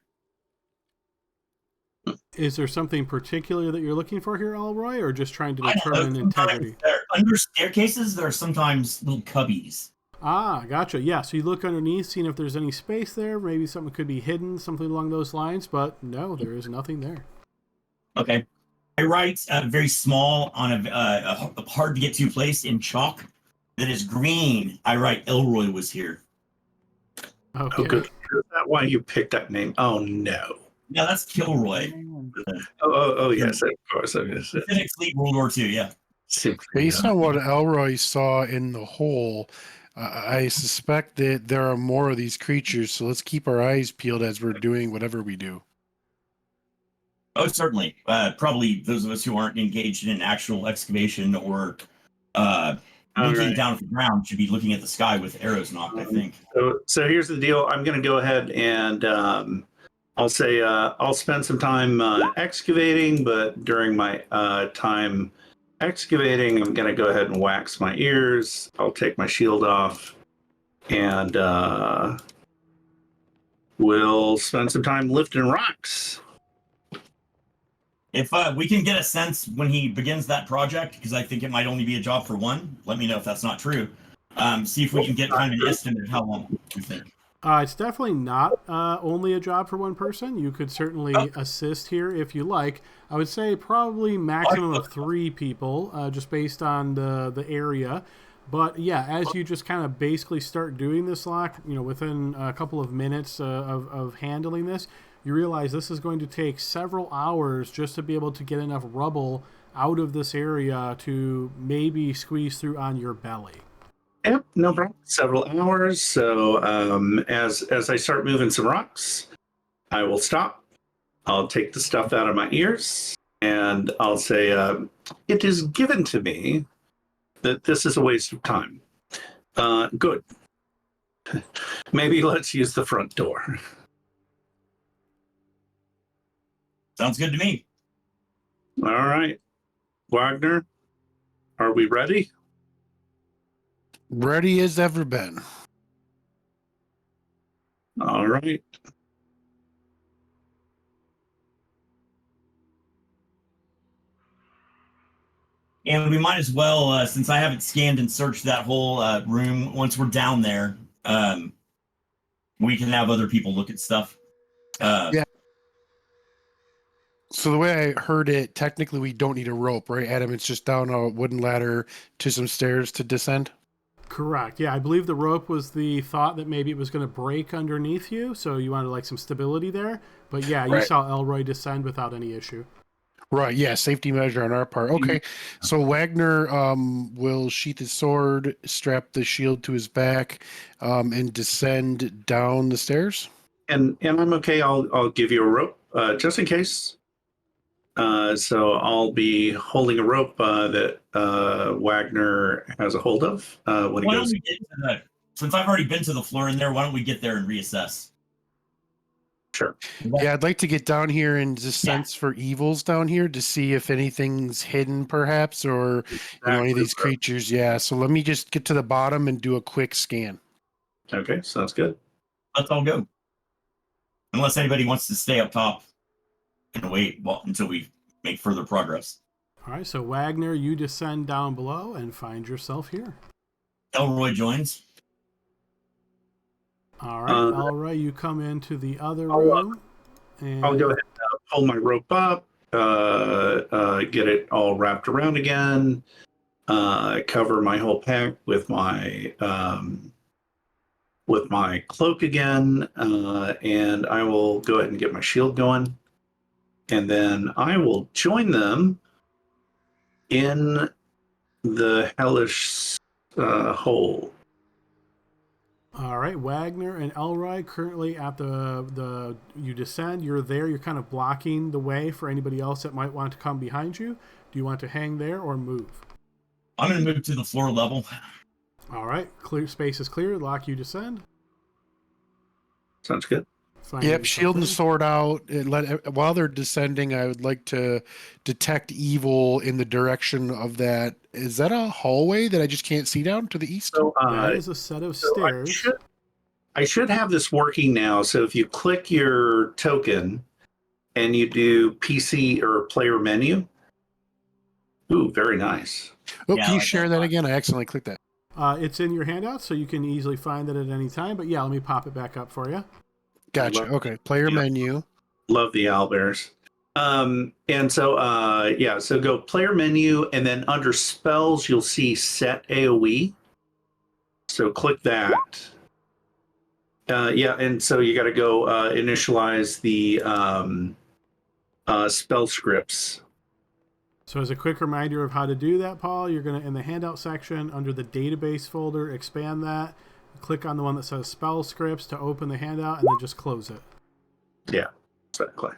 Is there something particular that you're looking for here, Alroy, or just trying to determine integrity?
Under staircases, there are sometimes little cubbies.
Ah, gotcha. Yeah, so you look underneath, seeing if there's any space there. Maybe something could be hidden, something along those lines, but no, there is nothing there.
Okay. I write very small on a hard-to-get-to place in chalk that is green. I write, Elroy was here.
Okay.
Is that why you picked that name? Oh, no.
No, that's Kilroy.
Oh, yes, of course.
Pacific Fleet World War II, yeah.
Based on what Elroy saw in the hole, I suspect that there are more of these creatures, so let's keep our eyes peeled as we're doing whatever we do.
Oh, certainly. Probably those of us who aren't engaged in actual excavation or looking down at the ground should be looking at the sky with arrows knocked, I think.
So here's the deal. I'm going to go ahead and I'll say I'll spend some time excavating, but during my time excavating, I'm going to go ahead and wax my ears. I'll take my shield off, and we'll spend some time lifting rocks.
If we can get a sense when he begins that project, because I think it might only be a job for one, let me know if that's not true. See if we can get kind of an estimate of how long you think.
It's definitely not only a job for one person. You could certainly assist here if you like. I would say probably maximum of 3 people, just based on the area. But yeah, as you just kind of basically start doing this, Locke, within a couple of minutes of handling this, you realize this is going to take several hours just to be able to get enough rubble out of this area to maybe squeeze through on your belly.
Yep, no problem. Several hours. So as I start moving some rocks, I will stop. I'll take the stuff out of my ears, and I'll say, it is given to me that this is a waste of time. Good. Maybe let's use the front door.
Sounds good to me.
All right. Wagner, are we ready?
Ready as ever been.
All right.
And we might as well, since I haven't scanned and searched that whole room, once we're down there, we can have other people look at stuff.
Yeah. So the way I heard it, technically we don't need a rope, right, Adam? It's just down a wooden ladder to some stairs to descend?
Correct. Yeah, I believe the rope was the thought that maybe it was going to break underneath you, so you wanted some stability there. But yeah, you saw Elroy descend without any issue.
Right, yeah, safety measure on our part. Okay, so Wagner will sheath his sword, strap the shield to his back, and descend down the stairs.
And I'm okay. I'll give you a rope just in case. So I'll be holding a rope that Wagner has a hold of when he goes.
Since I've already been to the floor in there, why don't we get there and reassess?
Sure.
Yeah, I'd like to get down here and just sense for evils down here to see if anything's hidden, perhaps, or any of these creatures. Yeah, so let me just get to the bottom and do a quick scan.
Okay, sounds good.
Let's all go. Unless anybody wants to stay up top and wait until we make further progress.
All right, so Wagner, you descend down below and find yourself here.
Elroy joins.
All right, Elroy, you come into the other room. And
I'll go ahead and pull my rope up, get it all wrapped around again, cover my whole pack with my cloak again, and I will go ahead and get my shield going. And then I will join them in the hellish hole.
All right, Wagner and Elroy currently at you descend. You're there. You're kind of blocking the way for anybody else that might want to come behind you. Do you want to hang there or move?
I'm going to move to the floor level.
All right, clear space is clear. Lock, you descend.
Sounds good.
Yep, shield and sword out. While they're descending, I would like to detect evil in the direction of that. Is that a hallway that I just can't see down to the east?
So,
that is a set of stairs.
I should have this working now. So if you click your token and you do PC or player menu. Ooh, very nice.
Oh, yeah, can you share that again? I accidentally clicked that.
It's in your handout, so you can easily find it at any time. But yeah, let me pop it back up for you.
Gotcha. Okay. Player menu.
Love the owlbears. And so, so go player menu, and then under spells, you'll see set AoE. So click that. And so you got to go initialize the spell scripts.
So as a quick reminder of how to do that, Paul, you're going to, in the handout section, under the database folder, expand that. Click on the one that says spell scripts to open the handout, and then just close it.
Yeah, exactly.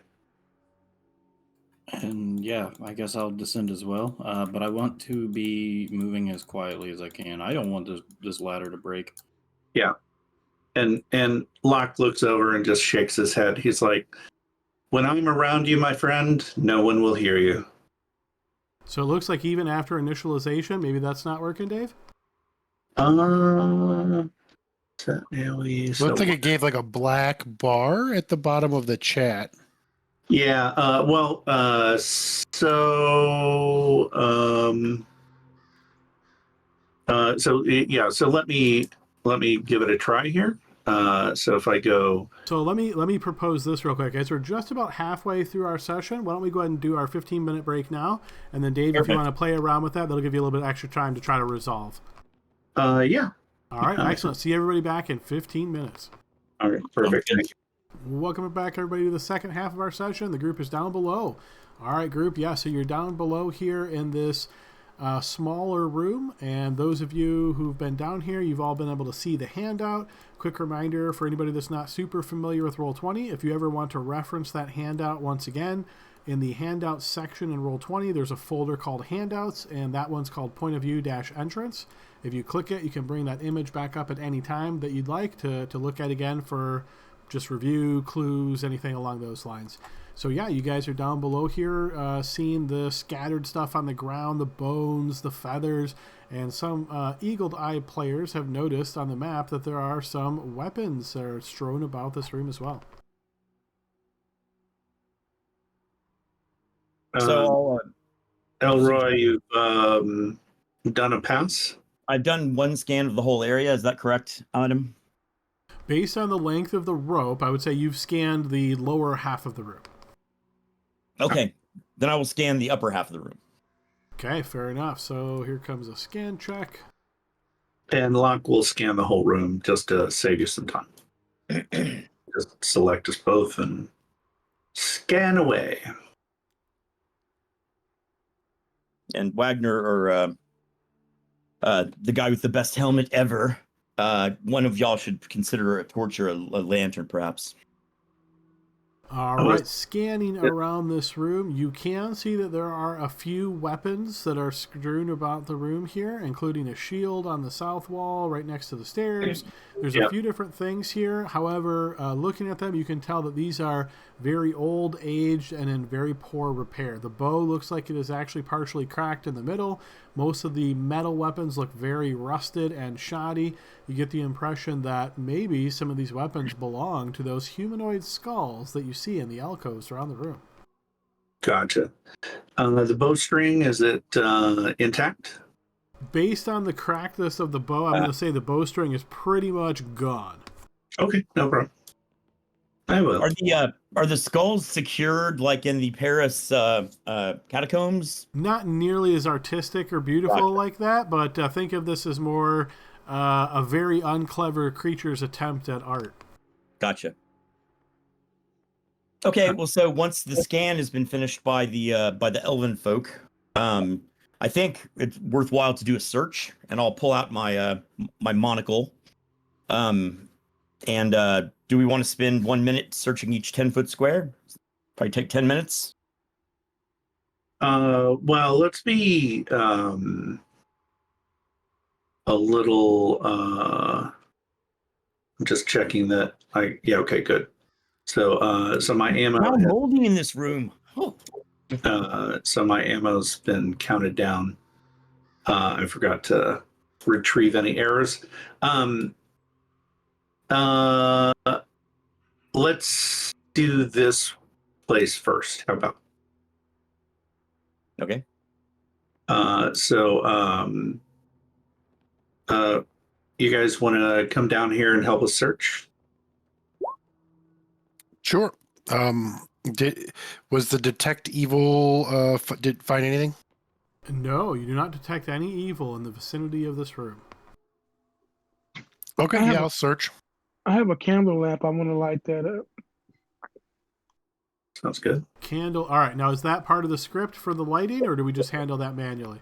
And yeah, I guess I'll descend as well. But I want to be moving as quietly as I can. I don't want this ladder to break.
Yeah. And Locke looks over and just shakes his head. He's like, when I'm around you, my friend, no one will hear you.
So it looks like even after initialization, maybe that's not working, Dave?
Looked like it gave a black bar at the bottom of the chat.
Yeah. So let me give it a try here. So if I go.
So let me propose this real quick, guys. We're just about halfway through our session. Why don't we go ahead and do our 15-minute break now? And then Dave, if you want to play around with that, that'll give you a little bit extra time to try to resolve.
Yeah.
All right, excellent. See everybody back in 15 minutes.
All right, perfect.
Okay.
Thank you.
Welcome back, everybody, to the second half of our session. The group is down below. All right, group. Yeah, so you're down below here in this smaller room. And those of you who've been down here, you've all been able to see the handout. Quick reminder for anybody that's not super familiar with Roll20, if you ever want to reference that handout once again, in the handouts section in Roll20, there's a folder called Handouts, and that one's called Point of View-Entrance. If you click it, you can bring that image back up at any time that you'd like to look at again for just review, clues, anything along those lines. So yeah, you guys are down below here seeing the scattered stuff on the ground, the bones, the feathers, and some eagle-eyed players have noticed on the map that there are some weapons that are strewn about this room as well.
So,
Elroy, you've done a pass?
I've done one scan of the whole area. Is that correct, Adam?
Based on the length of the rope, I would say you've scanned the lower half of the room.
Okay. Then I will scan the upper half of the room.
Okay, fair enough. So here comes a scan check.
And Locke will scan the whole room just to save you some time. Just select us both and scan away.
And Wagner, or the guy with the best helmet ever, one of y'all should consider a torch or a lantern, perhaps.
All right, scanning around this room, you can see that there are a few weapons that are strewn about the room here, including a shield on the south wall right next to the stairs. There's a few different things here. However, looking at them, you can tell that these are very old, aged, and in very poor repair. The bow looks like it is actually partially cracked in the middle. Most of the metal weapons look very rusted and shoddy. You get the impression that maybe some of these weapons belong to those humanoid skulls that you see in the alcoves around the room.
Gotcha. The bowstring, is it intact?
Based on the crackness of the bow, I'm going to say the bowstring is pretty much gone.
Okay, no problem. I will.
Are the skulls secured like in the Paris catacombs?
Not nearly as artistic or beautiful like that, but think of this as more a very unclever creature's attempt at art.
Gotcha. Okay, well, so once the scan has been finished by the elven folk, I think it's worthwhile to do a search, and I'll pull out my my monocle. Do we want to spend 1 minute searching each 10-foot square? Probably take 10 minutes.
Well, let's be a little. I'm just checking that. Yeah. Okay. Good. So, my ammo.
I'm moldy in this room. Oh.
So my ammo's been counted down. I forgot to retrieve any errors. Let's do this place first. How about?
Okay.
You guys want to come down here and help us search?
Sure. Was the detect evil did find anything?
No, you do not detect any evil in the vicinity of this room.
Okay, yeah, I'll search.
I have a candle lamp. I want to light that up.
Sounds good.
Candle. All right. Now, is that part of the script for the lighting, or do we just handle that manually?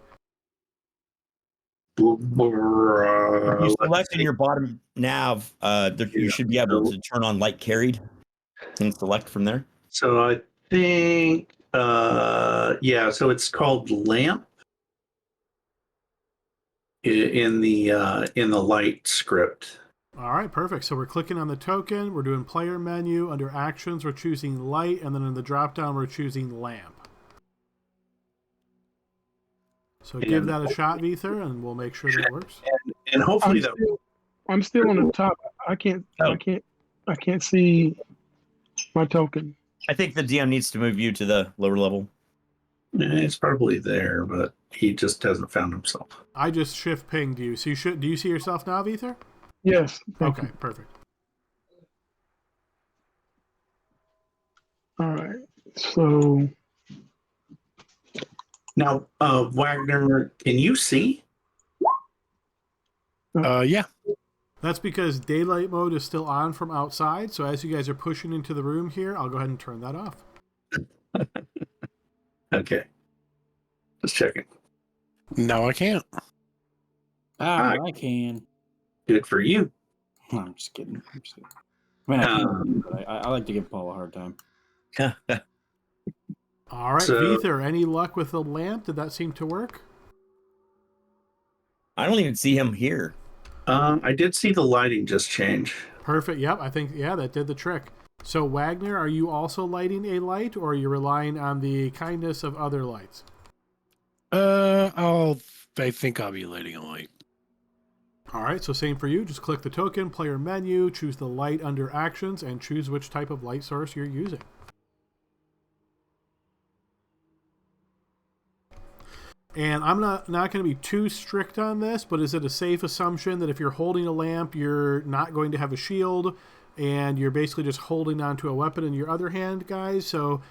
You select in your bottom nav, you should be able to turn on light carried and select from there.
So I think, yeah, so it's called lamp in the light script.
All right, perfect. So we're clicking on the token. We're doing player menu. Under actions, we're choosing light. And then in the drop-down, we're choosing lamp. So give that a shot, Vither, and we'll make sure that it works.
And hopefully
I'm still on the top. I can't see my token.
I think the DM needs to move you to the lower level.
It's probably there, but he just hasn't found himself.
I just shift pinged you. So do you see yourself now, Vither?
Yes.
Okay, perfect.
All right. So
now, Wagner, can you see?
Yeah.
That's because daylight mode is still on from outside. So as you guys are pushing into the room here, I'll go ahead and turn that off.
Okay. Just checking.
No, I can't.
I can.
Good for you.
No, I'm just kidding. I mean, I can, but I like to give Paul a hard time.
All right,
So-
Veether, any luck with the lamp? Did that seem to work?
I don't even see him here.
I did see the lighting just change.
Perfect. Yep, I think, that did the trick. So, Wagner, are you also lighting a light, or are you relying on the kindness of other lights?
I think I'll be lighting a light.
All right, so same for you. Just click the token, player menu, choose the light under actions, and choose which type of light source you're using. And I'm not going to be too strict on this, but is it a safe assumption that if you're holding a lamp, you're not going to have a shield, and you're basically just holding onto a weapon in your other hand, guys? So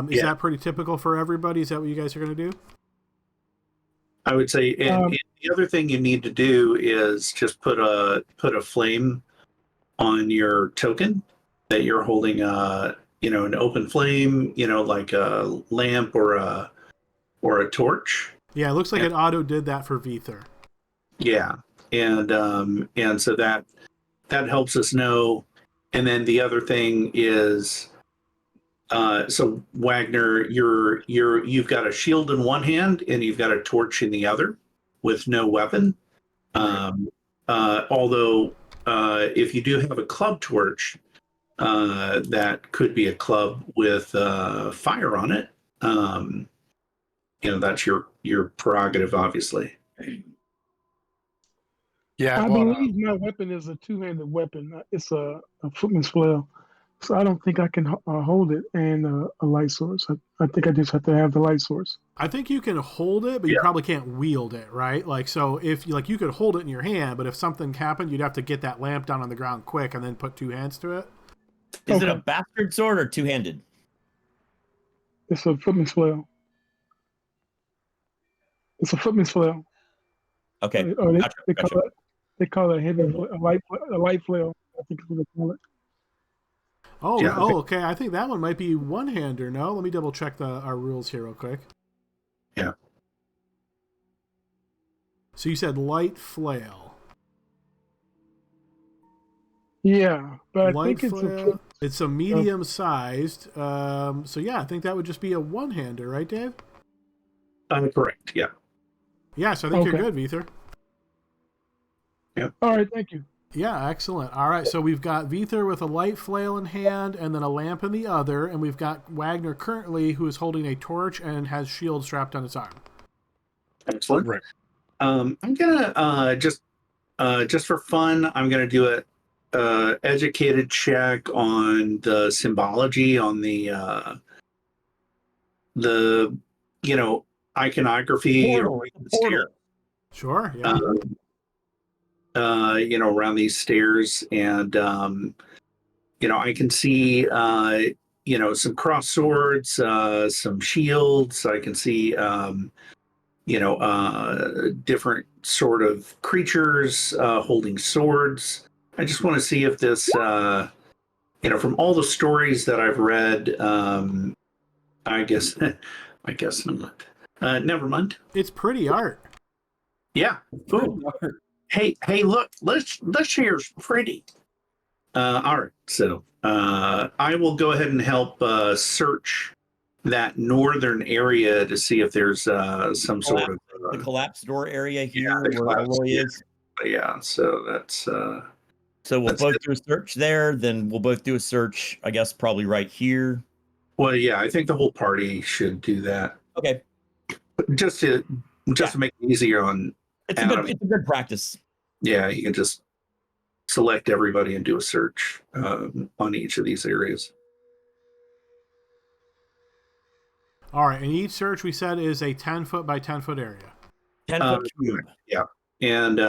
is that pretty typical for everybody? Is that what you guys are going to do?
I would say, and the other thing you need to do is just put a flame on your token that you're holding. An open flame, like a lamp or a torch.
Yeah, it looks like it auto did that for Veether.
Yeah, and so that helps us know. And then the other thing is, so Wagner, you've got a shield in one hand and you've got a torch in the other, with no weapon. Although, if you do have a club torch, that could be a club with fire on it. That's your prerogative, obviously.
Yeah.
I believe my weapon is a two-handed weapon. It's a footman's flail. So I don't think I can hold it and a light source. I think I just have to have the light source.
I think you can hold it, but you probably can't wield it, right? Like, so if you could hold it in your hand, but if something happened, you'd have to get that lamp down on the ground quick and then put two hands to it.
Is it a bastard sword or two-handed?
It's a footman's flail. It's a footman's flail.
Okay.
Or
Gotcha.
they call it a light flail. I think is what they call it.
Okay. I think that one might be one-hander. No, let me double check our rules here real quick.
Yeah.
So you said light flail.
Yeah, but
Light
I think
flail. It's a medium-sized. So yeah, I think that would just be a one-hander, right, Dave?
Correct. Yeah.
Yeah, so I think you're good, Veether.
Yeah.
All right, thank you.
Yeah, excellent. All right, so we've got Veether with a light flail in hand and then a lamp in the other, and we've got Wagner currently who is holding a torch and has shield strapped on his arm.
Excellent.
Right.
I'm gonna just for fun, I'm gonna do a educated check on the symbology on the iconography
Portal.
Sure, yeah.
Around these stairs, and I can see some cross swords, some shields. I can see different sort of creatures holding swords. I just want to see if this from all the stories that I've read, I guess not. Never mind.
It's pretty art.
Yeah. Cool. Hey, look, this here's pretty. All right, so I will go ahead and help search that northern area to see if there's some sort of
the collapsed door area here
the
where
collapsed-
Elroy is.
Yeah, so that's
So we'll
that's
both
it.
do a search there, then we'll both do a search, I guess, probably right here.
well, yeah, I think the whole party should do that
Okay.
just to make it easier on
It's
Adam.
a good practice.
Yeah, you can just select everybody and do a search on each of these areas.
All right, and each search we said is a 10-foot by 10-foot area.
10-foot cube.
Yeah, and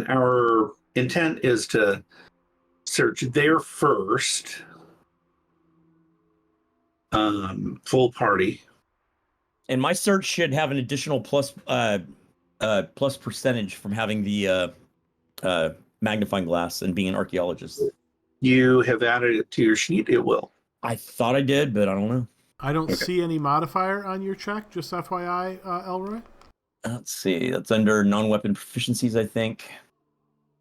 our intent is to search there first, full party.
And my search should have an additional plus plus percentage from having the magnifying glass and being an archaeologist?
You have added it to your sheet. It will.
I thought I did, but I don't know.
I don't
Okay.
see any modifier on your check, just FYI, Elroy.
Let's see. That's under non-weapon proficiencies, I think.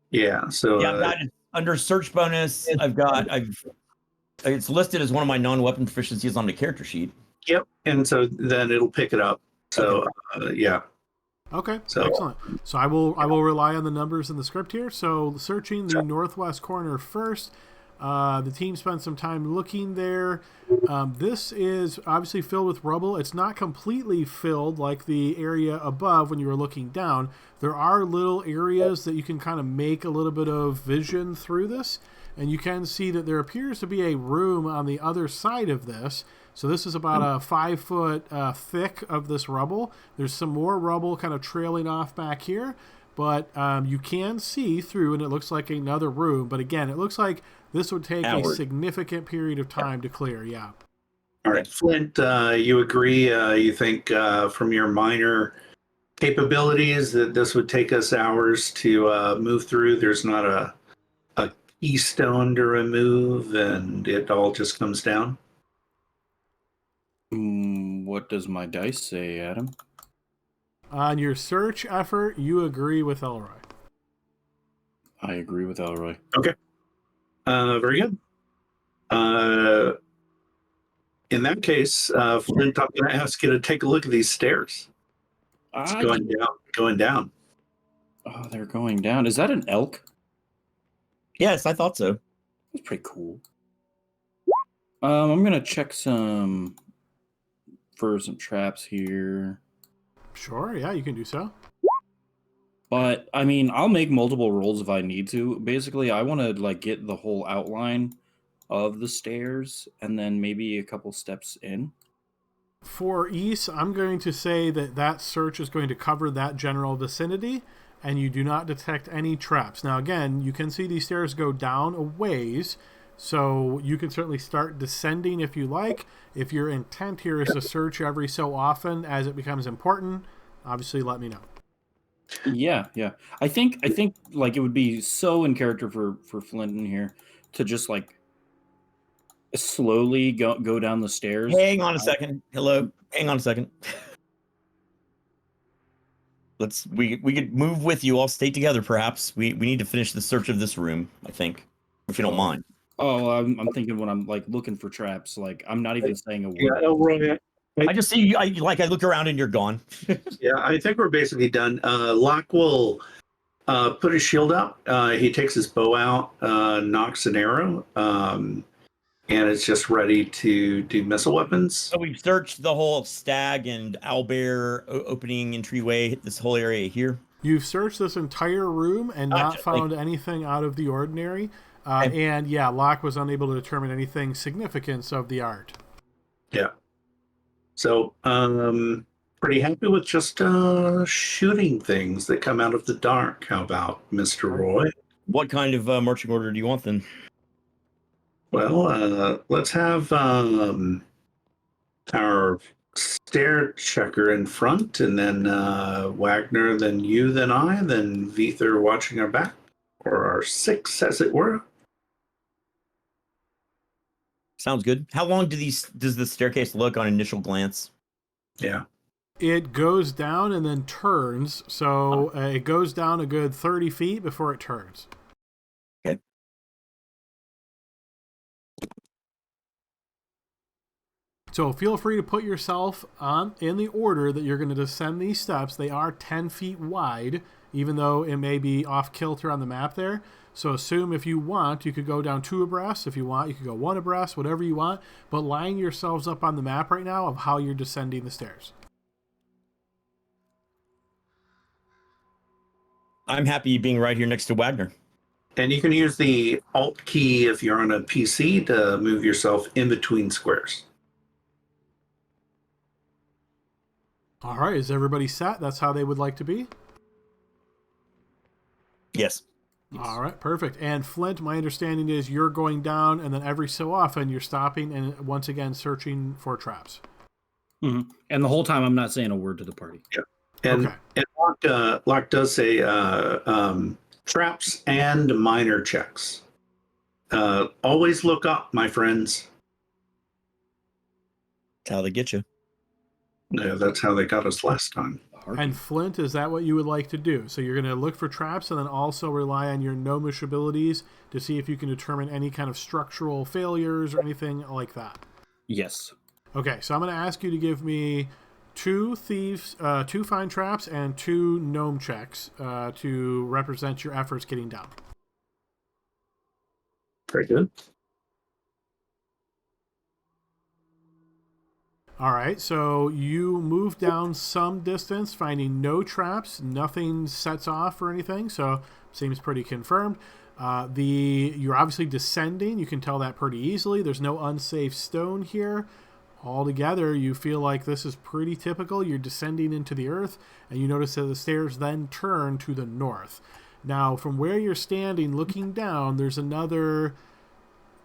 Yeah. So
Yeah, that is under search bonus. It's listed as one of my non-weapon proficiencies on the character sheet.
yep. And so then it'll pick it up. So yeah.
Okay,
So-
excellent. So I will rely on the numbers in the script here. So searching the northwest corner first. The team spent some time looking there. This is obviously filled with rubble. It's not completely filled like the area above when you were looking down. There are little areas that you can kind of make a little bit of vision through this. And you can see that there appears to be a room on the other side of this. So this is about a 5 foot thick of this rubble. There's some more rubble kind of trailing off back here. But you can see through, and it looks like another room. But again, it looks like this would take a significant period of time to clear, yeah.
All right, Flint, you agree? You think from your minor capabilities that this would take us hours to move through? There's not a keystone to remove, and it all just comes down?
What does my dice say, Adam?
On your search effort, you agree with Elroy.
I agree with Elroy.
Okay. Very good. In that case, Flint, I'm going to ask you to take a look at these stairs. It's going down, going down.
Oh, they're going down. Is that an elk?
Yes, I thought so.
That's pretty cool. I'm gonna check for some traps here.
Sure, yeah, you can do so.
But I mean, I'll make multiple rolls if I need to. Basically, I want to like get the whole outline of the stairs and then maybe a couple steps in.
For east, I'm going to say that search is going to cover that general vicinity, and you do not detect any traps. Now, again, you can see these stairs go down a ways, so you can certainly start descending if you like. If your intent here is to search every so often as it becomes important, obviously let me know.
Yeah. I think like it would be so in character for Flint in here to just like slowly go down the stairs.
Hang on a second. Hello. Hang on a second. We could move with you. All stay together, perhaps. We need to finish the search of this room, I think, if you don't mind.
Oh, I'm thinking when I'm like looking for traps, like I'm not even saying a word.
Yeah, Elroy,
I just see you. I look around and you're gone.
yeah, I think we're basically done. Locke will put his shield up. He takes his bow out, knocks an arrow, and it's just ready to do missile weapons.
So we've searched the whole stag and owlbear opening entryway, this whole area here.
You've searched this entire room and not found anything out of the ordinary. And yeah, Locke was unable to determine anything significance of the art.
Yeah. So, pretty happy with just shooting things that come out of the dark. How about Mr. Roy?
What kind of marching order do you want then?
Well, let's have our stair checker in front, and then Wagner, then you, then I, then Veether watching our back, or our six, as it were.
Sounds good. How long does the staircase look on initial glance?
Yeah.
It goes down and then turns, so it goes down a good 30 feet before it turns.
Okay.
So feel free to put yourself in the order that you're going to descend these steps. They are 10 feet wide, even though it may be off kilter on the map there. So assume if you want, you could go down 2 abreast. If you want, you could go 1 abreast, whatever you want. But line yourselves up on the map right now of how you're descending the stairs.
I'm happy being right here next to Wagner.
And you can use the Alt key if you're on a PC to move yourself in between squares.
All right, is everybody set? That's how they would like to be?
Yes.
All right, perfect. And Flint, my understanding is you're going down, and then every so often you're stopping and once again searching for traps.
Mm-hmm. And the whole time I'm not saying a word to the party.
Yeah. And,
Okay.
and Locke does say traps and minor checks. Always look up, my friends.
That's how they get you.
Yeah, that's how they got us last time.
And Flint, is that what you would like to do? So you're going to look for traps and then also rely on your gnomish abilities to see if you can determine any kind of structural failures or anything like that.
Yes.
Okay, so I'm going to ask you to give me 2 thieves, 2 find traps, and 2 gnome checks to represent your efforts getting down.
Very good.
All right, so you move down some distance, finding no traps, nothing sets off or anything, so seems pretty confirmed. You're obviously descending. You can tell that pretty easily. There's no unsafe stone here. Altogether, you feel like this is pretty typical. You're descending into the earth, and you notice that the stairs then turn to the north. Now, from where you're standing, looking down, there's another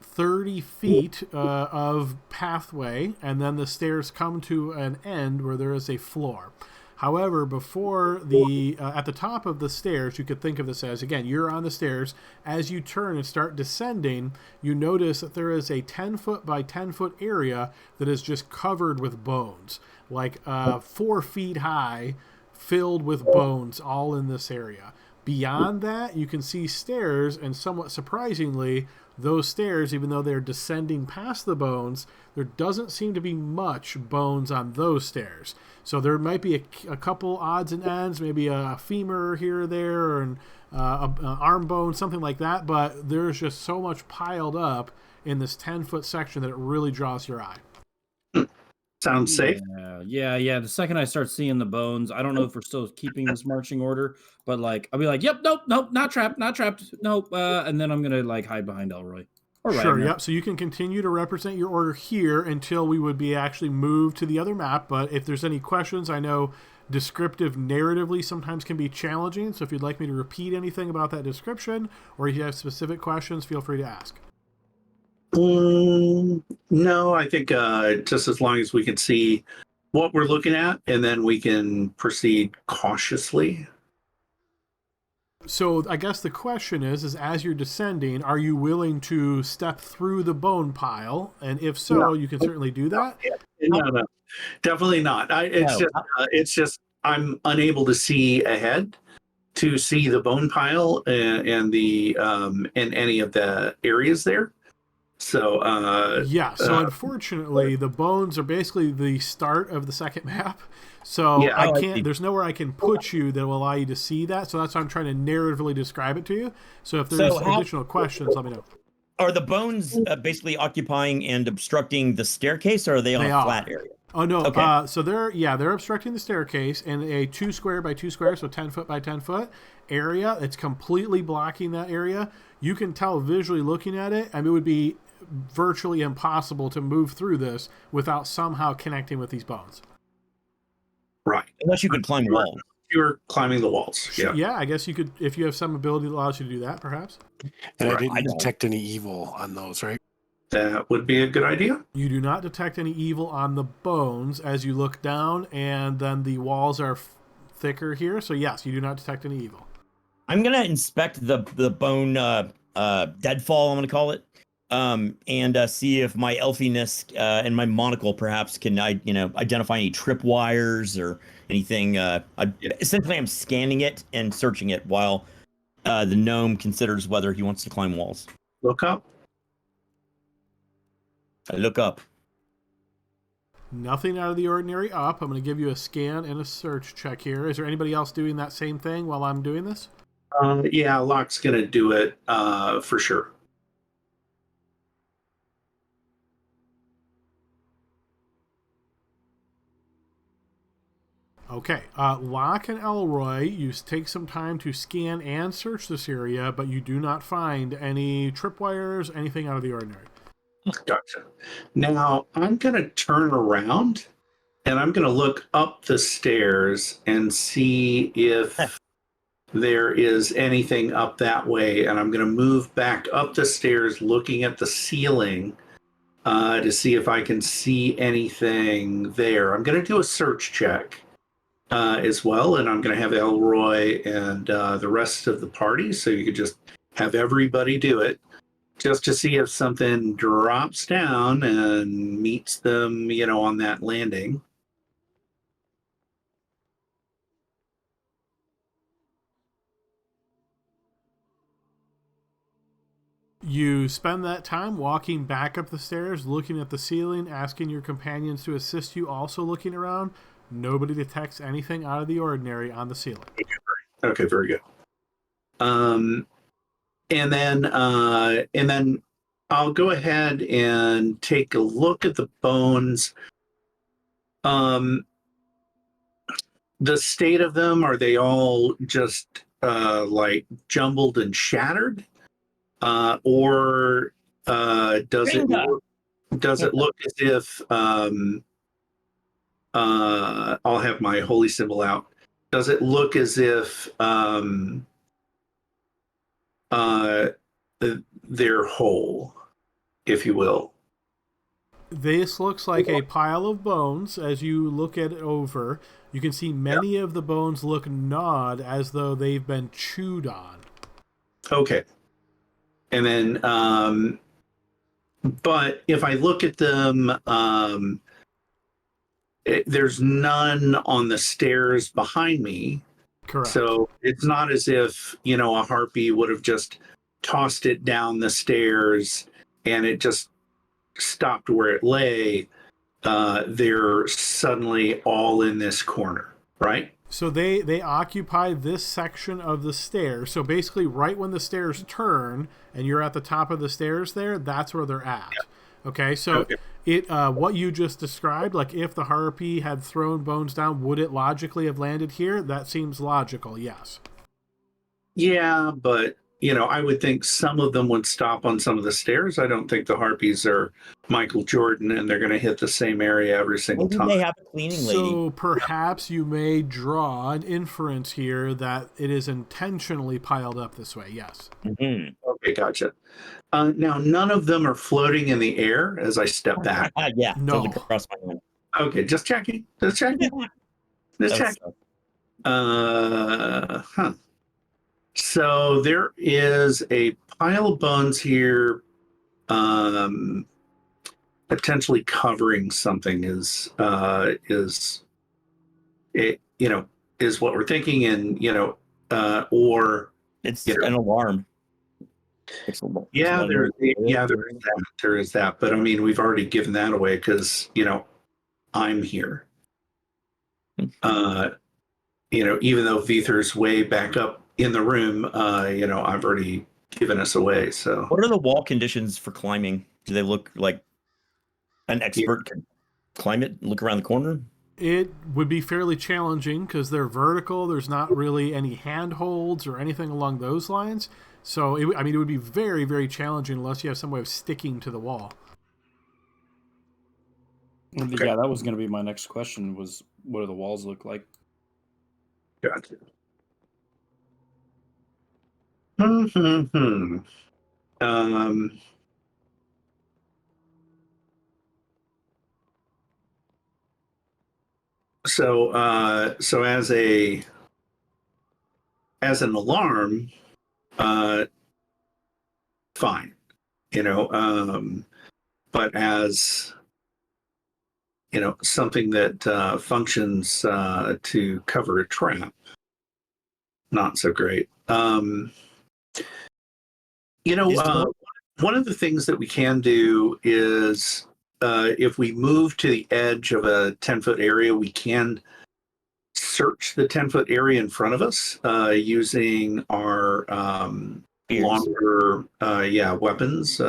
30 feet of pathway, and then the stairs come to an end where there is a floor. However, before at the top of the stairs, you could think of this as, again, you're on the stairs. As you turn and start descending, you notice that there is a 10-foot by 10-foot area that is just covered with bones, like 4 feet high, filled with bones all in this area. Beyond that, you can see stairs, and somewhat surprisingly, those stairs, even though they're descending past the bones, there doesn't seem to be much bones on those stairs. So there might be a couple odds and ends, maybe a femur here or there, or an arm bone, something like that, but there's just so much piled up in this 10-foot section that it really draws your eye.
Sounds safe.
Yeah. The second I start seeing the bones, I don't know if we're still keeping this marching order, but like I'll be like, "Yep, nope, not trapped, nope," and then I'm gonna like hide behind Elroy.
Sure, yep. So you can continue to represent your order here until we would be actually moved to the other map. But if there's any questions, I know descriptive narratively sometimes can be challenging. So if you'd like me to repeat anything about that description, or if you have specific questions, feel free to ask.
No, I think just as long as we can see what we're looking at, and then we can proceed cautiously.
So I guess the question is as you're descending, are you willing to step through the bone pile? And if so,
No.
you can certainly do that.
No, definitely not. It's just I'm unable to see ahead to see the bone pile and the in any of the areas there. So
unfortunately, the bones are basically the start of the second map. So
Yeah,
I can't. There's nowhere I can put you that will allow you to see that. So that's why I'm trying to narratively describe it to you. So if there's additional questions, let me know.
Are the bones basically occupying and obstructing the staircase, or are they on a flat area?
Oh no.
Okay.
So they're obstructing the staircase in a 2 square by 2 square, so 10-foot by 10-foot area. It's completely blocking that area. You can tell visually looking at it. I mean, it would be virtually impossible to move through this without somehow connecting with these bones.
Right.
Unless you could climb walls.
You're climbing the walls.
Yeah, I guess you could, if you have some ability that allows you to do that, perhaps.
And I didn't detect any evil on those, right?
That would be a good idea.
You do not detect any evil on the bones as you look down, and then the walls are thicker here. So yes, you do not detect any evil.
I'm gonna inspect the bone deadfall, I'm gonna call it, and see if my elfiness and my monocle perhaps can identify any tripwires or anything. Essentially, I'm scanning it and searching it while the gnome considers whether he wants to climb walls.
Look up.
I look up.
Nothing out of the ordinary up. I'm going to give you a scan and a search check here. Is there anybody else doing that same thing while I'm doing this?
Yeah, Locke's going to do it for sure.
Okay. Locke and Elroy, you take some time to scan and search this area, but you do not find any tripwires, anything out of the ordinary.
Gotcha. Now, I'm going to turn around and I'm going to look up the stairs and see if there is anything up that way. And I'm going to move back up the stairs looking at the ceiling to see if I can see anything there. I'm going to do a search check as well, and I'm going to have Elroy and the rest of the party, so you could just have everybody do it, just to see if something drops down and meets them, on that landing.
You spend that time walking back up the stairs, looking at the ceiling, asking your companions to assist you, also looking around. Nobody detects anything out of the ordinary on the ceiling.
Okay, very good. And then I'll go ahead and take a look at the bones. The state of them, are they all just like jumbled and shattered? Or does it look as if I'll have my holy symbol out. Does it look as if they're whole, if you will?
This looks like a pile of bones. As you look at it over, you can see many of the bones look gnawed as though they've been chewed on.
Okay. And then, but if I look at them, there's none on the stairs behind me.
Correct.
So it's not as if, a harpy would have just tossed it down the stairs and it just stopped where it lay. They're suddenly all in this corner, right?
So they occupy this section of the stairs. So basically, right when the stairs turn and you're at the top of the stairs there, that's where they're at. Yeah. Okay, so it what you just described, like if the harpy had thrown bones down, would it logically have landed here? That seems logical, yes.
Yeah, but I would think some of them would stop on some of the stairs. I don't think the harpies are Michael Jordan and they're going to hit the same area every single time.
They have a cleaning lady.
So perhaps you may draw an inference here that it is intentionally piled up this way, yes.
Mm-hmm. Okay, gotcha. Now, none of them are floating in the air as I step back.
Yeah,
no.
Okay, just checking. Just checking. Just checking. So there is a pile of bones here, potentially covering something is what we're thinking, and or
it's an alarm.
There is that, but I mean, we've already given that away because I'm here. Even though Vither's way back up in the room, I've already given us away. So,
what are the wall conditions for climbing? Do they look like an expert could climb it and look around the corner?
It would be fairly challenging because they're vertical. There's not really any handholds or anything along those lines. So, it would be very, very challenging unless you have some way of sticking to the wall.
Okay. Yeah, that was going to be my next question, was what do the walls look like?
Gotcha. So as an alarm, fine, but as something that functions to cover a trap, not so great. One of the things that we can do is if we move to the edge of a 10-foot area, we can search the 10-foot area in front of us using our longer weapons,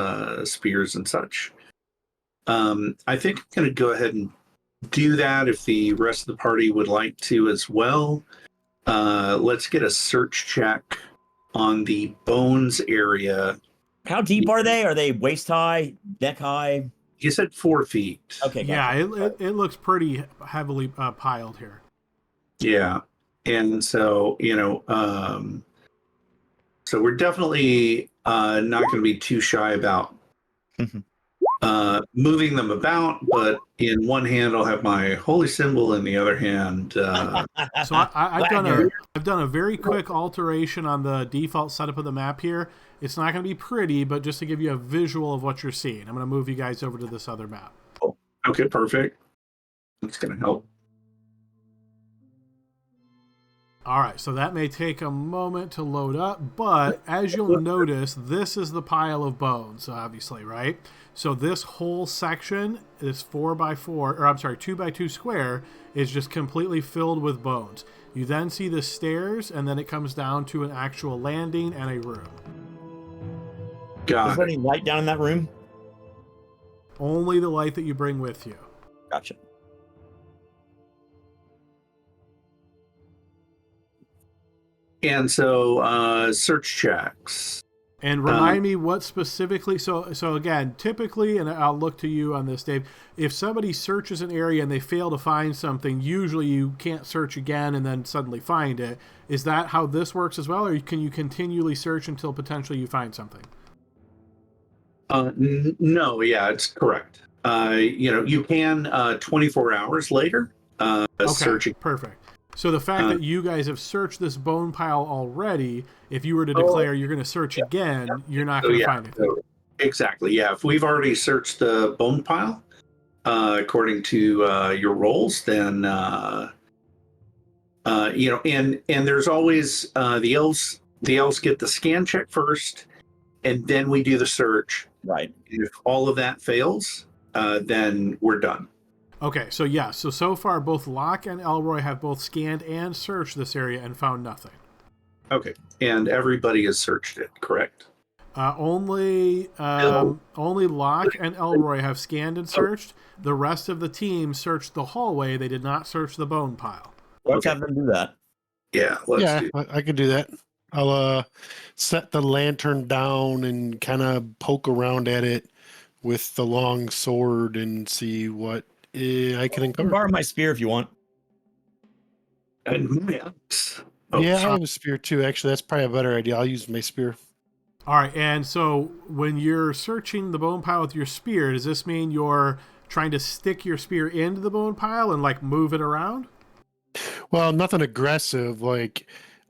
spears and such. I think I'm going to go ahead and do that if the rest of the party would like to as well. Let's get a search check on the bones area.
How deep are they? Are they waist high, neck high?
You said 4 feet.
Okay.
Yeah, it looks pretty heavily piled here.
Yeah, and so so we're definitely not going to be too shy about moving them about, but in one hand I'll have my holy symbol, in the other hand.
So I've done a very quick alteration on the default setup of the map here. It's not going to be pretty, but just to give you a visual of what you're seeing, I'm going to move you guys over to this other map.
Okay, perfect. That's going to help.
All right, so that may take a moment to load up, but as you'll notice, this is the pile of bones, obviously, right? So this whole section, this 2x2 square, is just completely filled with bones. You then see the stairs, and then it comes down to an actual landing and a room.
Is there any light down in that room?
Only the light that you bring with you.
Gotcha.
And so search checks.
And remind me what specifically. So again, typically, and I'll look to you on this, Dave. If somebody searches an area and they fail to find something, usually you can't search again and then suddenly find it. Is that how this works as well, or can you continually search until potentially you find something?
No, yeah, it's correct. You can 24 hours later searching.
Perfect. So the fact that you guys have searched this bone pile already, if you were to declare you're going to search again, you're not going to find anything.
So, exactly. Yeah. If we've already searched the bone pile, according to your rolls, then, and there's always the elves get the scan check first, and then we do the search.
Right.
If all of that fails, then we're done.
Okay, so far both Locke and Elroy have both scanned and searched this area and found nothing.
Okay, and everybody has searched it, correct?
Only Locke and Elroy have scanned and searched. The rest of the team searched the hallway. They did not search the bone pile.
Let's have them do that.
Yeah,
I could do that. I'll set the lantern down and kind of poke around at it with the long sword and see what I can uncover.
Borrow my spear if you want.
And my axe.
I have a spear too. Actually, that's probably a better idea. I'll use my spear.
All right, and so when you're searching the bone pile with your spear, does this mean you're trying to stick your spear into the bone pile and like move it around?
Well, nothing aggressive. Like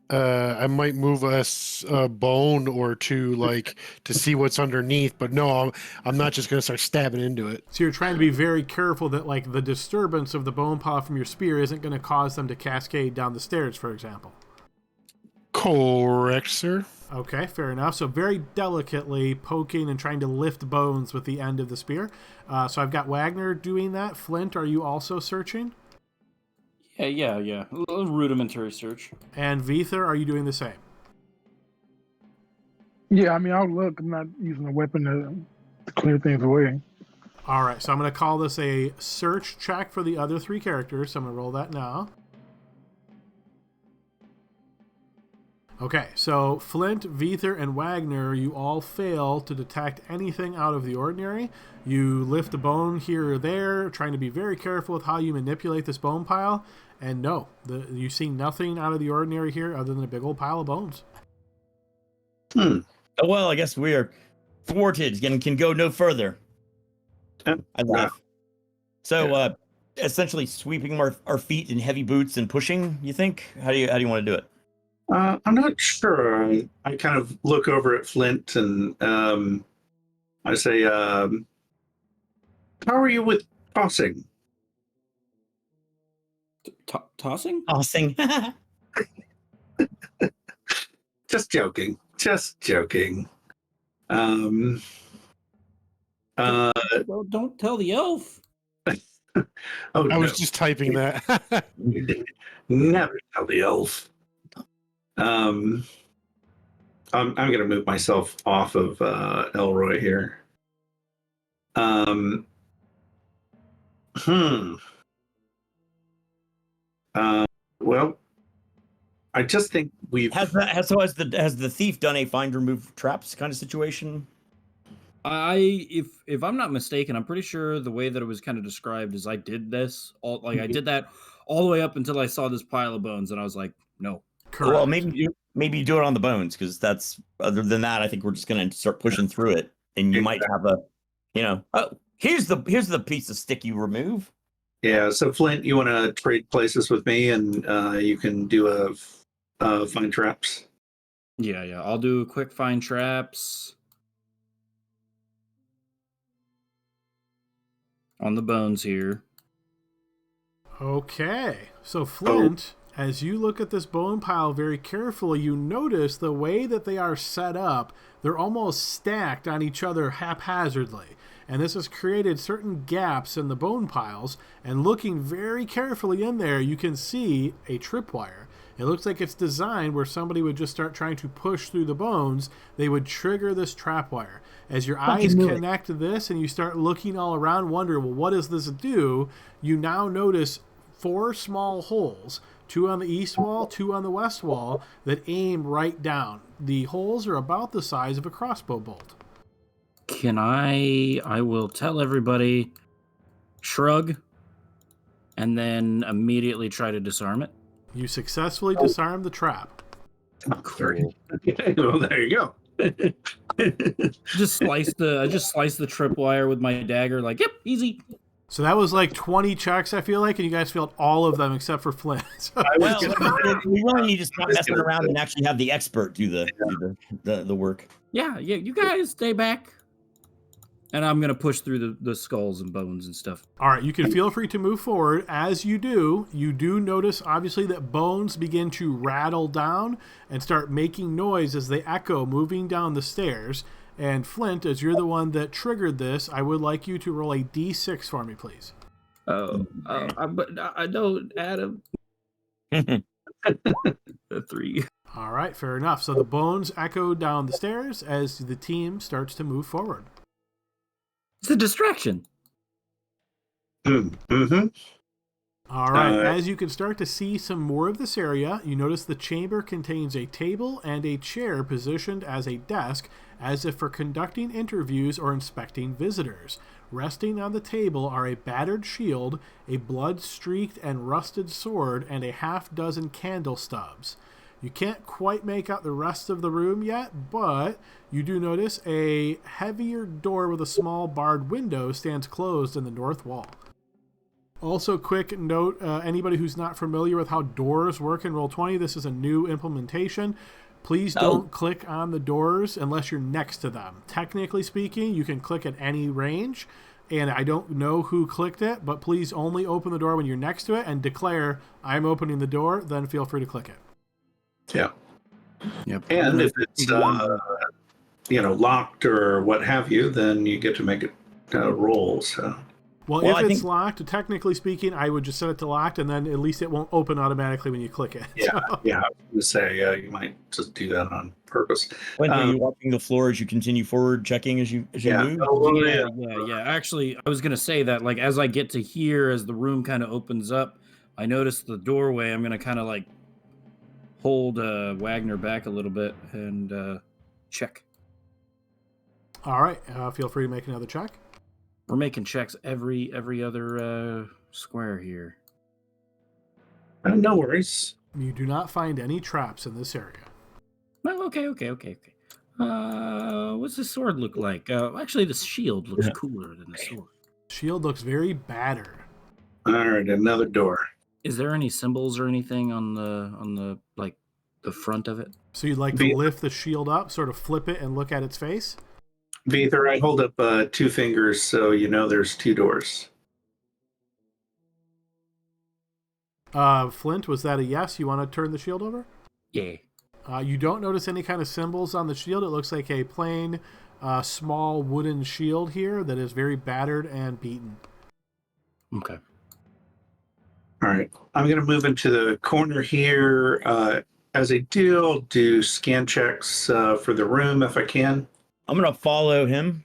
I might move a bone or two, like to see what's underneath. But no, I'm not just going to start stabbing into it.
So you're trying to be very careful that like the disturbance of the bone pile from your spear isn't going to cause them to cascade down the stairs, for example.
Correct, sir.
Okay, fair enough. So very delicately poking and trying to lift bones with the end of the spear. So I've got Wagner doing that. Flint, are you also searching?
Yeah. A little rudimentary search.
And Vither, are you doing the same?
Yeah, I mean, I'll look. I'm not using a weapon to clear things away.
All right, so I'm going to call this a search check for the other three characters. So I'm going to roll that now. Okay, so Flint, Vither, and Wagner, you all fail to detect anything out of the ordinary. You lift a bone here or there, trying to be very careful with how you manipulate this bone pile. And no, you see nothing out of the ordinary here other than a big old pile of bones.
Oh, well, I guess we are thwarted and can go no further. I laugh. So, essentially sweeping our feet in heavy boots and pushing, you think? How do you want to do it?
I'm not sure. I kind of look over at Flint and I say, how are you with tossing?
Tossing?
Tossing.
Just joking.
Well, don't tell the elf.
I was just typing that.
Never tell the elf. I'm going to move myself off of Elroy here. Well, I just think we've
has the thief done a find remove traps kind of situation?
If I'm not mistaken, I'm pretty sure the way that it was kind of described is I did this I did that all the way up until I saw this pile of bones, and I was like, no.
Correct.
Well, maybe you do it on the bones, because that's, other than that, I think we're just going to start pushing through it, and you might have Here's the piece of stick you remove.
Yeah, so Flint, you want to trade places with me, and you can do a find traps.
Yeah. I'll do quick find traps on the bones here.
Okay, so Flint, as you look at this bone pile very carefully, you notice the way that they are set up, they're almost stacked on each other haphazardly. And this has created certain gaps in the bone piles, and looking very carefully in there, you can see a tripwire. It looks like it's designed where somebody would just start trying to push through the bones, they would trigger this trapwire. As your eyes connect to this and you start looking all around, wondering, well, what does this do? You now notice 4 small holes, 2 on the east wall, 2 on the west wall, that aim right down. The holes are about the size of a crossbow bolt.
Can I will tell everybody, shrug, and then immediately try to disarm it.
You successfully disarm the trap.
Cool.
Well, there you go.
Just slice the tripwire with my dagger, like, yep, easy.
So that was like 20 checks, I feel like, and you guys failed all of them except for Flint. So
Well, we really need to stop messing around and actually have the expert do the work.
Yeah, you guys stay back. And I'm going to push through the skulls and bones and stuff.
all right, you can feel free to move forward. As you do notice, obviously, that bones begin to rattle down and start making noise as they echo, moving down the stairs. And Flint, as you're the one that triggered this, I would like you to roll a d6 for me, please.
But I don't, Adam. A 3.
All right, fair enough. So the bones echo down the stairs as the team starts to move forward.
It's a distraction.
Mm-hmm.
All right, as you can start to see some more of this area, you notice the chamber contains a table and a chair positioned as a desk, as if for conducting interviews or inspecting visitors. Resting on the table are a battered shield, a blood-streaked and rusted sword, and a half-dozen candle stubs. You can't quite make out the rest of the room yet, but you do notice a heavier door with a small barred window stands closed in the north wall. Also, quick note, anybody who's not familiar with how doors work in Roll20, this is a new implementation. Please don't click on the doors unless you're next to them. Technically speaking, you can click at any range, and I don't know who clicked it, but please only open the door when you're next to it and declare, I'm opening the door, then feel free to click it.
Yeah.
Yep.
And if it's locked or what have you, then you get to make it roll. So.
Well, if it's locked, technically speaking, I would just set it to locked, and then at least it won't open automatically when you click it.
Yeah, yeah. I was going to say you might just do that on purpose.
When are you walking the floor as you continue forward, checking as you move?
Yeah. Actually, I was going to say that, like, as I get to here, as the room kind of opens up, I notice the doorway. I'm going to kind of like hold Wagner back a little bit and check.
All right, feel free to make another check.
We're making checks every other square here.
No worries.
You do not find any traps in this area.
Oh, okay. What's the sword look like? Actually, the shield looks cooler than the sword.
Shield looks very battered.
All right, another door.
Is there any symbols or anything on the like the front of it?
So you'd like to lift the shield up, sort of flip it, and look at its face?
Veether, I hold up 2 fingers so you know there's 2 doors.
Flint, was that a yes? You want to turn the shield over?
Yeah.
You don't notice any kind of symbols on the shield. It looks like a plain, small wooden shield here that is very battered and beaten.
Okay.
All right. I'm going to move into the corner here. As I do, I'll do scan checks for the room if I can.
I'm going to follow him.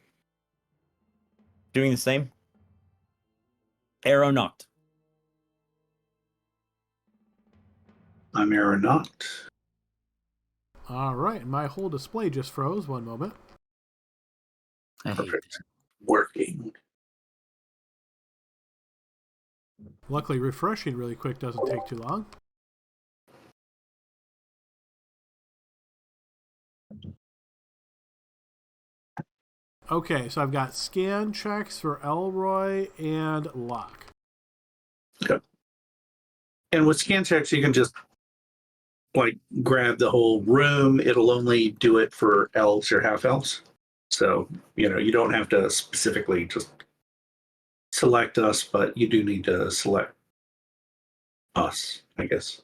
Doing the same. Arrow knocked.
I'm arrow knocked.
All right. My whole display just froze. One moment.
Perfect. Working.
Luckily, refreshing really quick doesn't take too long. Okay, so I've got scan checks for Elroy and Locke.
Okay. And with scan checks, you can just like grab the whole room. It'll only do it for elves or half elves. So, you don't have to specifically just select us, but you do need to select us, I guess.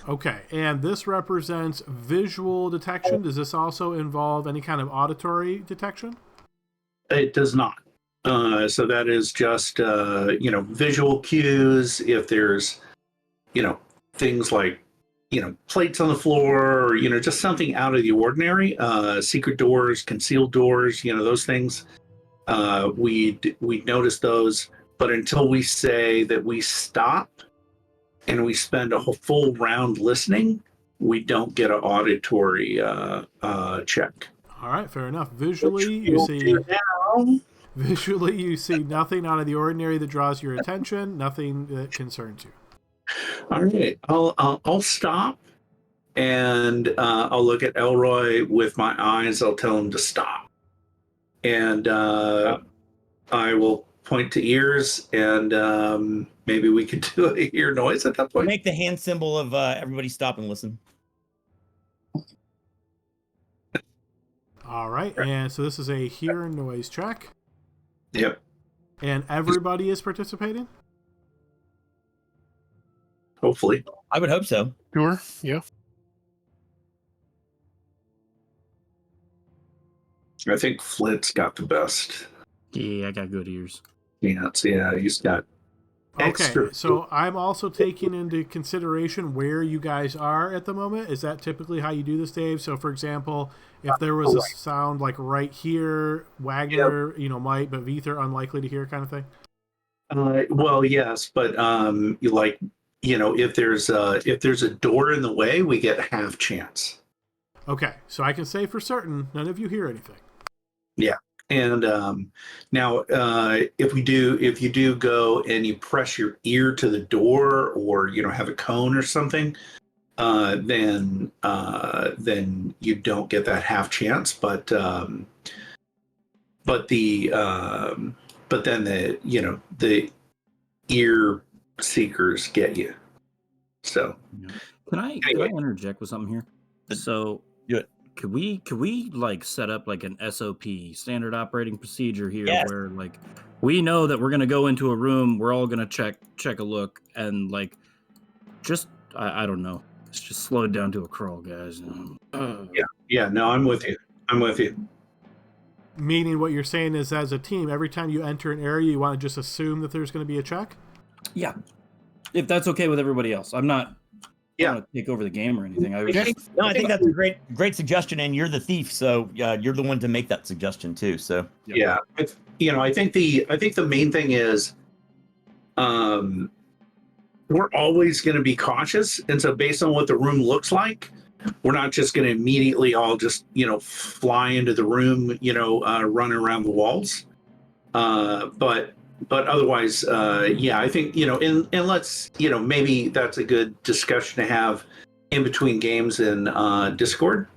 Okay, and this represents visual detection. Does this also involve any kind of auditory detection?
It does not. So that is just, visual cues. If there's, things like, plates on the floor, or, just something out of the ordinary, secret doors, concealed doors, those things, we'd notice those. But until we say that we stop and we spend a whole full round listening, we don't get an auditory check.
All right, fair enough. Visually, you see nothing out of the ordinary that draws your attention, nothing that concerns you.
All right, I'll stop, and I'll look at Elroy with my eyes. I'll tell him to stop, and I will point to ears, and maybe we could do a ear noise at that point.
Make the hand symbol of everybody stop and listen.
All right, and so this is a hear noise check.
Yep.
And everybody is participating?
Hopefully.
I would hope so.
Sure. Yeah.
I think Flint's got the best.
Yeah, I got good ears.
Yeah, he's got extra.
Okay, so I'm also taking into consideration where you guys are at the moment. Is that typically how you do this, Dave? So, for example, if there was a sound like right here, Wagner, might, but Veether unlikely to hear, kind of thing.
Well, yes, but if there's a door in the way, we get half chance.
Okay, so I can say for certain none of you hear anything.
Yeah. And now, if you do go and you press your ear to the door, or have a cone or something, then you don't get that half chance. But then the ear seekers get you. So
Can I interject with something here? So could we like set up like an SOP, standard operating procedure here, where like we know that we're gonna go into a room, we're all gonna check a look, and like just I don't know, it's just slow it down to a crawl, guys.
Yeah, no, I'm with you.
Meaning what you're saying is, as a team, every time you enter an area, you want to just assume that there's going to be a check?
Yeah, if that's okay with everybody else. I'm not
Yeah.
want to take over the game or anything.
I think that's a great suggestion, and you're the thief, so you're the one to make that suggestion too. So
yeah, I think the main thing is, we're always going to be cautious, and so based on what the room looks like, we're not just going to immediately all just fly into the room, run around the walls, but otherwise, I think, and let's, maybe that's a good discussion to have in between games in Discord,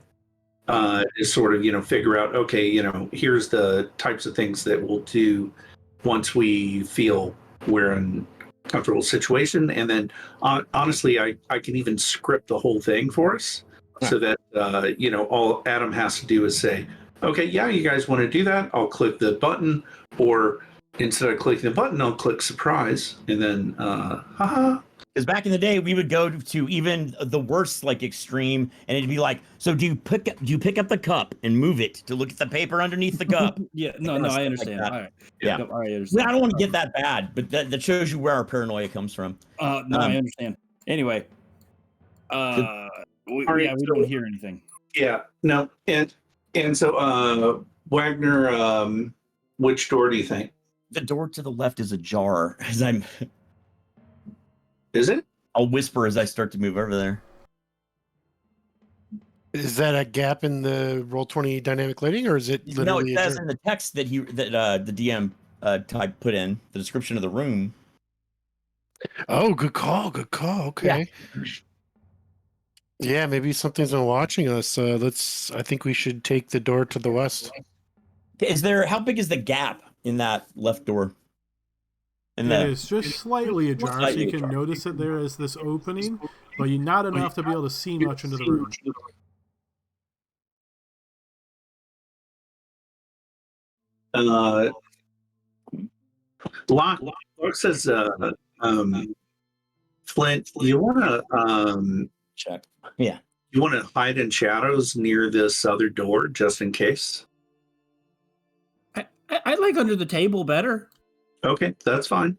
is sort of, figure out, okay, here's the types of things that we'll do once we feel we're in a comfortable situation. And then honestly, I can even script the whole thing for us, so that, all Adam has to do is say, okay, yeah, you guys want to do that? I'll click the button, or instead of clicking the button, I'll click surprise, and then, haha.
Because back in the day, we would go to even the worst extreme, and it'd be like, so do you pick up the cup and move it to look at the paper underneath the cup?
Yeah, no, I understand. All right.
Yeah,
all right, I understand.
I don't want to get that bad, but that shows you where our paranoia comes from.
I understand. Anyway, we don't hear anything.
Yeah, no, and so Wagner, which door do you think?
The door to the left is ajar.
Is it?
I'll whisper as I start to move over there.
Is that a gap in the Roll20 dynamic lighting, or is it literally?
No, it says in the text that the DM type put in the description of the room.
Oh, good call. Okay. Yeah, maybe something's been watching us. I think we should take the door to the west.
How big is the gap in that left door?
It is just slightly ajar, so you can notice that there is this opening, but not enough to be able to see much into the room.
Locke says, Flint, you want to
check? Yeah.
You want to hide in shadows near this other door just in case?
I like under the table better.
Okay, that's fine.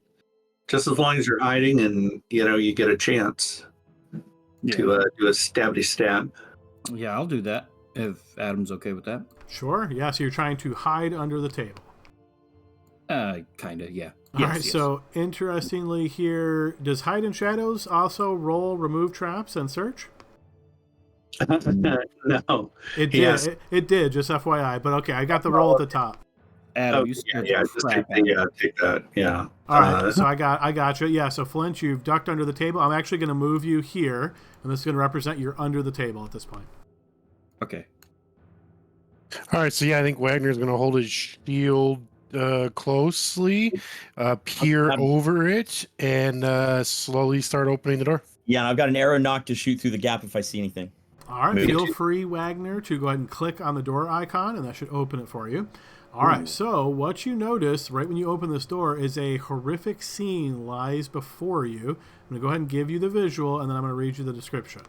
Just as long as you're hiding and you get a chance to do a stabby stab.
Yeah, I'll do that if Adam's okay with that.
Sure. Yeah. So you're trying to hide under the table.
Kind of. Yeah.
All right. So interestingly, here, does hide in shadows also roll remove traps and search?
No.
It did. It did. Just FYI. But okay, I got the roll at the top.
Adam,
just take that. Yeah.
All right. So I got you. Yeah. So Flint, you've ducked under the table. I'm actually going to move you here, and this is going to represent you're under the table at this point.
Okay.
All right. So yeah, I think Wagner's going to hold his shield closely, peer over it, and slowly start opening the door.
Yeah, and I've got an arrow knock to shoot through the gap if I see anything.
All right. Feel free, Wagner, to go ahead and click on the door icon, and that should open it for you. All right, so what you notice right when you open this door is a horrific scene lies before you. I'm going to go ahead and give you the visual, and then I'm going to read you the description.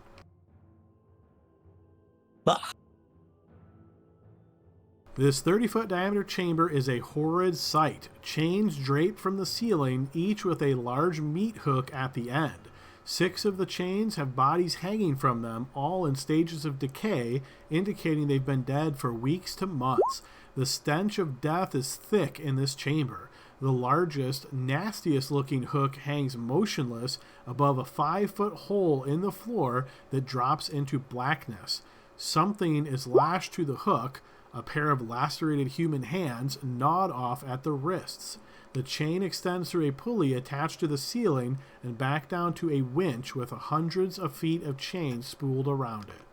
This 30-foot diameter chamber is a horrid sight. Chains drape from the ceiling, each with a large meat hook at the end. 6 of the chains have bodies hanging from them, all in stages of decay, indicating they've been dead for weeks to months. The stench of death is thick in this chamber. The largest, nastiest-looking hook hangs motionless above a 5-foot hole in the floor that drops into blackness. Something is lashed to the hook. A pair of lacerated human hands gnawed off at the wrists. The chain extends through a pulley attached to the ceiling and back down to a winch with hundreds of feet of chain spooled around it.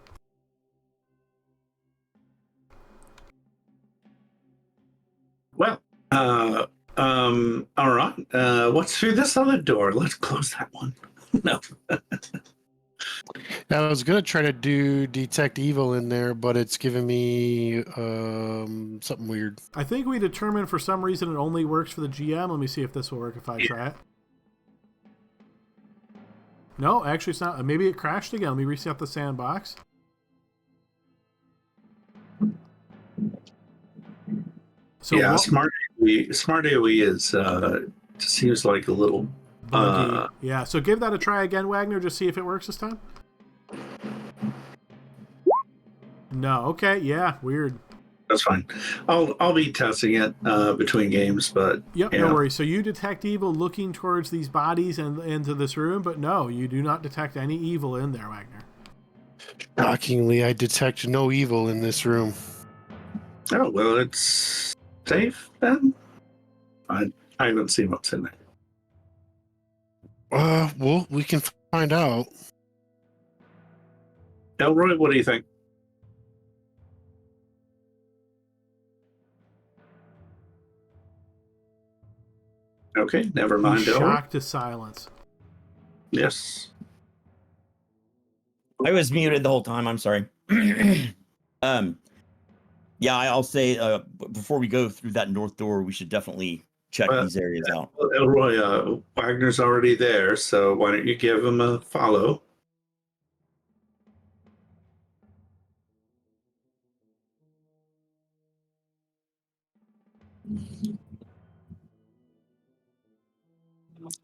Well, all right. What's through this other door? Let's close that one. No.
I was going to try to do detect evil in there, but it's giving me something weird.
I think we determined for some reason it only works for the GM. Let me see if this will work if I try it. No, actually it's not. Maybe it crashed again. Let me reset the sandbox.
So yeah, smart AoE is seems like a little
buggy. Yeah, so give that a try again, Wagner. Just see if it works this time. No, okay, yeah, weird.
That's fine. I'll be testing it between games, but
yep, yeah. No worries. So you detect evil looking towards these bodies and into this room, but no, you do not detect any evil in there, Wagner.
Shockingly, I detect no evil in this room.
Oh well, it's safe then. I haven't seen what's in there.
Well, we can find out.
Elroy, what do you think? Okay, never mind.
Shocked to silence.
Yes.
I was muted the whole time. I'm sorry. Yeah, I'll say before we go through that north door, we should definitely check these areas out.
Well, Elroy, Wagner's already there, so why don't you give him a follow?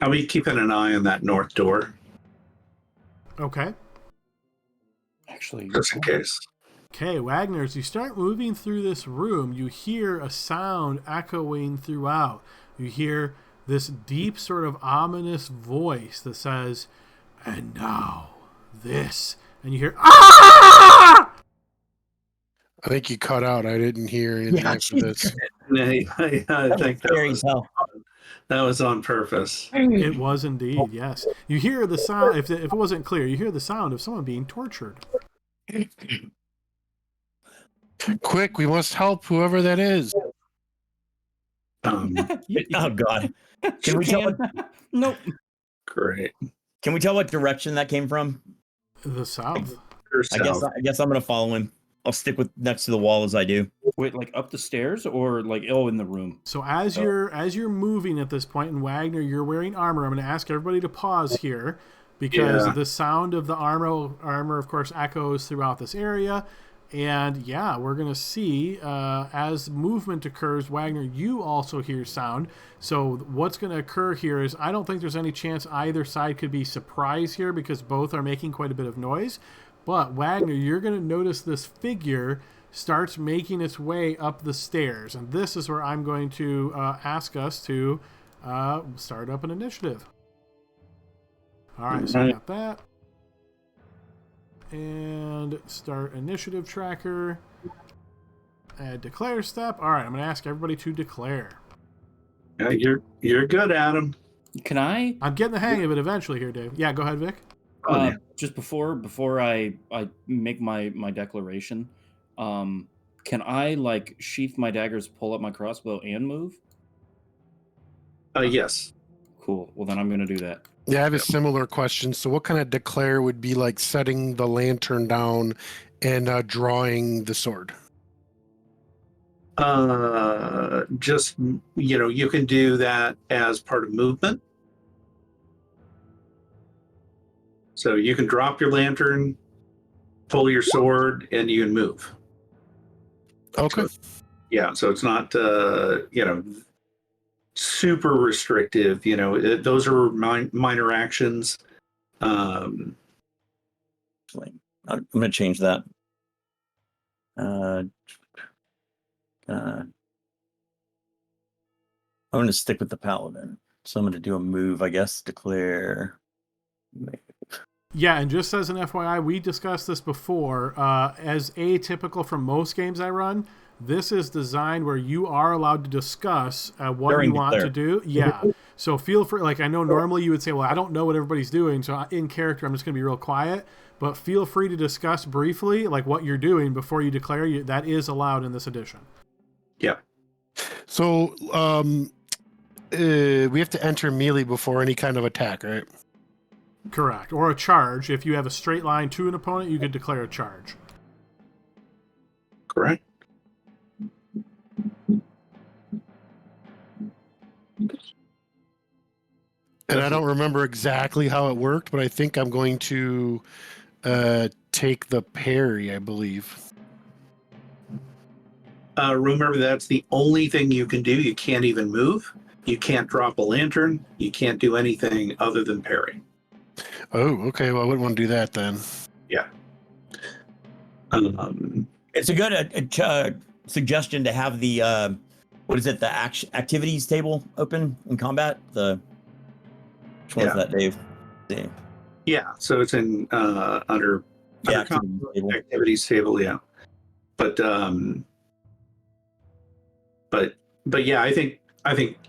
I'll be keeping an eye on that north door.
Okay.
Actually,
just in case.
Okay, Wagner, as you start moving through this room, you hear a sound echoing throughout. You hear this deep, sort of ominous voice that says, "And now, this." And you hear, "Ah!"
I think you cut out. I didn't hear anything after this.
I think that was on purpose.
It was indeed, yes. You hear the sound, if it wasn't clear, you hear the sound of someone being tortured.
Quick, we must help whoever that is.
Oh God! Can we tell?
Nope.
Great.
Can we tell what direction that came from?
The south.
I guess I'm gonna follow him. I'll stick with next to the wall as I do.
Wait, like up the stairs or like in the room?
So as you're moving at this point, and Wagner, you're wearing armor. I'm going to ask everybody to pause here because the sound of the armor, of course, echoes throughout this area. And yeah, we're going to see as movement occurs, Wagner, you also hear sound. So what's going to occur here is I don't think there's any chance either side could be surprised here because both are making quite a bit of noise. But Wagner, you're going to notice this figure starts making its way up the stairs. And this is where I'm going to ask us to start up an initiative. All right, so we got that. And start initiative tracker. Add declare step. All right, I'm going to ask everybody to declare.
Yeah, you're good, Adam.
Can I?
I'm getting the hang of it eventually here, Dave. Yeah, go ahead, Vic.
Just before I make my declaration, can I like sheath my daggers, pull up my crossbow, and move?
Yes.
Cool. Well, then I'm gonna do that.
Yeah, I have a similar question. So, what kind of declare would be like setting the lantern down and drawing the sword?
Just you can do that as part of movement. So you can drop your lantern, pull your sword, and you can move.
Okay.
So it's not super restrictive. Those are minor actions.
I'm going to change that. I'm going to stick with the paladin. So I'm going to do a move, I guess. Declare.
Yeah, and just as an FYI, we discussed this before. As atypical from most games I run, this is designed where you are allowed to discuss what
During
you want to do. Yeah. So feel free. Like I know normally you would say, well, I don't know what everybody's doing, so in character I'm just going to be real quiet. But feel free to discuss briefly like what you're doing before you declare. That is allowed in this edition.
Yeah.
So we have to enter melee before any kind of attack, right?
Correct. Or a charge. If you have a straight line to an opponent, you could declare a charge.
Correct.
And I don't remember exactly how it worked, but I think I'm going to take the parry, I believe.
Remember, that's the only thing you can do. You can't even move. You can't drop a lantern. You can't do anything other than parry.
Oh, okay. Well, I wouldn't want to do that then.
Yeah.
It's a good suggestion to have the the activities table open in combat. Which one is that, Dave?
Yeah, so it's in under activities table. Yeah, but yeah, I think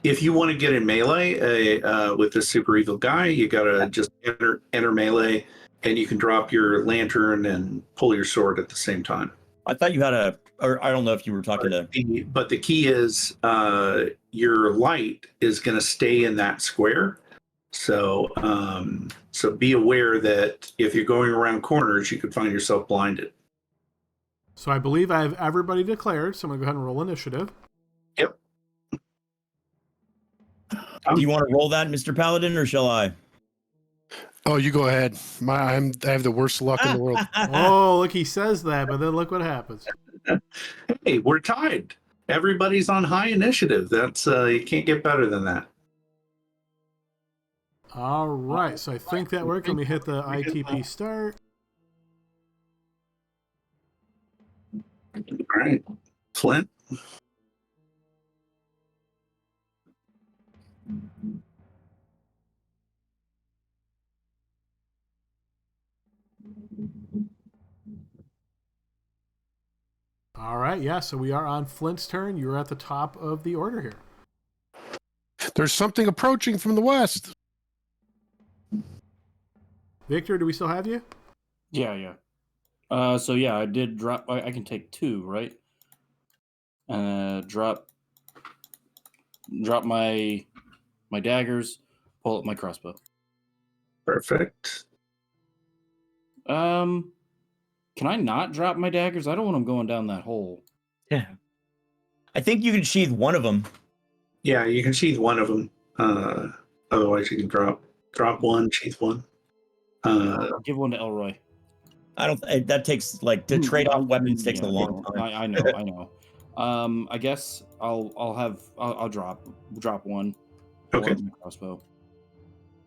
if you want to get in melee with this super evil guy, you gotta just enter melee, and you can drop your lantern and pull your sword at the same time.
I thought you had or I don't know if you were talking
but the key is your light is going to stay in that square. So be aware that if you're going around corners, you could find yourself blinded.
So I believe I have everybody declared, so I'm going to go ahead and roll initiative.
Yep.
Do you want to roll that, Mr. Paladin, or shall I?
Oh, you go ahead. I have the worst luck in the world.
Oh, look, he says that, but then look what happens.
Hey, we're tied. Everybody's on high initiative. That's you can't get better than that.
All right, so I think that worked. Let me hit the ITP start.
All right, Flint.
All right, yeah, so we are on Flint's turn. You're at the top of the order here.
There's something approaching from the west.
Victor, do we still have you?
Yeah. So yeah, I did drop. I can take 2, right? Drop drop my daggers, pull up my crossbow.
Perfect.
Can I not drop my daggers? I don't want them going down that hole.
Yeah. I think you can sheathe one of them.
Yeah, you can sheath one of them. Otherwise, you can drop one, sheath one.
I'll give one to Elroy.
I don't. That takes like to trade off weapons takes a long time.
I know. I guess I'll drop one.
Okay,
Crossbow.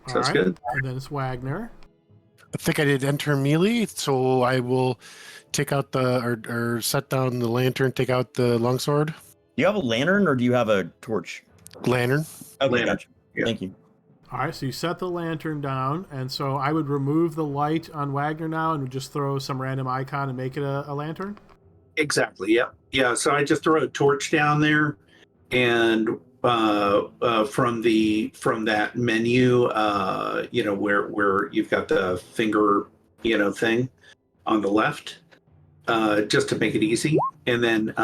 sounds good.
And then it's Wagner.
I think I did enter melee, so I will take out or set down the lantern, take out the longsword.
Do you have a lantern or do you have a torch?
Lantern.
Okay,
Lantern.
gotcha.
Yeah.
Thank you.
All right, so you set the lantern down, and so I would remove the light on Wagner now and just throw some random icon and make it a lantern?
Exactly. Yeah. Yeah. So I just throw a torch down there, and from that menu, where you've got the finger, thing on the left, just to make it easy, and then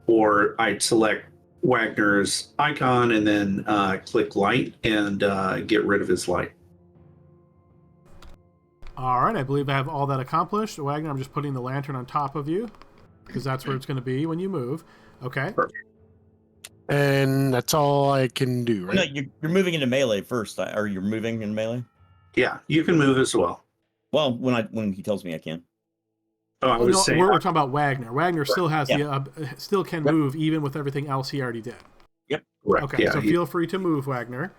I'd select Wagner's icon and then click light and get rid of his light.
All right, I believe I have all that accomplished. Wagner, I'm just putting the lantern on top of you because that's where it's going to be when you move. Okay.
Perfect.
And that's all I can do, right?
No, you're moving into melee first, or you're moving in melee.
Yeah, you can move as well.
Well, when he tells me I can.
Oh, I was saying
we're talking about Wagner. Wagner still has
Yeah.
still can move even with everything else he already did.
correct.
Okay,
Yeah,
so feel free to move, Wagner.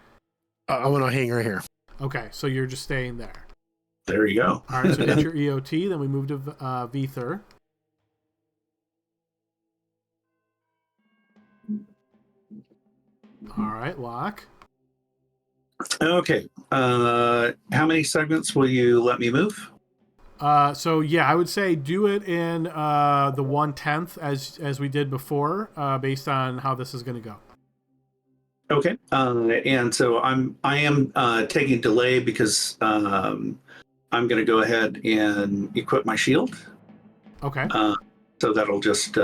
I want to hang right here.
Okay, so you're just staying there.
there you go.
All right, so get your EOT. Then we move to Vither. All right, lock.
Okay. How many segments will you let me move?
So yeah, I would say do it in the 1/10 as we did before, based on how this is going to go.
Okay. And so I am taking delay because I'm going to go ahead and equip my shield.
Okay.
So that'll just.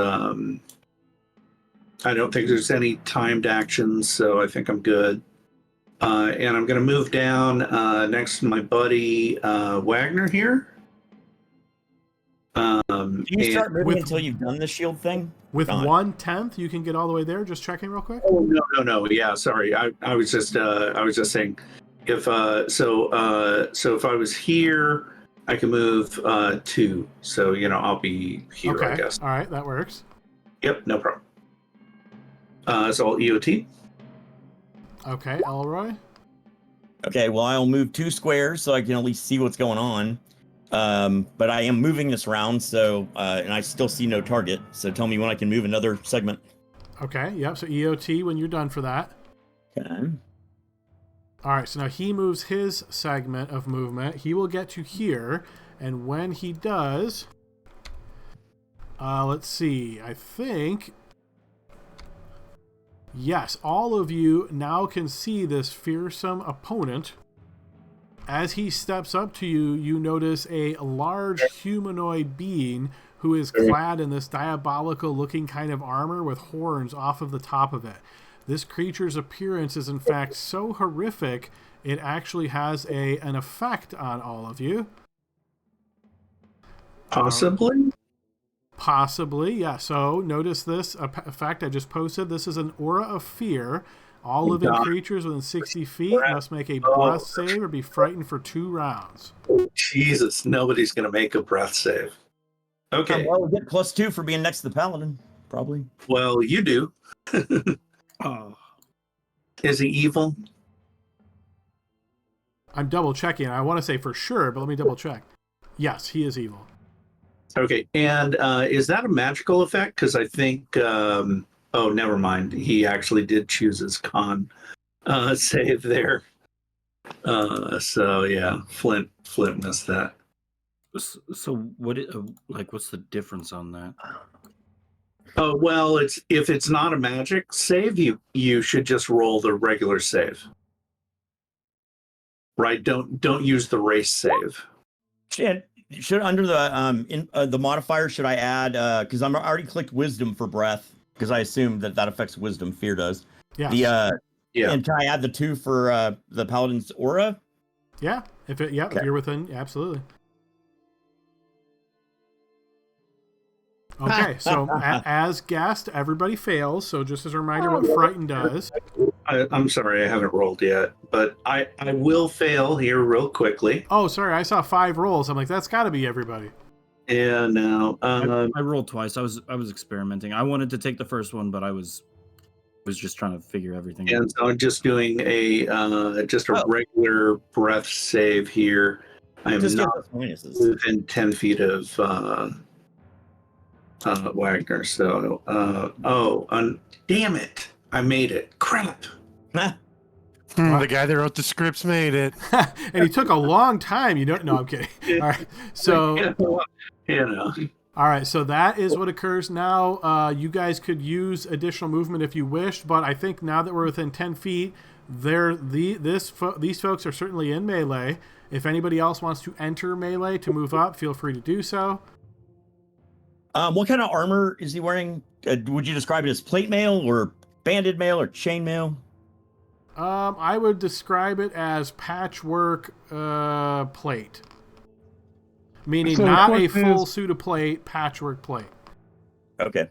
I don't think there's any timed actions, so I think I'm good. And I'm going to move down next to my buddy Wagner here.
Do you start moving
with-
until you've done the shield thing?
With
Gone.
1/10, you can get all the way there. Just checking real quick.
Oh no! Yeah, sorry. I was just saying, if so if I was here, I can move 2. So I'll be here.
Okay.
I guess.
All right, that works.
Yep, no problem. It's all EOT.
Okay, Elroy.
Okay, well, I'll move 2 squares so I can at least see what's going on. But I am moving this round, so and I still see no target. So tell me when I can move another segment.
Okay, yep. So EOT when you're done for that.
Okay.
All right, so now he moves his segment of movement. He will get to here, and when he does, let's see. I think, yes, all of you now can see this fearsome opponent. As he steps up to you, you notice a large humanoid being who is clad in this diabolical-looking kind of armor with horns off of the top of it. This creature's appearance is, in fact, so horrific, it actually has an effect on all of you.
Possibly.
Possibly, yeah. So notice this effect I just posted. This is an aura of fear. All living creatures within 60 feet must make a breath save or be frightened for 2 rounds.
Jesus, nobody's going to make a breath save. Okay.
Well, we'll get +2 for being next to the paladin, probably.
Well, you do.
Oh.
Is he evil?
I'm double checking. I want to say for sure, but let me double check. Yes, he is evil.
Okay. And is that a magical effect? Because I think. Oh, never mind. He actually did choose his con save there. So yeah, Flint missed that.
So what's the difference on that?
Oh well, if it's not a magic save, you should just roll the regular save. Right? Don't use the race save.
Should under the modifier should I add because I'm already clicked wisdom for breath. because I assume that affects wisdom. Fear does.
Yes.
Yeah.
And can I add the 2 for the paladin's aura?
Yeah. If you're within, absolutely. Okay, so as guessed, everybody fails. So just as a reminder, what Frighten does.
I'm sorry, I haven't rolled yet, but I will fail here real quickly.
Oh, sorry, I saw 5 rolls. I'm like, that's got to be everybody.
And now,
I rolled twice. I was experimenting. I wanted to take the first one, but I was just trying to figure everything out.
and so I'm just doing a regular breath save here. I am
Just
not
give us minuses.
within 10 feet of Wagner. So, damn it! I made it. Crap.
The guy that wrote the scripts made it.
And he took a long time. You don't. No, I'm kidding. All right. So,
you know.
all right. So that is what occurs now. You guys could use additional movement if you wished, but I think now that we're within 10 feet, these folks are certainly in melee. If anybody else wants to enter melee to move up, feel free to do so.
What kind of armor is he wearing? Would you describe it as plate mail or banded mail or chain mail?
I would describe it as patchwork plate. Meaning
So the
not a
question
full
is-
suit of plate, patchwork plate.
Okay.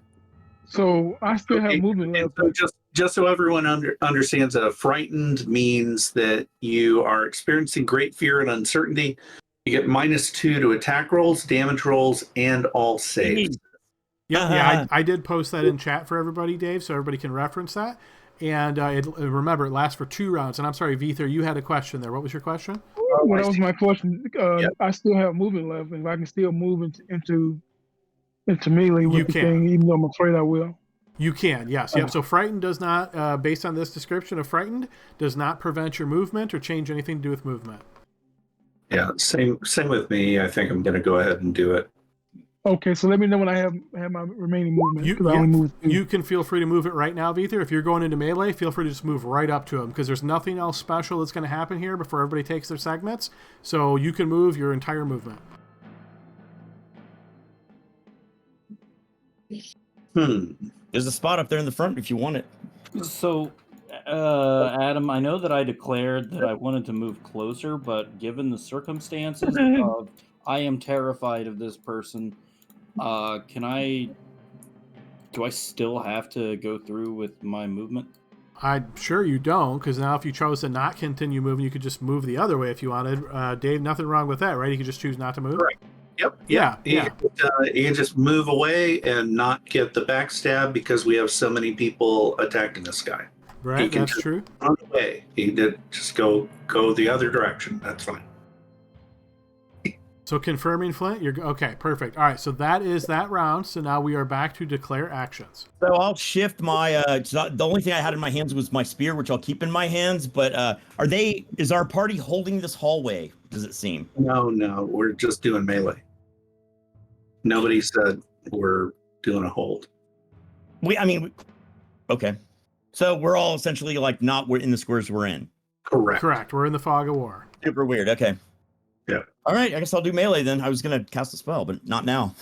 So I still have
Okay,
movement
and
left.
so just so everyone understands, frightened means that you are experiencing great fear and uncertainty. You get -2 to attack rolls, damage rolls, and all saves.
Yeah, I did post that in chat for everybody, Dave, so everybody can reference that. And remember, it lasts for 2 rounds. And I'm sorry, Vither, you had a question there. What was your question?
Well, that was my question.
Yeah.
I still have movement left, and if I can still move into melee with
You
the
can.
thing, even though I'm afraid I will.
You can, yes. Yep. So Frightened does not, based on this description of Frightened, does not prevent your movement or change anything to do with movement.
Yeah, same with me. I think I'm going to go ahead and do it.
Okay, so let me know when I have my remaining movement.
You,
'cause I only move 2.
you can feel free to move it right now, Vither. If you're going into melee, feel free to just move right up to him because there's nothing else special that's going to happen here before everybody takes their segments. So you can move your entire movement.
There's a spot up there in the front if you want it.
So, Adam, I know that I declared that I wanted to move closer, but given the circumstances of I am terrified of this person, do I still have to go through with my movement?
I'm sure you don't, because now if you chose to not continue moving, you could just move the other way if you wanted. Dave, nothing wrong with that, right? You could just choose not to move.
Correct. Yep.
Yeah.
You can just move away and not get the backstab because we have so many people attacking this guy.
Right,
He can
that's
just
true.
run away. He did just go the other direction. That's fine.
So confirming, Flint, you're okay. Perfect. All right, so that is that round. So now we are back to declare actions.
So I'll shift my. The only thing I had in my hands was my spear, which I'll keep in my hands. But is our party holding this hallway? Does it seem?
No, we're just doing melee. Nobody said we're doing a hold.
Okay. So we're all essentially like we're in the squares we're in.
Correct. We're in the fog of war.
Super weird. Okay.
Yeah.
All right. I guess I'll do melee then. I was gonna cast a spell, but not now.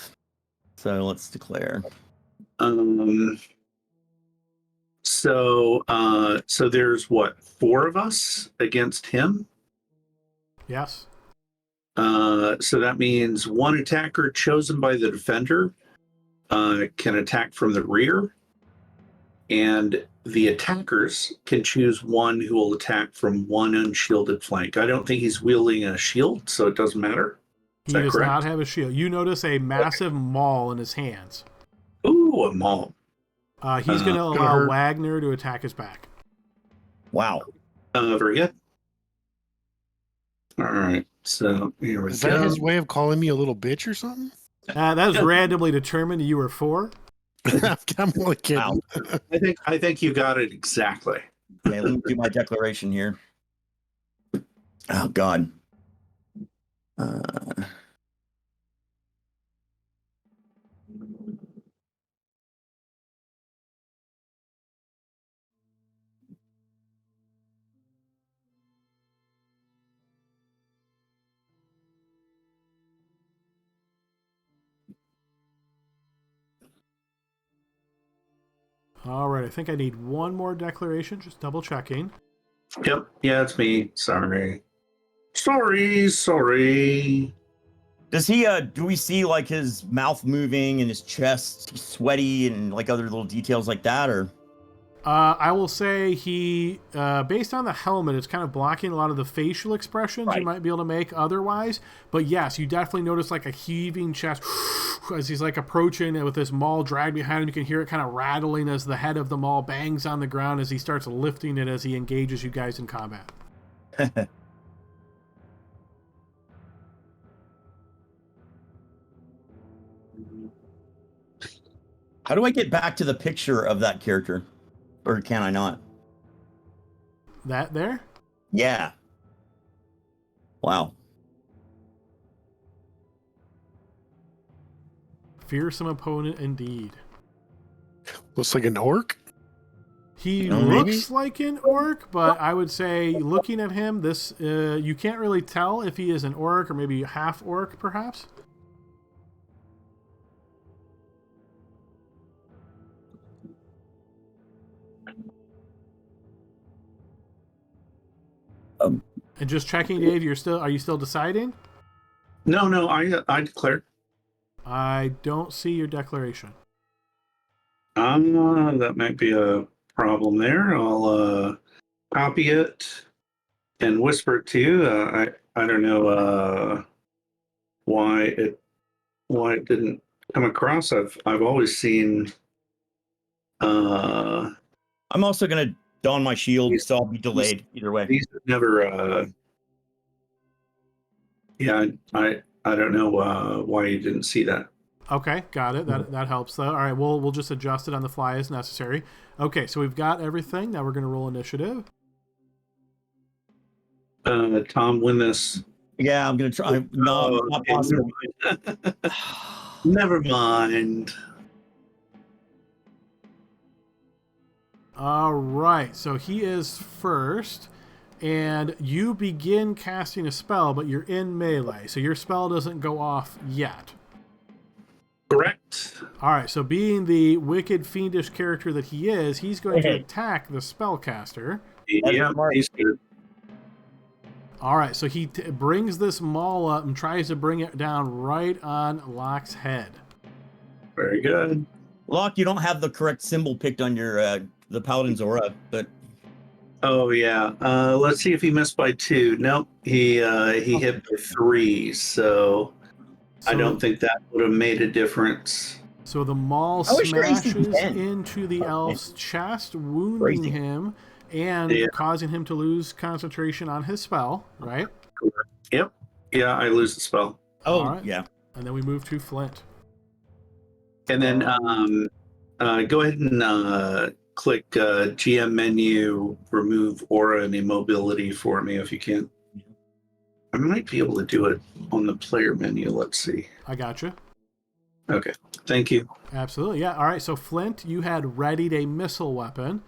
So let's declare.
So there's 4 of us against him.
Yes.
So that means 1 attacker chosen by the defender can attack from the rear, and the attackers can choose 1 who will attack from 1 unshielded flank. I don't think he's wielding a shield, so it doesn't matter.
He does not have a shield. You notice a massive maul in his hands.
Ooh, a maul.
He's going to allow Wagner to attack his back.
Wow.
Very good. All right. So here we go.
Is that his way of calling me a little bitch or something?
That was randomly determined. You were 4.
I'm only kidding.
Wow.
I think you got it exactly.
Okay, let me do my declaration here. Oh God.
All right, I think I need one more declaration, just double checking.
Yep. Yeah, it's me. Sorry. Sorry.
Does he do we see like his mouth moving and his chest sweaty and like other little details like that, or
I will say he, based on the helmet, it's kind of blocking a lot of the facial expressions you might be able to make otherwise. But yes, you definitely notice like a heaving chest as he's like approaching with this maul dragged behind him. You can hear it kind of rattling as the head of the maul bangs on the ground as he starts lifting it as he engages you guys in combat.
how do I get back to the picture of that character? Or can I not?
That there?
Yeah. Wow.
Fearsome opponent indeed.
Looks like an orc.
He
Oh,
looks like an orc, but I would say looking at him, this you can't really tell if he is an orc or maybe half orc, perhaps. And just checking, Dave, are you still deciding?
No, I declared.
I don't see your declaration.
That might be a problem there. I'll copy it and whisper it to you. I don't know why it didn't come across. I've always seen.
I'm also gonna don my shield, so I'll be delayed either way.
These have never. Yeah, I don't know why you didn't see that.
Okay, got it. That helps though. All right, we'll just adjust it on the fly as necessary. Okay, so we've got everything. Now we're going to roll initiative.
Tom, win this.
Yeah, I'm gonna try. No, not possible.
Never mind.
All right, so he is first, and you begin casting a spell, but you're in melee, so your spell doesn't go off yet.
Correct.
All right, so being the wicked, fiendish character that he is, he's going to attack the spellcaster.
Yeah, he's good.
All right, so he brings this maul up and tries to bring it down right on Locke's head.
Very good.
Locke, you don't have the correct symbol picked on your the Paladin's aura, but
Oh yeah. Let's see if he missed by 2. Nope, he hit by 3. So I don't think that would have made a difference.
So the maul smashes into the elf's chest, wounding him and causing him to lose concentration on his spell, right?
Yep. Yeah, I lose the spell.
oh
All right.
yeah.
And then we move to Flint.
And then go ahead and click GM menu, remove aura and immobility for me if you can. I might be able to do it on the player menu. Let's see.
I gotcha.
Okay. Thank you.
Absolutely. Yeah. All right. So Flint, you had readied a missile weapon.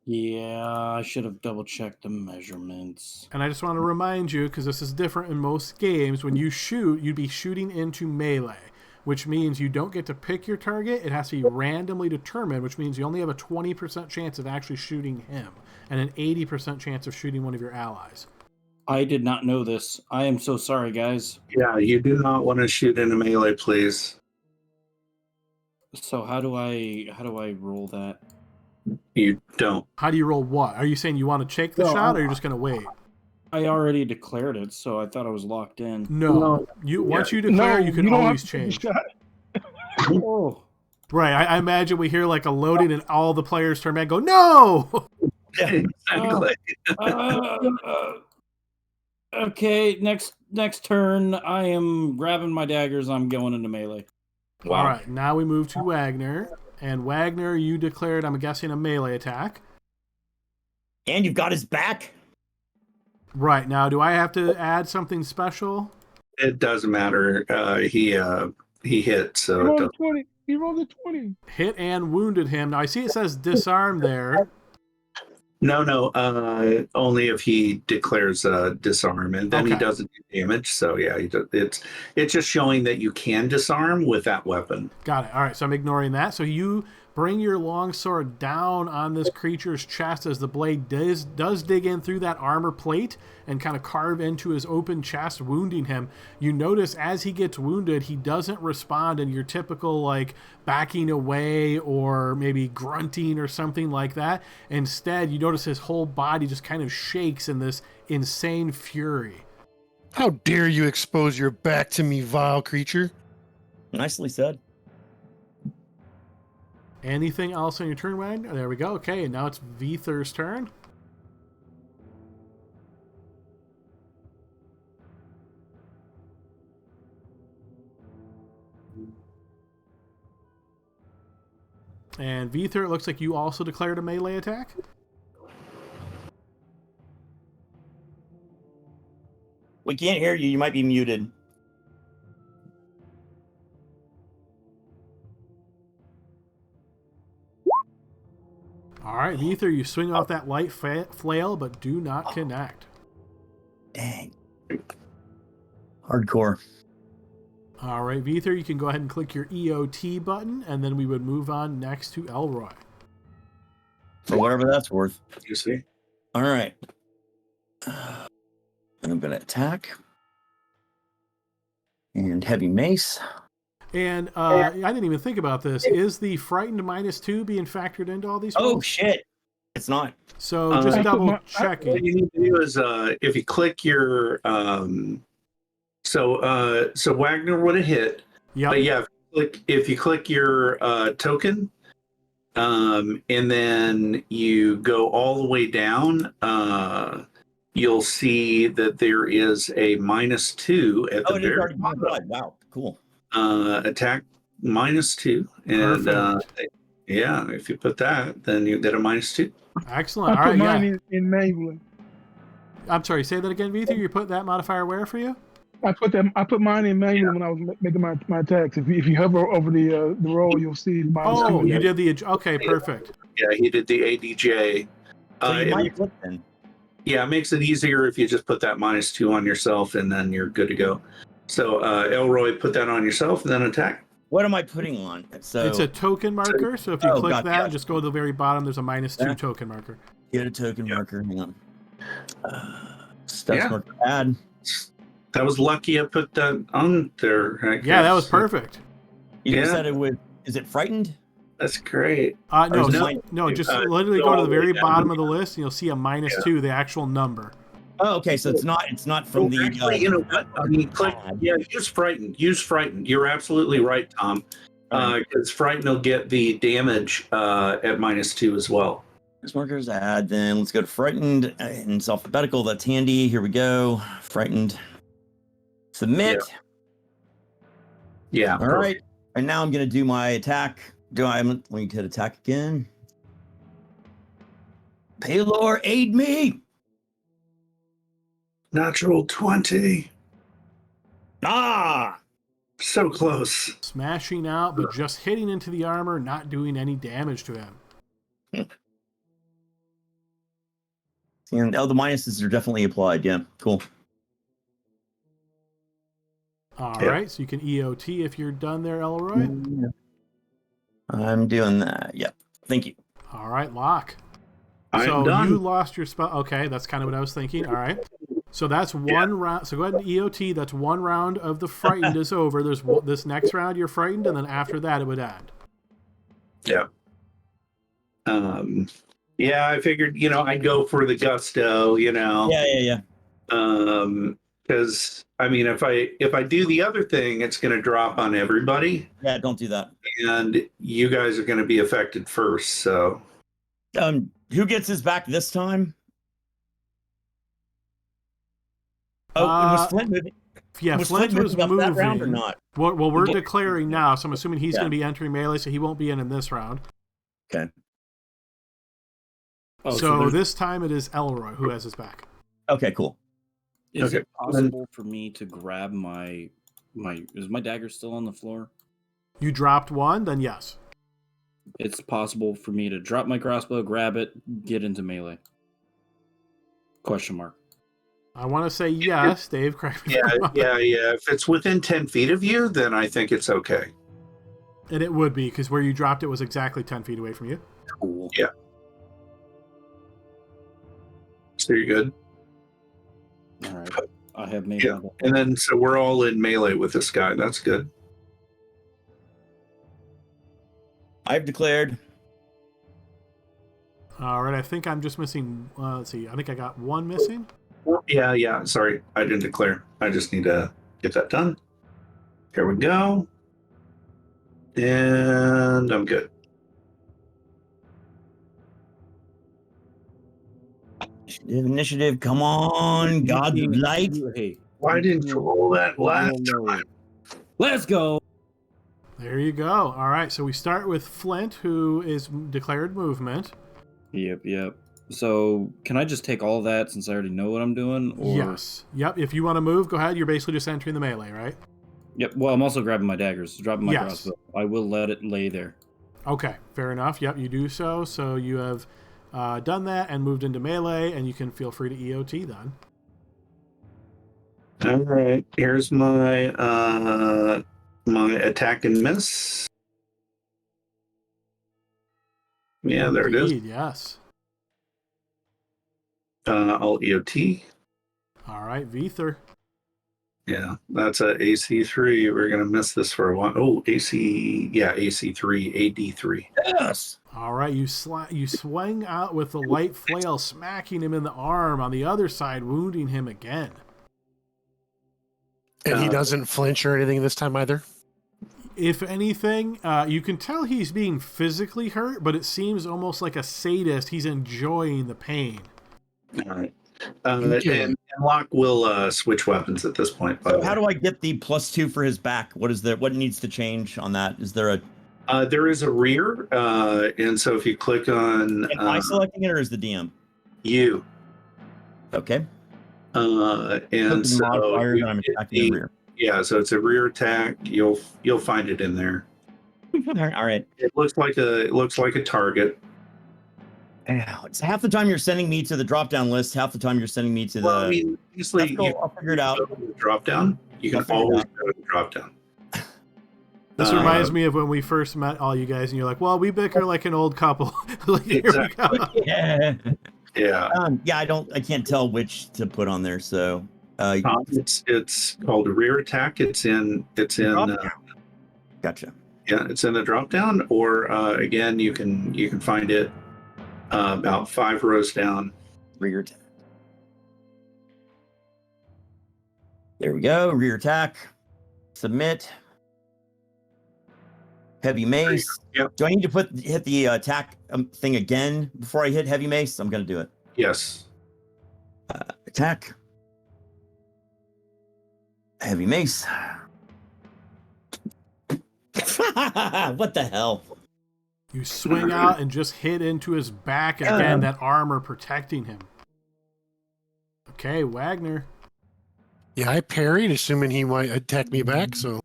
Yeah, I should have double checked the measurements.
And I just want to remind you, because this is different in most games, when you shoot, you'd be shooting into melee, which means you don't get to pick your target. It has to be randomly determined, which means you only have a 20% chance of actually shooting him and an 80% chance of shooting one of your allies.
I did not know this. I am so sorry, guys.
Yeah, you do not want to shoot in a melee, please.
So how do I roll that?
You don't.
How do you roll what? Are you saying you want to take the shot, or you're just going to wait?
I already declared it, so I thought I was locked in.
No. Once you declare, you can always change.
Oh.
Right. I imagine we hear like a loading and all the players turn back and go, no!
Exactly.
Okay, next turn, I am grabbing my daggers. I'm going into melee.
Wow.
All right. Now we move to Wagner. And Wagner, you declared, I'm guessing, a melee attack.
And you've got his back.
Right. Now, do I have to add something special?
It doesn't matter. He hit, so
He
it
rolled a
doesn't.
20. He rolled a 20.
Hit and wounded him. Now, I see it says disarm there.
No. Only if he declares disarm, and then he
Okay.
doesn't do damage. So yeah, it's just showing that you can disarm with that weapon.
Got it. All right. So I'm ignoring that. So you bring your longsword down on this creature's chest as the blade does dig in through that armor plate and kind of carve into his open chest, wounding him. You notice as he gets wounded, he doesn't respond in your typical like backing away or maybe grunting or something like that. Instead, you notice his whole body just kind of shakes in this insane fury.
How dare you expose your back to me, vile creature?
Nicely said.
Anything else on your turn, Wagner? There we go. Okay, and now it's Vethur's turn. And Vethur, it looks like you also declared a melee attack.
We can't hear you. You might be muted.
All right, Vethur, you swing off that light flail, but do not connect.
Dang. Hardcore.
All right, Vethur, you can go ahead and click your EOT button, and then we would move on next to Elroy.
For whatever that's worth.
You see?
All right. I'm going to attack. And heavy mace.
And I didn't even think about this. Is the frightened -2 being factored into all these rolls?
Oh, shit. It's not.
So just double
What
checking.
you need to do is if you click your so Wagner would have hit.
Yep.
But yeah, if you click your token, and then you go all the way down, you'll see that there is a -2 at the
Oh, it is
very
already
bottom.
modified. Wow, cool.
Attack -2, and yeah, if you put that, then you get a -2.
Excellent.
I
All
put
right,
mine
yeah.
in Maybelline.
I'm sorry, say that again, Vethur. You put that modifier where for you?
I put mine in Maybelline when I was making my attacks. If you hover over the roll, you'll see mine.
Oh, you did the... Okay, perfect.
Yeah, he did the ADJ.
So you
It
might
makes-
flip then.
Yeah, it makes it easier if you just put that -2 on yourself, and then you're good to go. So, Elroy, put that on yourself, and then attack.
What am I putting on? So
It's a token marker, so if you click
gotcha,
that and
gotcha.
just go to the very bottom, there's a -2
Yeah.
token marker.
Get a token marker. Hang on. Steps
Yeah.
marker add.
That was lucky I put that on there. I
Yeah, that was
guess.
perfect.
You
Yeah.
said it with. Is it frightened?
That's great.
No,
is it
just
mine-
literally
go
go to
all
the
the way
very
down.
bottom of the list, and you'll see a -2, the actual number.
Oh, okay. So it's not. It's not from the.
Actually, you know what? I mean, click. Yeah, use frightened. Use frightened. You're absolutely right, Tom. Because frightened will get the damage at -2 as well.
Steps markers add. Then let's go to frightened and it's alphabetical. That's handy. Here we go. Frightened. Submit.
Yeah.
All right. And now I'm gonna do my attack. Let me hit attack again. Paylor, aid me.
Natural 20.
Ah.
So close.
Smashing out, but just hitting into the armor, not doing any damage to him.
And the minuses are definitely applied. Yeah, cool.
All
Yeah.
right, so you can EOT if you're done there, Elroy.
I'm doing that. Yep. Thank you.
All right, Locke.
I'm
So
done.
you lost your spell. Okay, that's kind of what I was thinking. All right. So that's one round. So go ahead and EOT. That's one round of the frightened is over. There's this next round you're frightened, and then after that it would end.
Yeah. Yeah, I figured, I'd go for the gusto,
Yeah.
because I mean, if I do the other thing, it's going to drop on everybody,
Yeah, don't do that.
and you guys are going to be affected first. So,
Who gets his back this time? Oh, was Flint moving?
Yeah,
was
Flint was
moving up that round or
moving.
not?
Well, we're declaring now, so I'm assuming he's
Yeah.
going to be entering melee, so he won't be in this round.
Okay.
Oh,
so
there's-
this time it is Elroy who has his back.
Okay, cool.
is
okay.
it possible for me to grab my is my dagger still on the floor?
You dropped one, then yes.
It's possible for me to drop my crossbow, grab it, get into melee. Question mark.
I want to say yes, Dave. Correct me if
yeah,
I'm wrong.
yeah. If it's within 10 feet of you, then I think it's okay.
And it would be, because where you dropped it was exactly 10 feet away from you.
Cool.
Yeah. So you're good.
All right. I have made
Yeah.
my
And then, so we're all in melee with this guy. That's good.
I've declared.
All right, I think I'm just missing, let's see, I think I got one missing.
Yeah. Sorry, I didn't declare. I just need to get that done. Here we go. And I'm good.
Initiative, come on, God's light.
Hey,
Why didn't you roll that last time?
let's go.
There you go. All right, so we start with Flint, who is declared movement.
Yep. So can I just take all that since I already know what I'm doing? Or...
Yes. Yep, if you want to move, go ahead. You're basically just entering the melee, right?
Yep. Well, I'm also grabbing my daggers, dropping my
Yes.
crossbow. I will let it lay there.
Okay, fair enough. Yep, you do so. So you have done that and moved into melee, and you can feel free to EOT then.
All right. Here's my my attack and miss. Yeah, there it is.
Indeed, yes.
I'll EOT.
All right, Vether.
Yeah, that's a AC3. We're gonna miss this for a while. Oh, AC3, AD3.
Yes.
All right, you swing out with the light flail, smacking him in the arm. On the other side, wounding him again.
And he doesn't flinch or anything this time either?
If anything, you can tell he's being physically hurt, but it seems almost like a sadist. He's enjoying the pain.
All right. And Locke will switch weapons at this point. By the way.
How do I get the +2 for his back? What needs to change on that? Is there a?
There is a rear, and so if you click on,
Am I selecting it or is the DM?
you,
Okay.
and so
modifier that I'm attacking the rear.
yeah, so it's a rear attack. You'll find it in there.
All right.
It looks like a target.
Ow, it's half the time you're sending me to the drop-down list, half the time you're sending me to the.
Well, I mean, obviously,
I'll figure it out.
Drop down. You can always go to the drop down.
This reminds me of when we first met all you guys, and you're like, well, we bicker like an old couple. Like, here
Exactly.
we go.
Yeah.
Yeah.
I can't tell which to put on there. So.
It's called a rear attack. It's in.
Gotcha.
Yeah, it's in the drop down. Or again, you can find it about 5 rows down.
Rear attack. There we go. Rear attack. Submit. Heavy mace.
Yep.
Do I need to hit the attack thing again before I hit heavy mace? I'm gonna do it.
Yes.
Attack. Heavy mace. What the hell?
You swing out and just hit into his back, and again, that armor protecting him. Okay, Wagner.
Yeah, I parried, assuming he might attack me back, so...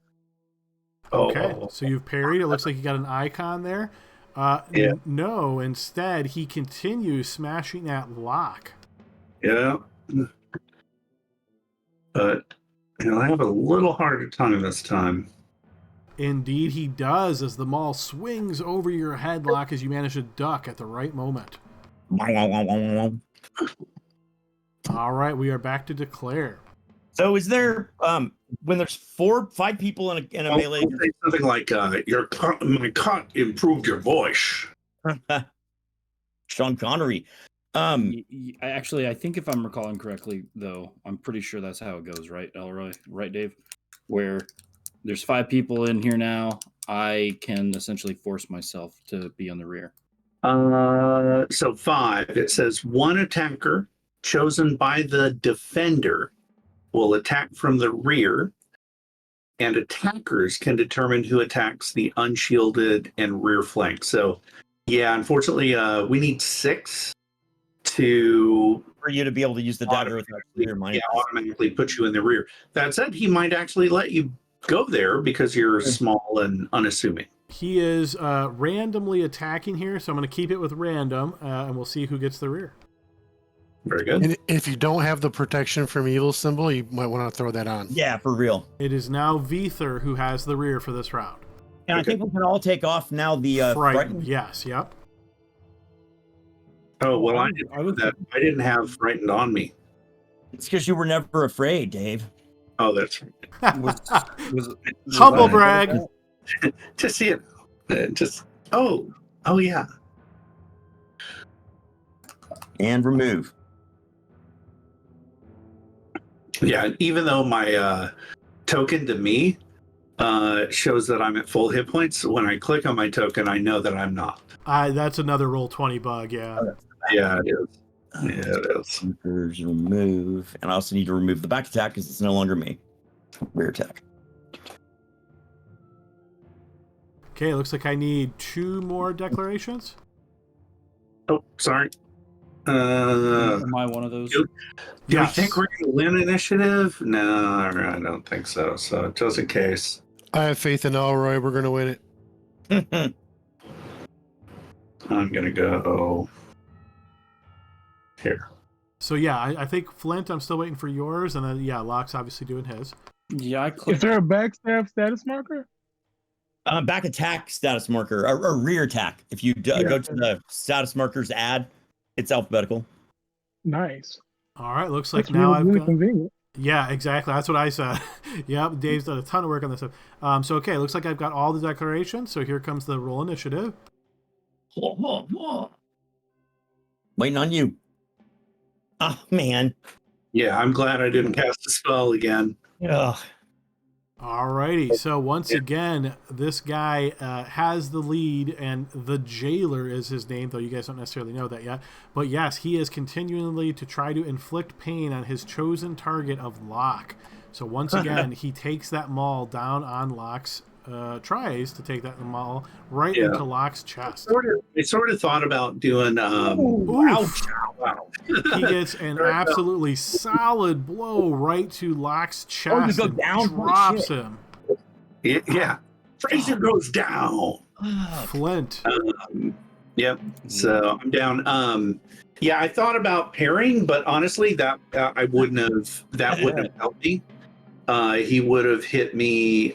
Okay, so you've parried. It looks like you got an icon there.
Yeah.
No, instead, he continues smashing that lock.
Yeah. But he'll have a little harder time this time.
Indeed, he does, as the maul swings over your headlock as you manage to duck at the right moment. All right, we are back to declare.
So is there when there's 5 people in a melee?
Say something like my cut improved your voice.
Sean Connery.
Actually, I think if I'm recalling correctly, though, I'm pretty sure that's how it goes, right, Elroy? Right, Dave? Where there's 5 people in here now, I can essentially force myself to be on the rear.
So 5. It says 1 attacker chosen by the defender will attack from the rear, and attackers can determine who attacks the unshielded and rear flank. So, yeah, unfortunately, we need 6
For you to be able to use the dagger without
automatically put you in the rear. That said, he might actually let you go there because you're small and unassuming.
He is randomly attacking here, so I'm going to keep it with random, and we'll see who gets the rear.
Very good.
And if you don't have the protection from evil symbol, you might want to throw that on.
Yeah, for real.
It is now Vether who has the rear for this round.
And I think we can all take off now the
Frightened.
frightened.
Yes. Yep.
Oh well,
I
I didn't have frightened on me.
It's because you were never afraid, Dave.
Oh, that's
was
Humble
I-
brag.
just just oh yeah.
And remove.
Yeah, even though my token to me shows that I'm at full hit points, when I click on my token, I know that I'm not.
That's another roll 20 bug. Yeah.
Yeah, it is. Yeah, it is.
Remove. And I also need to remove the back attack because it's no longer me. Rear attack.
Okay. Looks like I need 2 more declarations.
Oh, sorry.
Am I one of those?
Do
Yes.
we think we're going to win initiative? No, I don't think so. So just in case.
I have faith in Elroy. We're going to win it.
I'm going to go here.
So yeah, I think Flint, I'm still waiting for yours, and then yeah, Locke's obviously doing his.
Yeah, I
Is
clicked.
there a backstab status marker?
Back attack status marker or rear attack. If you go to the status markers ad, it's alphabetical.
Nice.
All right, looks like
That's
now
really,
I've
really
got.
convenient.
Yeah, exactly. That's what I said. Yep, Dave's done a ton of work on this stuff. So okay, looks like I've got all the declarations. So here comes the roll initiative.
Waiting on you. Oh man.
Yeah, I'm glad I didn't cast a spell again.
Ugh.
Alrighty, so once again, this guy has the lead, and the Jailer is his name, though you guys don't necessarily know that yet. But yes, he is continually to try to inflict pain on his chosen target of Locke. So once again, he takes that maul down on Locke's, tries to take that maul right into Locke's chest.
I sort of thought about doing.
Oof.
Wow.
He gets an absolutely solid blow right to Locke's chest
go
and
down?
drops him.
Yeah. Fraser goes down.
Flint.
Yep. So I'm down. Yeah, I thought about pairing, but honestly, that I wouldn't have. That wouldn't have helped me. He would have hit me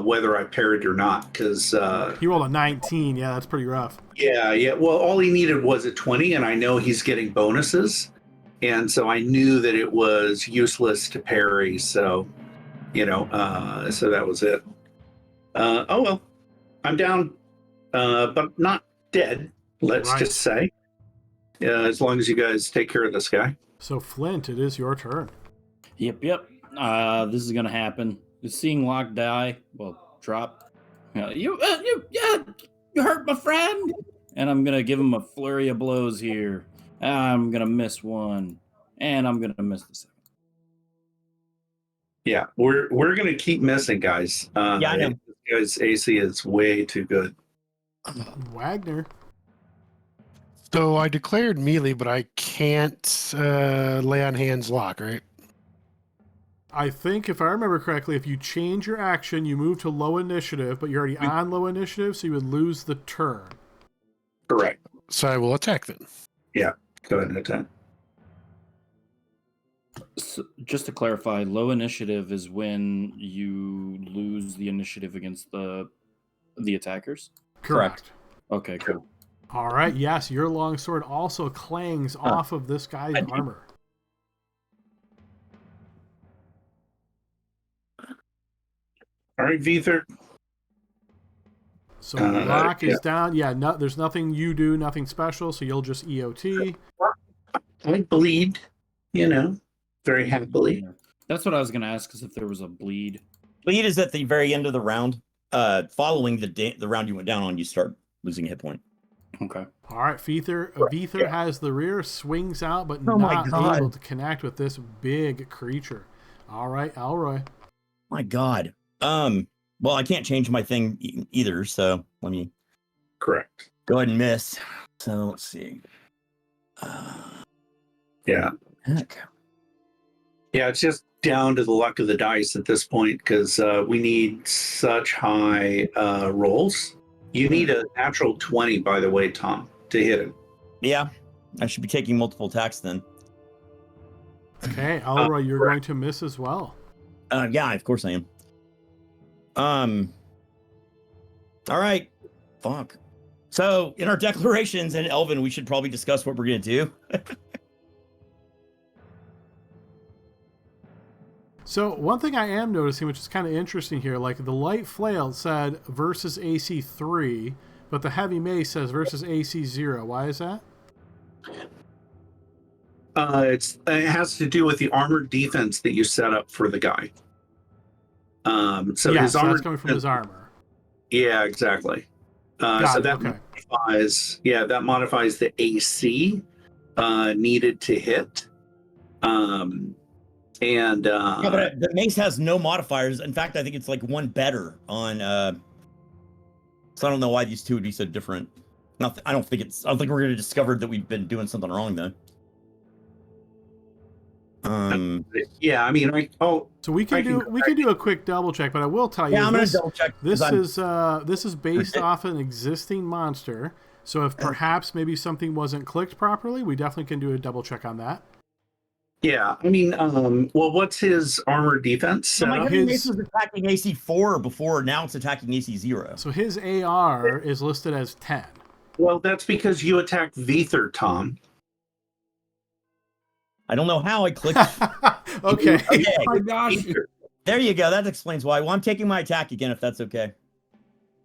whether I parried or not, because
He rolled a 19. Yeah, that's pretty rough.
yeah. Well, all he needed was a 20, and I know he's getting bonuses, and so I knew that it was useless to parry. So, so that was it. Oh well, I'm down, but not dead. Let's
Right.
just say, as long as you guys take care of this guy.
So, Flint, it is your turn.
Yep. This is gonna happen. Seeing Locke die, drop. You hurt my friend, and I'm gonna give him a flurry of blows here. I'm gonna miss one, and I'm gonna miss the second.
Yeah, we're gonna keep missing, guys.
Yeah, I know.
This guy's AC is way too good.
Wagner.
So I declared melee, but I can't lay on hands lock, right?
I think, if I remember correctly, if you change your action, you move to low initiative, but you're already on low initiative, so you would lose the turn.
Correct.
So I will attack then.
Go ahead and attack.
So, just to clarify, low initiative is when you lose the initiative against the attackers.
Correct.
Okay, cool.
All right, yes, your longsword also clangs off of this guy's armor.
All right, Veether.
So Locke is down. Yeah, there's nothing you do, nothing special, so you'll just EOT.
I bleed, very happily.
That's what I was gonna ask, is if there was a bleed.
Bleed is at the very end of the round. Following the round you went down on, you start losing a hit point.
Okay.
All right, Veether has the rear, swings out, but
Oh my
not
God.
able to connect with this big creature. All right, Elroy.
My God. Well, I can't change my thing either, so let me
Correct.
go ahead and miss. So let's see.
Yeah.
Heck.
Yeah, it's just down to the luck of the dice at this point, because we need such high rolls. You need a natural 20, by the way, Tom, to hit him.
Yeah, I should be taking multiple attacks then.
Okay, Elroy, you're going to miss as well.
Yeah, of course I am. All right. Fuck. So in our declarations in Elven, we should probably discuss what we're gonna do.
So one thing I am noticing, which is kind of interesting here, like the light flail said versus AC 3, but the heavy mace says versus AC 0. Why is that?
It has to do with the armored defense that you set up for the guy. So
yes,
his armor
that's coming from his armor.
Yeah, exactly. So that modifies. Yeah, that modifies the AC needed to hit. And
yeah, but the mace has no modifiers. In fact, I think it's like one better on. So I don't know why these two would be so different. I don't think we're going to discover that we've been doing something wrong though.
Yeah, I mean,
so we can do a quick double check, but I will tell you,
I'm going to double check.
This is based off an existing monster. So if perhaps maybe something wasn't clicked properly, we definitely can do a double check on that.
Yeah, I mean, well, what's his armor defense?
So my heavy mace was attacking AC 4 before. Now it's attacking AC 0.
So his AR is listed as 10.
Well, that's because you attacked Vether, Tom.
I don't know how I clicked.
Okay.
Oh my gosh.
There you go. That explains why. Well, I'm taking my attack again, if that's okay.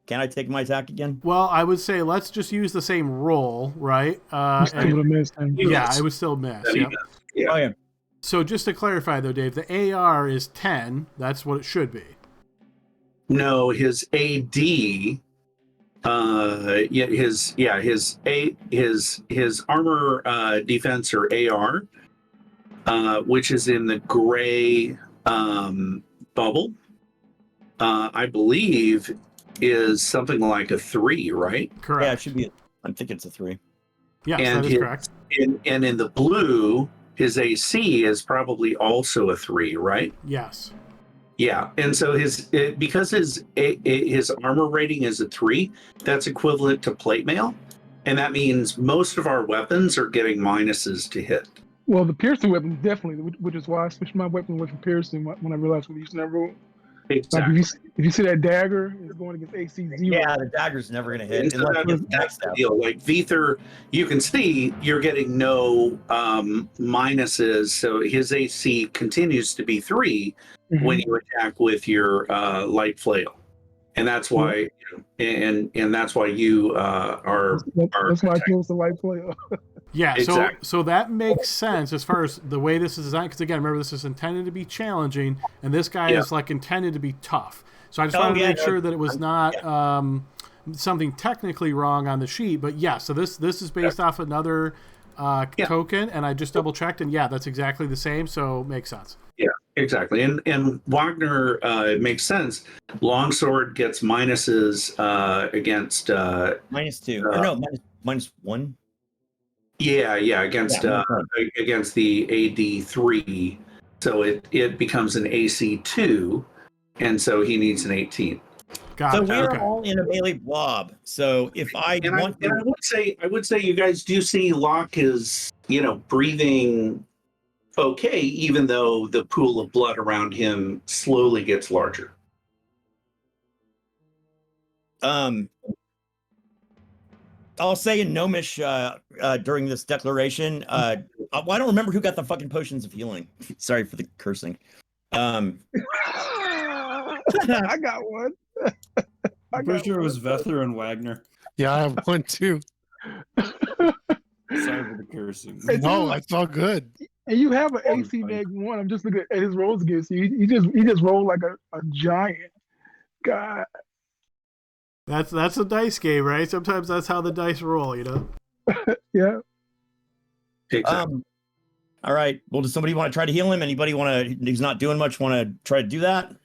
Can I take my attack again?
Well, I would say let's just use the same roll, right?
You still would have missed.
Yeah, I would still miss.
Yeah.
Yep.
Oh, yeah.
So just to clarify, though, Dave, the AR is 10. That's what it should be.
No, his AD. His armor defense or AR, which is in the gray bubble, I believe is something like a 3, right?
Correct.
Yeah, it should be. I think it's a 3.
Yes,
And
that is correct.
And in the blue, his AC is probably also a 3, right?
Yes.
Yeah, and so because his armor rating is a 3, that's equivalent to plate mail, and that means most of our weapons are getting minuses to hit.
Well, the piercing weapon definitely, which is why I switched my weapon away from piercing when I realized we were using that rule.
Exactly.
Like if you see that dagger, it's going against AC 0.
Yeah, the dagger's never going to hit.
So that's the deal. Like Vether, you can see you're getting no minuses, so his AC continues to be 3 when you attack with your light flail, and that's why, and that's why you are.
That's why I chose the light flail.
Yeah,
Exactly.
so that makes sense as far as the way this is designed. Because again, remember, this is intended to be challenging, and this guy is like intended to be tough. So I just wanted to make sure that it was not something technically wrong on the sheet. But yeah, so this is based off another token, and I just double checked, and yeah, that's exactly the same. So it makes sense.
Yeah, exactly. And Wagner, it makes sense. Longsword gets minuses against
-2 or no -1.
Yeah, against the AD3, so it becomes an AC2, and so he needs an 18.
Got
So
it.
we're
Okay.
all in a melee blob. So if I want,
I would say you guys do see Locke is breathing okay, even though the pool of blood around him slowly gets larger.
I'll say in Gnomish during this declaration. I don't remember who got the fucking potions of healing. Sorry for the cursing.
I got one.
I'm pretty sure it was Vether and Wagner.
Yeah, I have one too.
Sorry for the cursing.
No, it's all good.
And you have an AC -1. I'm just looking at his rolls against you. He just rolled like a giant. God.
That's a dice game, right? Sometimes that's how the dice roll,
Yeah.
Exactly.
All right. Well, does somebody want to try to heal him? Anybody who's not doing much want to try to do that?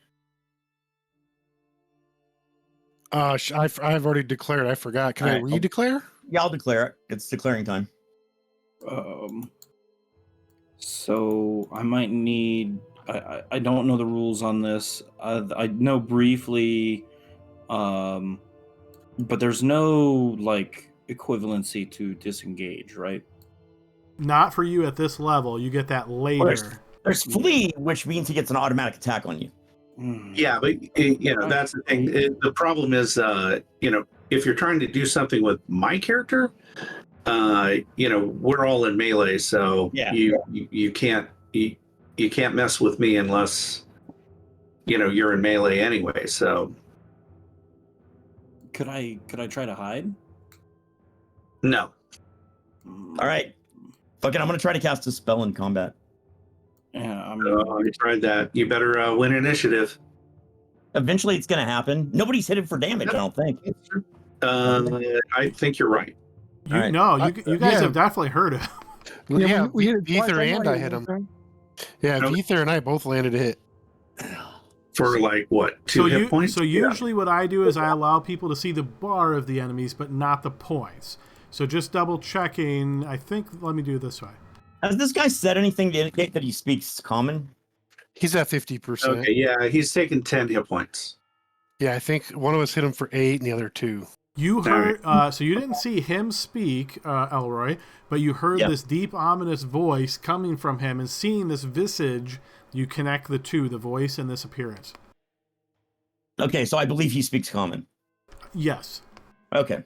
I've already declared. I forgot. Can I redeclare?
Yeah, I'll declare it. It's declaring time.
So I might need. I don't know the rules on this. I know briefly, but there's no equivalency to disengage, right?
Not for you at this level. You get that later.
There's flee, which means he gets an automatic attack on you.
Yeah, but that's the thing. The problem is, if you're trying to do something with my character, we're all in melee, so
Yeah.
you can't mess with me unless you're in melee anyway. So
Could I try to hide?
no.
All right. Fuck it, I'm gonna try to cast a spell in combat.
Yeah,
You tried that. You better win initiative.
Eventually, it's gonna happen. Nobody's hit him for damage, I don't think.
I think you're right.
You
All right.
no, you guys
yeah.
have definitely heard it.
Yeah,
we hit it twice.
Ether
I
and
know
I
you
hit him.
okay.
Yeah,
Nope.
Ether and I both landed a hit.
For like what, 2 hit points?
So usually what I do is I allow people to see the bar of the enemies, but not the points. So just double checking. I think let me do it this way.
Has this guy said anything to indicate that he speaks common?
He's at 50%.
Okay, yeah, he's taken 10 hit points.
Yeah, I think one of us hit him for 8 and the other 2.
You heard, so you didn't see him speak, Elroy, but you heard this deep, ominous voice coming from him, and seeing this visage, you connect the two, the voice and this appearance.
Okay, so I believe he speaks common.
Yes.
Okay.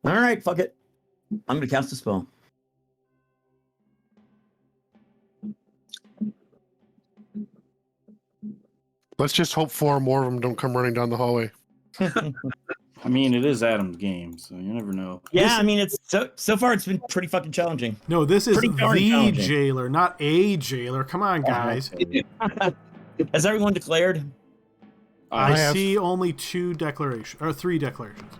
All right, fuck it. I'm gonna cast a spell.
Let's just hope 4 more of them don't come running down the hallway.
I mean, it is Adam's game, so you never know.
Yeah, I mean, it's so far it's been pretty fucking challenging.
No, this is
Pretty darn
the
challenging.
jailer, not a jailer. Come on, guys.
Has everyone declared?
I
have-
see only 2 declarations, or 3 declarations.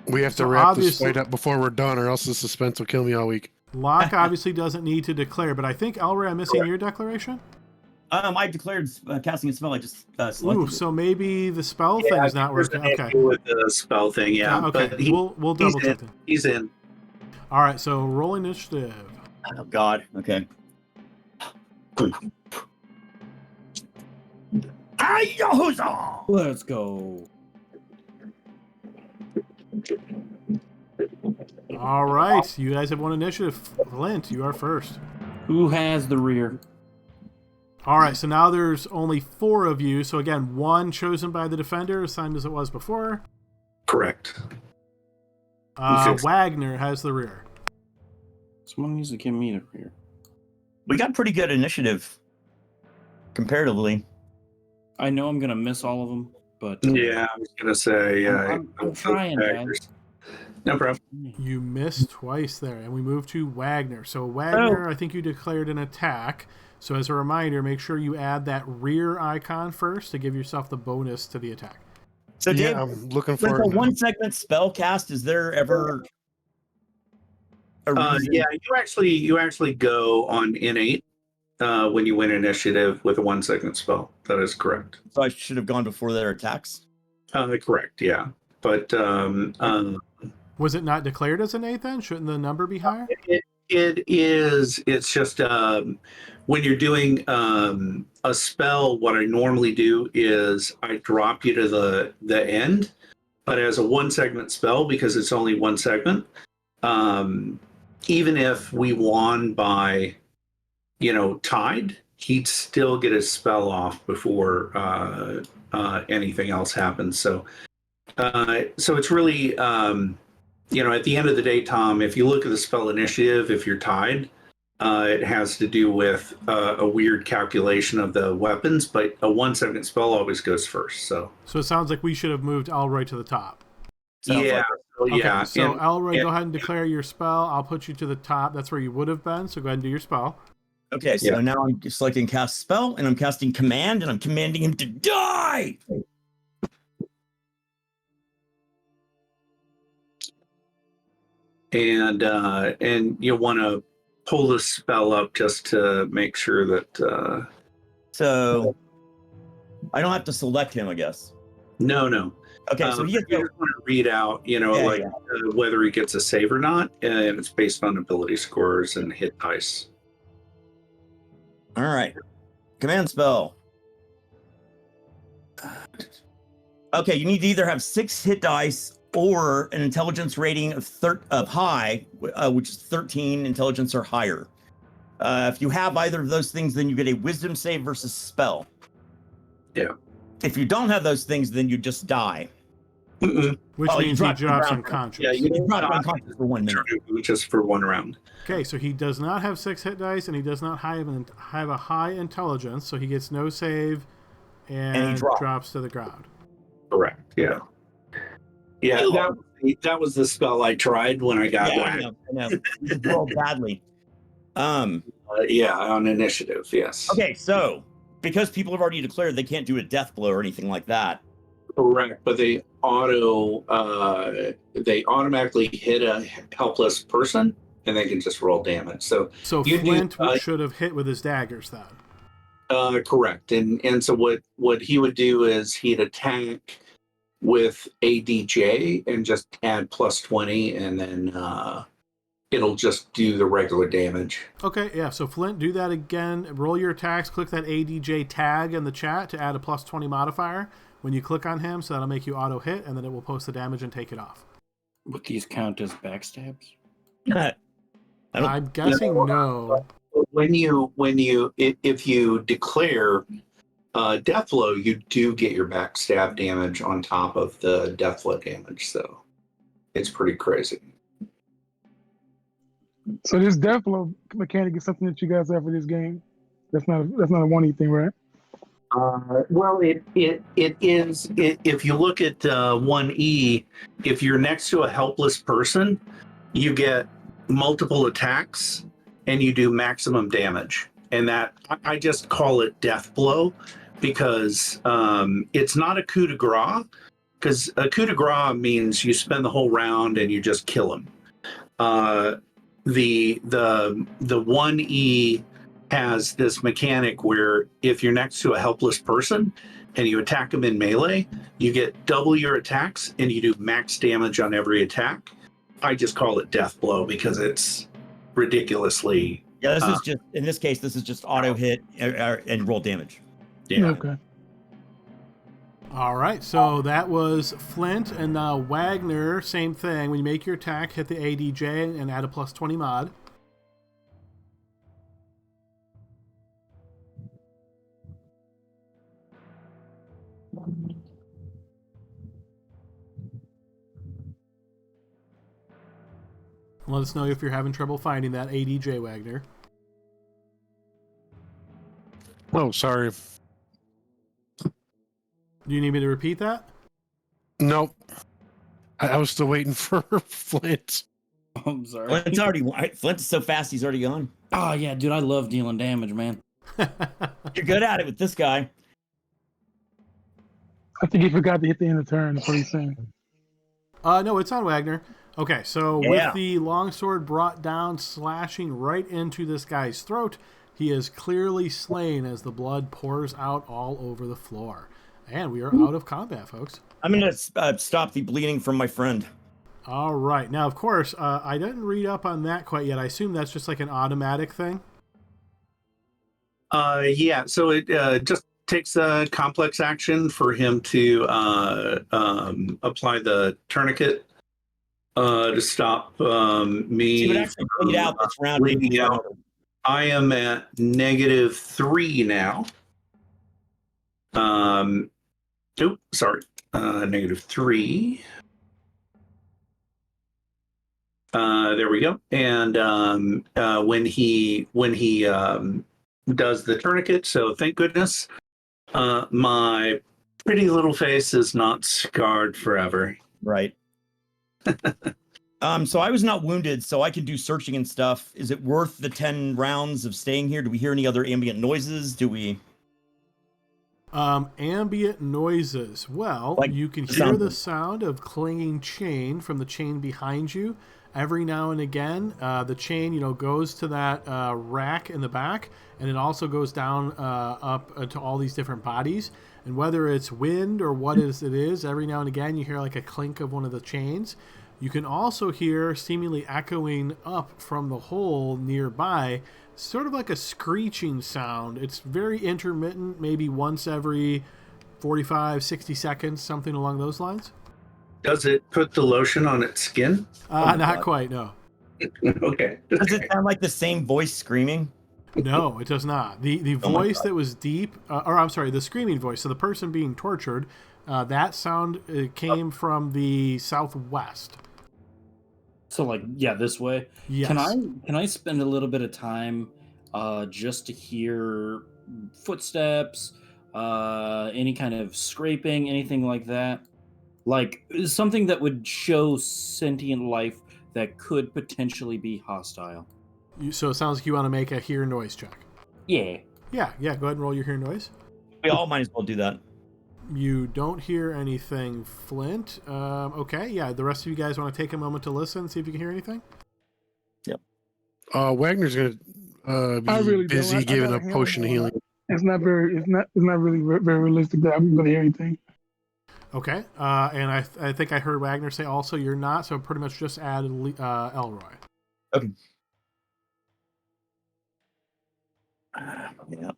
We have to
So
wrap this
obviously-
fight up before we're done, or else the suspense will kill me all week.
Locke obviously doesn't need to declare, but I think, Elroy, I'm missing your declaration?
I declared casting a spell. I just
Ooh,
selected.
so maybe the spell thing is not
There's
working.
an
Okay.
issue with the spell thing, yeah.
Okay,
But
we'll double check then.
he's in.
All right, so roll initiative.
Oh God. Okay. Ay-yo-huzzah!
Let's go.
All right, you guys have one initiative. Flint, you are first.
Who has the rear?
All right, so now there's only 4 of you. So again, 1 chosen by the defender, same as it was before.
Correct. Okay.
Wagner has the rear.
Someone needs to give me the rear.
We got pretty good initiative, comparatively.
I know I'm gonna miss all of them, but
Yeah, I was gonna say.
I'm trying, guys.
No problem.
You missed twice there, and we move to Wagner. So Wagner,
Oh.
I think you declared an attack. So as a reminder, make sure you add that rear icon first to give yourself the bonus to the attack.
So, Dave,
Yeah, I'm looking
with
for
a
it. now.
1-segment spell cast, is there ever a reason?
Yeah, you actually go on innate when you win initiative with a 1-second spell. That is correct.
So I should have gone before their attacks.
Correct. Yeah, but
Was it not declared as an 8 then? Shouldn't the number be higher?
it is. It's just when you're doing a spell. What I normally do is I drop you to the end, but as a 1-segment spell, because it's only 1 segment. Even if we won by, tied, he'd still get his spell off before anything else happens. So it's really, at the end of the day, Tom, if you look at the spell initiative, if you're tied, it has to do with a weird calculation of the weapons, but a 1-second spell always goes first. So
So it sounds like we should have moved Elroy to the top.
Sounds
yeah,
like
Okay, so
and-
Elroy, go ahead and declare your spell. I'll put you to the top. That's where you would have been. So go ahead and do your spell.
Okay, so now I'm selecting cast spell, and I'm casting command, and I'm commanding him to die.
and you'll want to pull the spell up just to make sure that
So I don't have to select him, I guess.
no.
Okay, so he
you
gets
just want to read out, whether he gets a save or not, and it's based on ability scores and hit dice.
all right. Command spell. Okay, you need to either have 6 hit dice or an intelligence rating of high, which is 13 intelligence or higher. If you have either of those things, then you get a wisdom save versus spell.
Yeah.
If you don't have those things, then you just die.
Which
Oh, you
means he
dropped
drops
around.
unconscious.
Yeah, you
You drop unconscious for 1 minute.
just for one round.
Okay, so he does not have 6 hit dice, and he does not have a high intelligence, so he gets no save and
he drops.
drops to the ground.
Correct. Yeah. Yeah, that was the spell I tried when I got whacked.
I know. You rolled badly.
Yeah, on initiative, yes.
Okay, so because people have already declared they can't do a death blow or anything like that.
Correct, but they automatically hit a helpless person, and they can just roll damage. So
Flint should have hit with his daggers then.
Correct, and so what he would do is he'd attack with ADJ and just add +20, and then it'll just do the regular damage.
Okay, yeah, so Flint, do that again. Roll your attacks, click that ADJ tag in the chat to add a +20 modifier when you click on him, so that'll make you auto hit, and then it will post the damage and take it off.
Would these count as backstabs?
I'm guessing no.
If you declare death blow, you do get your backstab damage on top of the death blow damage, so it's pretty crazy.
So this death blow mechanic is something that you guys have for this game. That's not a 1E thing, right?
Well, it is. If you look at 1E, if you're next to a helpless person, you get multiple attacks and you do maximum damage. And that I just call it death blow because it's not a coup de grace. Because a coup de grace means you spend the whole round and you just kill him. The 1E has this mechanic where if you're next to a helpless person and you attack them in melee, you get double your attacks and you do max damage on every attack. I just call it death blow because it's ridiculously.
Yeah, this is just in this case. This is just auto hit and roll damage.
Yeah.
Okay.
All right, so that was Flint, and now Wagner, same thing. When you make your attack, hit the ADJ and add a +20 mod. Let us know if you're having trouble finding that ADJ, Wagner.
Oh, sorry.
Do you need me to repeat that?
Nope. I was still waiting for Flint.
I'm sorry.
Flint is so fast, he's already gone.
Oh, yeah, dude, I love dealing damage, man.
You're good at it with this guy.
I think he forgot to hit the end of turn. That's what he's saying.
No, it's on Wagner. Okay, so
Yeah.
with the longsword brought down, slashing right into this guy's throat, he is clearly slain as the blood pours out all over the floor. And we are out of combat, folks.
I'm going to stop the bleeding from my friend.
All right. Now, of course, I didn't read up on that quite yet. I assume that's just like an automatic thing?
Yeah, so it just takes a complex action for him to apply the tournament to stop me.
He would actually bleed out this round.
Bleeding out. I am at -3 now. Sorry. -3. There we go. And when he does the tourniquet, so thank goodness, my pretty little face is not scarred forever.
Right. So I was not wounded, so I can do searching and stuff. Is it worth the 10 rounds of staying here? Do we hear any other ambient noises? Do we?
Ambient noises. Well,
Like
you can hear the sound of clinging chain from the chain behind you. Every now and again, the chain, goes to that rack in the back, and it also goes down up to all these different bodies. And whether it's wind or what it is, every now and again you hear like a clink of one of the chains. You can also hear, seemingly echoing up from the hole nearby, sort of like a screeching sound. It's very intermittent, maybe once every 45, 60 seconds, something along those lines.
Does it put the lotion on its skin?
Not
God.
quite, no.
Okay.
Does it sound like the same voice screaming?
No, it does not. The
Oh my
voice
God.
that was deep, or I'm sorry, the screaming voice, so the person being tortured, that sound came from the southwest.
So like, yeah, this way.
Yes.
Can I spend a little bit of time just to hear footsteps, any kind of scraping, anything like that? Like something that would show sentient life that could potentially be hostile.
So it sounds like you want to make a hear noise check.
Yeah.
Yeah, go ahead and roll your hear noise.
We all might as well do that.
You don't hear anything, Flint. Okay, yeah, the rest of you guys want to take a moment to listen, see if you can hear anything?
Wagner's gonna
I
be
really
busy
don't. I
giving
got
a
a hammer
potion of
going.
healing.
It's not really very realistic that I'm going to hear anything.
Okay, and I think I heard Wagner say also you're not, so pretty much just add Elroy.
Okay. Yeah.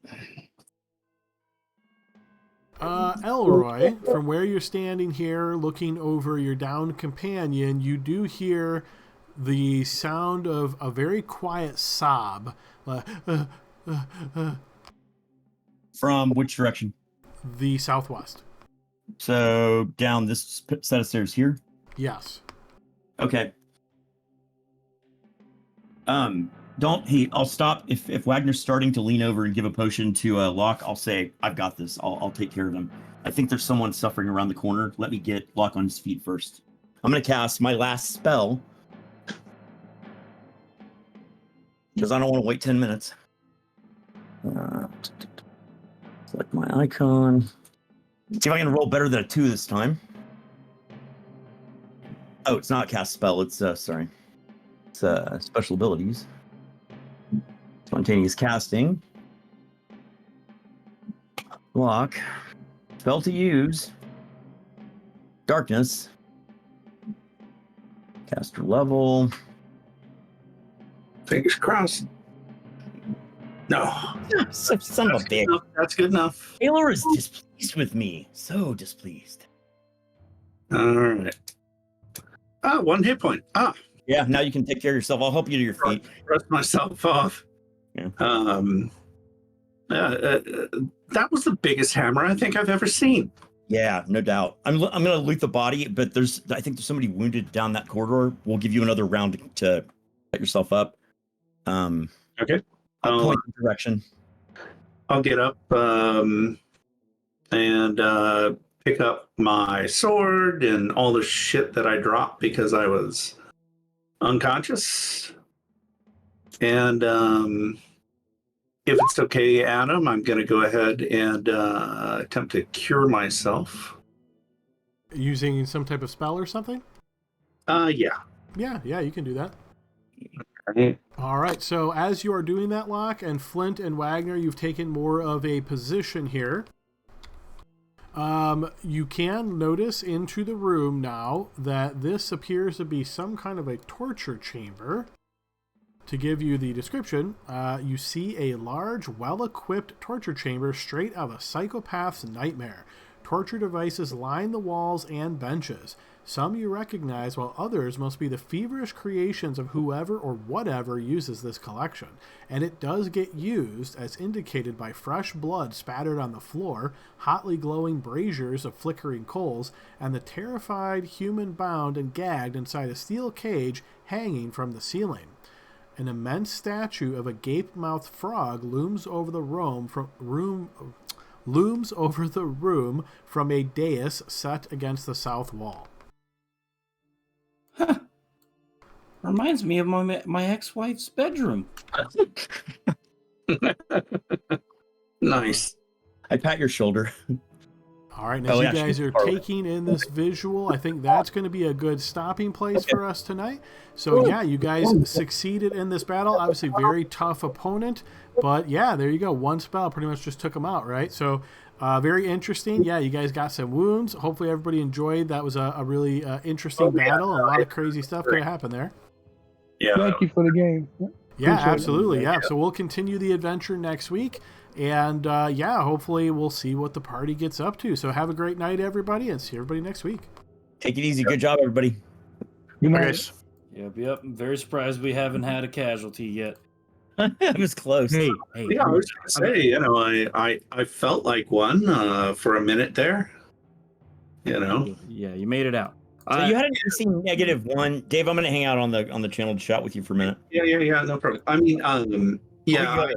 Elroy, from where you're standing here looking over your downed companion, you do hear the sound of a very quiet sob.
From which direction?
The southwest.
So down this set of stairs here.
Yes.
Okay. I'll stop if Wagner's starting to lean over and give a potion to Locke. I'll say, I've got this. I'll take care of him. I think there's someone suffering around the corner. Let me get Locke on his feet first. I'm going to cast my last spell because I don't want to wait 10 minutes. Select my icon. See if I can roll better than a 2 this time. Oh, it's not a cast spell. It's sorry. It's special abilities. Spontaneous casting. Block. Spell to use. Darkness. Caster level.
Fingers crossed. No.
Son of a bitch.
That's good enough.
Taylor is displeased with me. So displeased.
All right. 1 hit point.
Yeah, now you can take care of yourself. I'll help you to your feet.
Rest myself off.
Yeah.
That was the biggest hammer I think I've ever seen.
Yeah, no doubt. I'm gonna loot the body, but I think there's somebody wounded down that corridor. We'll give you another round to get yourself up.
Okay.
I'll point the direction.
I'll get up and pick up my sword and all the shit that I dropped because I was unconscious. And if it's okay, Adam, I'm going to go ahead and attempt to cure myself.
Using some type of spell or something?
Yeah.
Yeah, you can do that.
Right.
All right, so as you are doing that, Locke, and Flint and Wagner, you've taken more of a position here. You can notice into the room now that this appears to be some kind of a torture chamber. To give you the description, you see a large, well-equipped torture chamber straight out of a psychopath's nightmare. Torture devices line the walls and benches. Some you recognize, while others must be the feverish creations of whoever or whatever uses this collection. And it does get used, as indicated by fresh blood spattered on the floor, hotly glowing braziers of flickering coals, and the terrified human bound and gagged inside a steel cage hanging from the ceiling. An immense statue of a gape-mouthed frog looms over the room from a dais set against the south wall.
Huh. Reminds me of my ex-wife's bedroom.
Nice.
I pat your shoulder.
All right, and as you guys are taking in this visual, I think that's going to be a good stopping place for us tonight. So, yeah, you guys succeeded in this battle. Obviously, very tough opponent. But, yeah, there you go. One spell pretty much just took them out, right? So, very interesting. Yeah, you guys got some wounds. Hopefully, everybody enjoyed. That was a really interesting battle. A lot of crazy stuff could have happened there.
Yeah.
Thank you for the game.
Yeah,
Appreciate it.
absolutely. Yeah, so we'll continue the adventure next week. And, yeah, hopefully we'll see what the party gets up to. So have a great night, everybody, and see everybody next week.
Take it easy. Good job, everybody.
Good
Bye,
night.
guys.
Yep. I'm very surprised we haven't had a casualty yet.
It was close.
Hey.
Yeah, I was gonna say, I felt like one for a minute there.
Yeah, you made it out.
So you had an AC -1. Dave, I'm going to hang out on the channel to chat with you for a minute.
Yeah, no problem. I mean,
I'll meet you
yeah,
at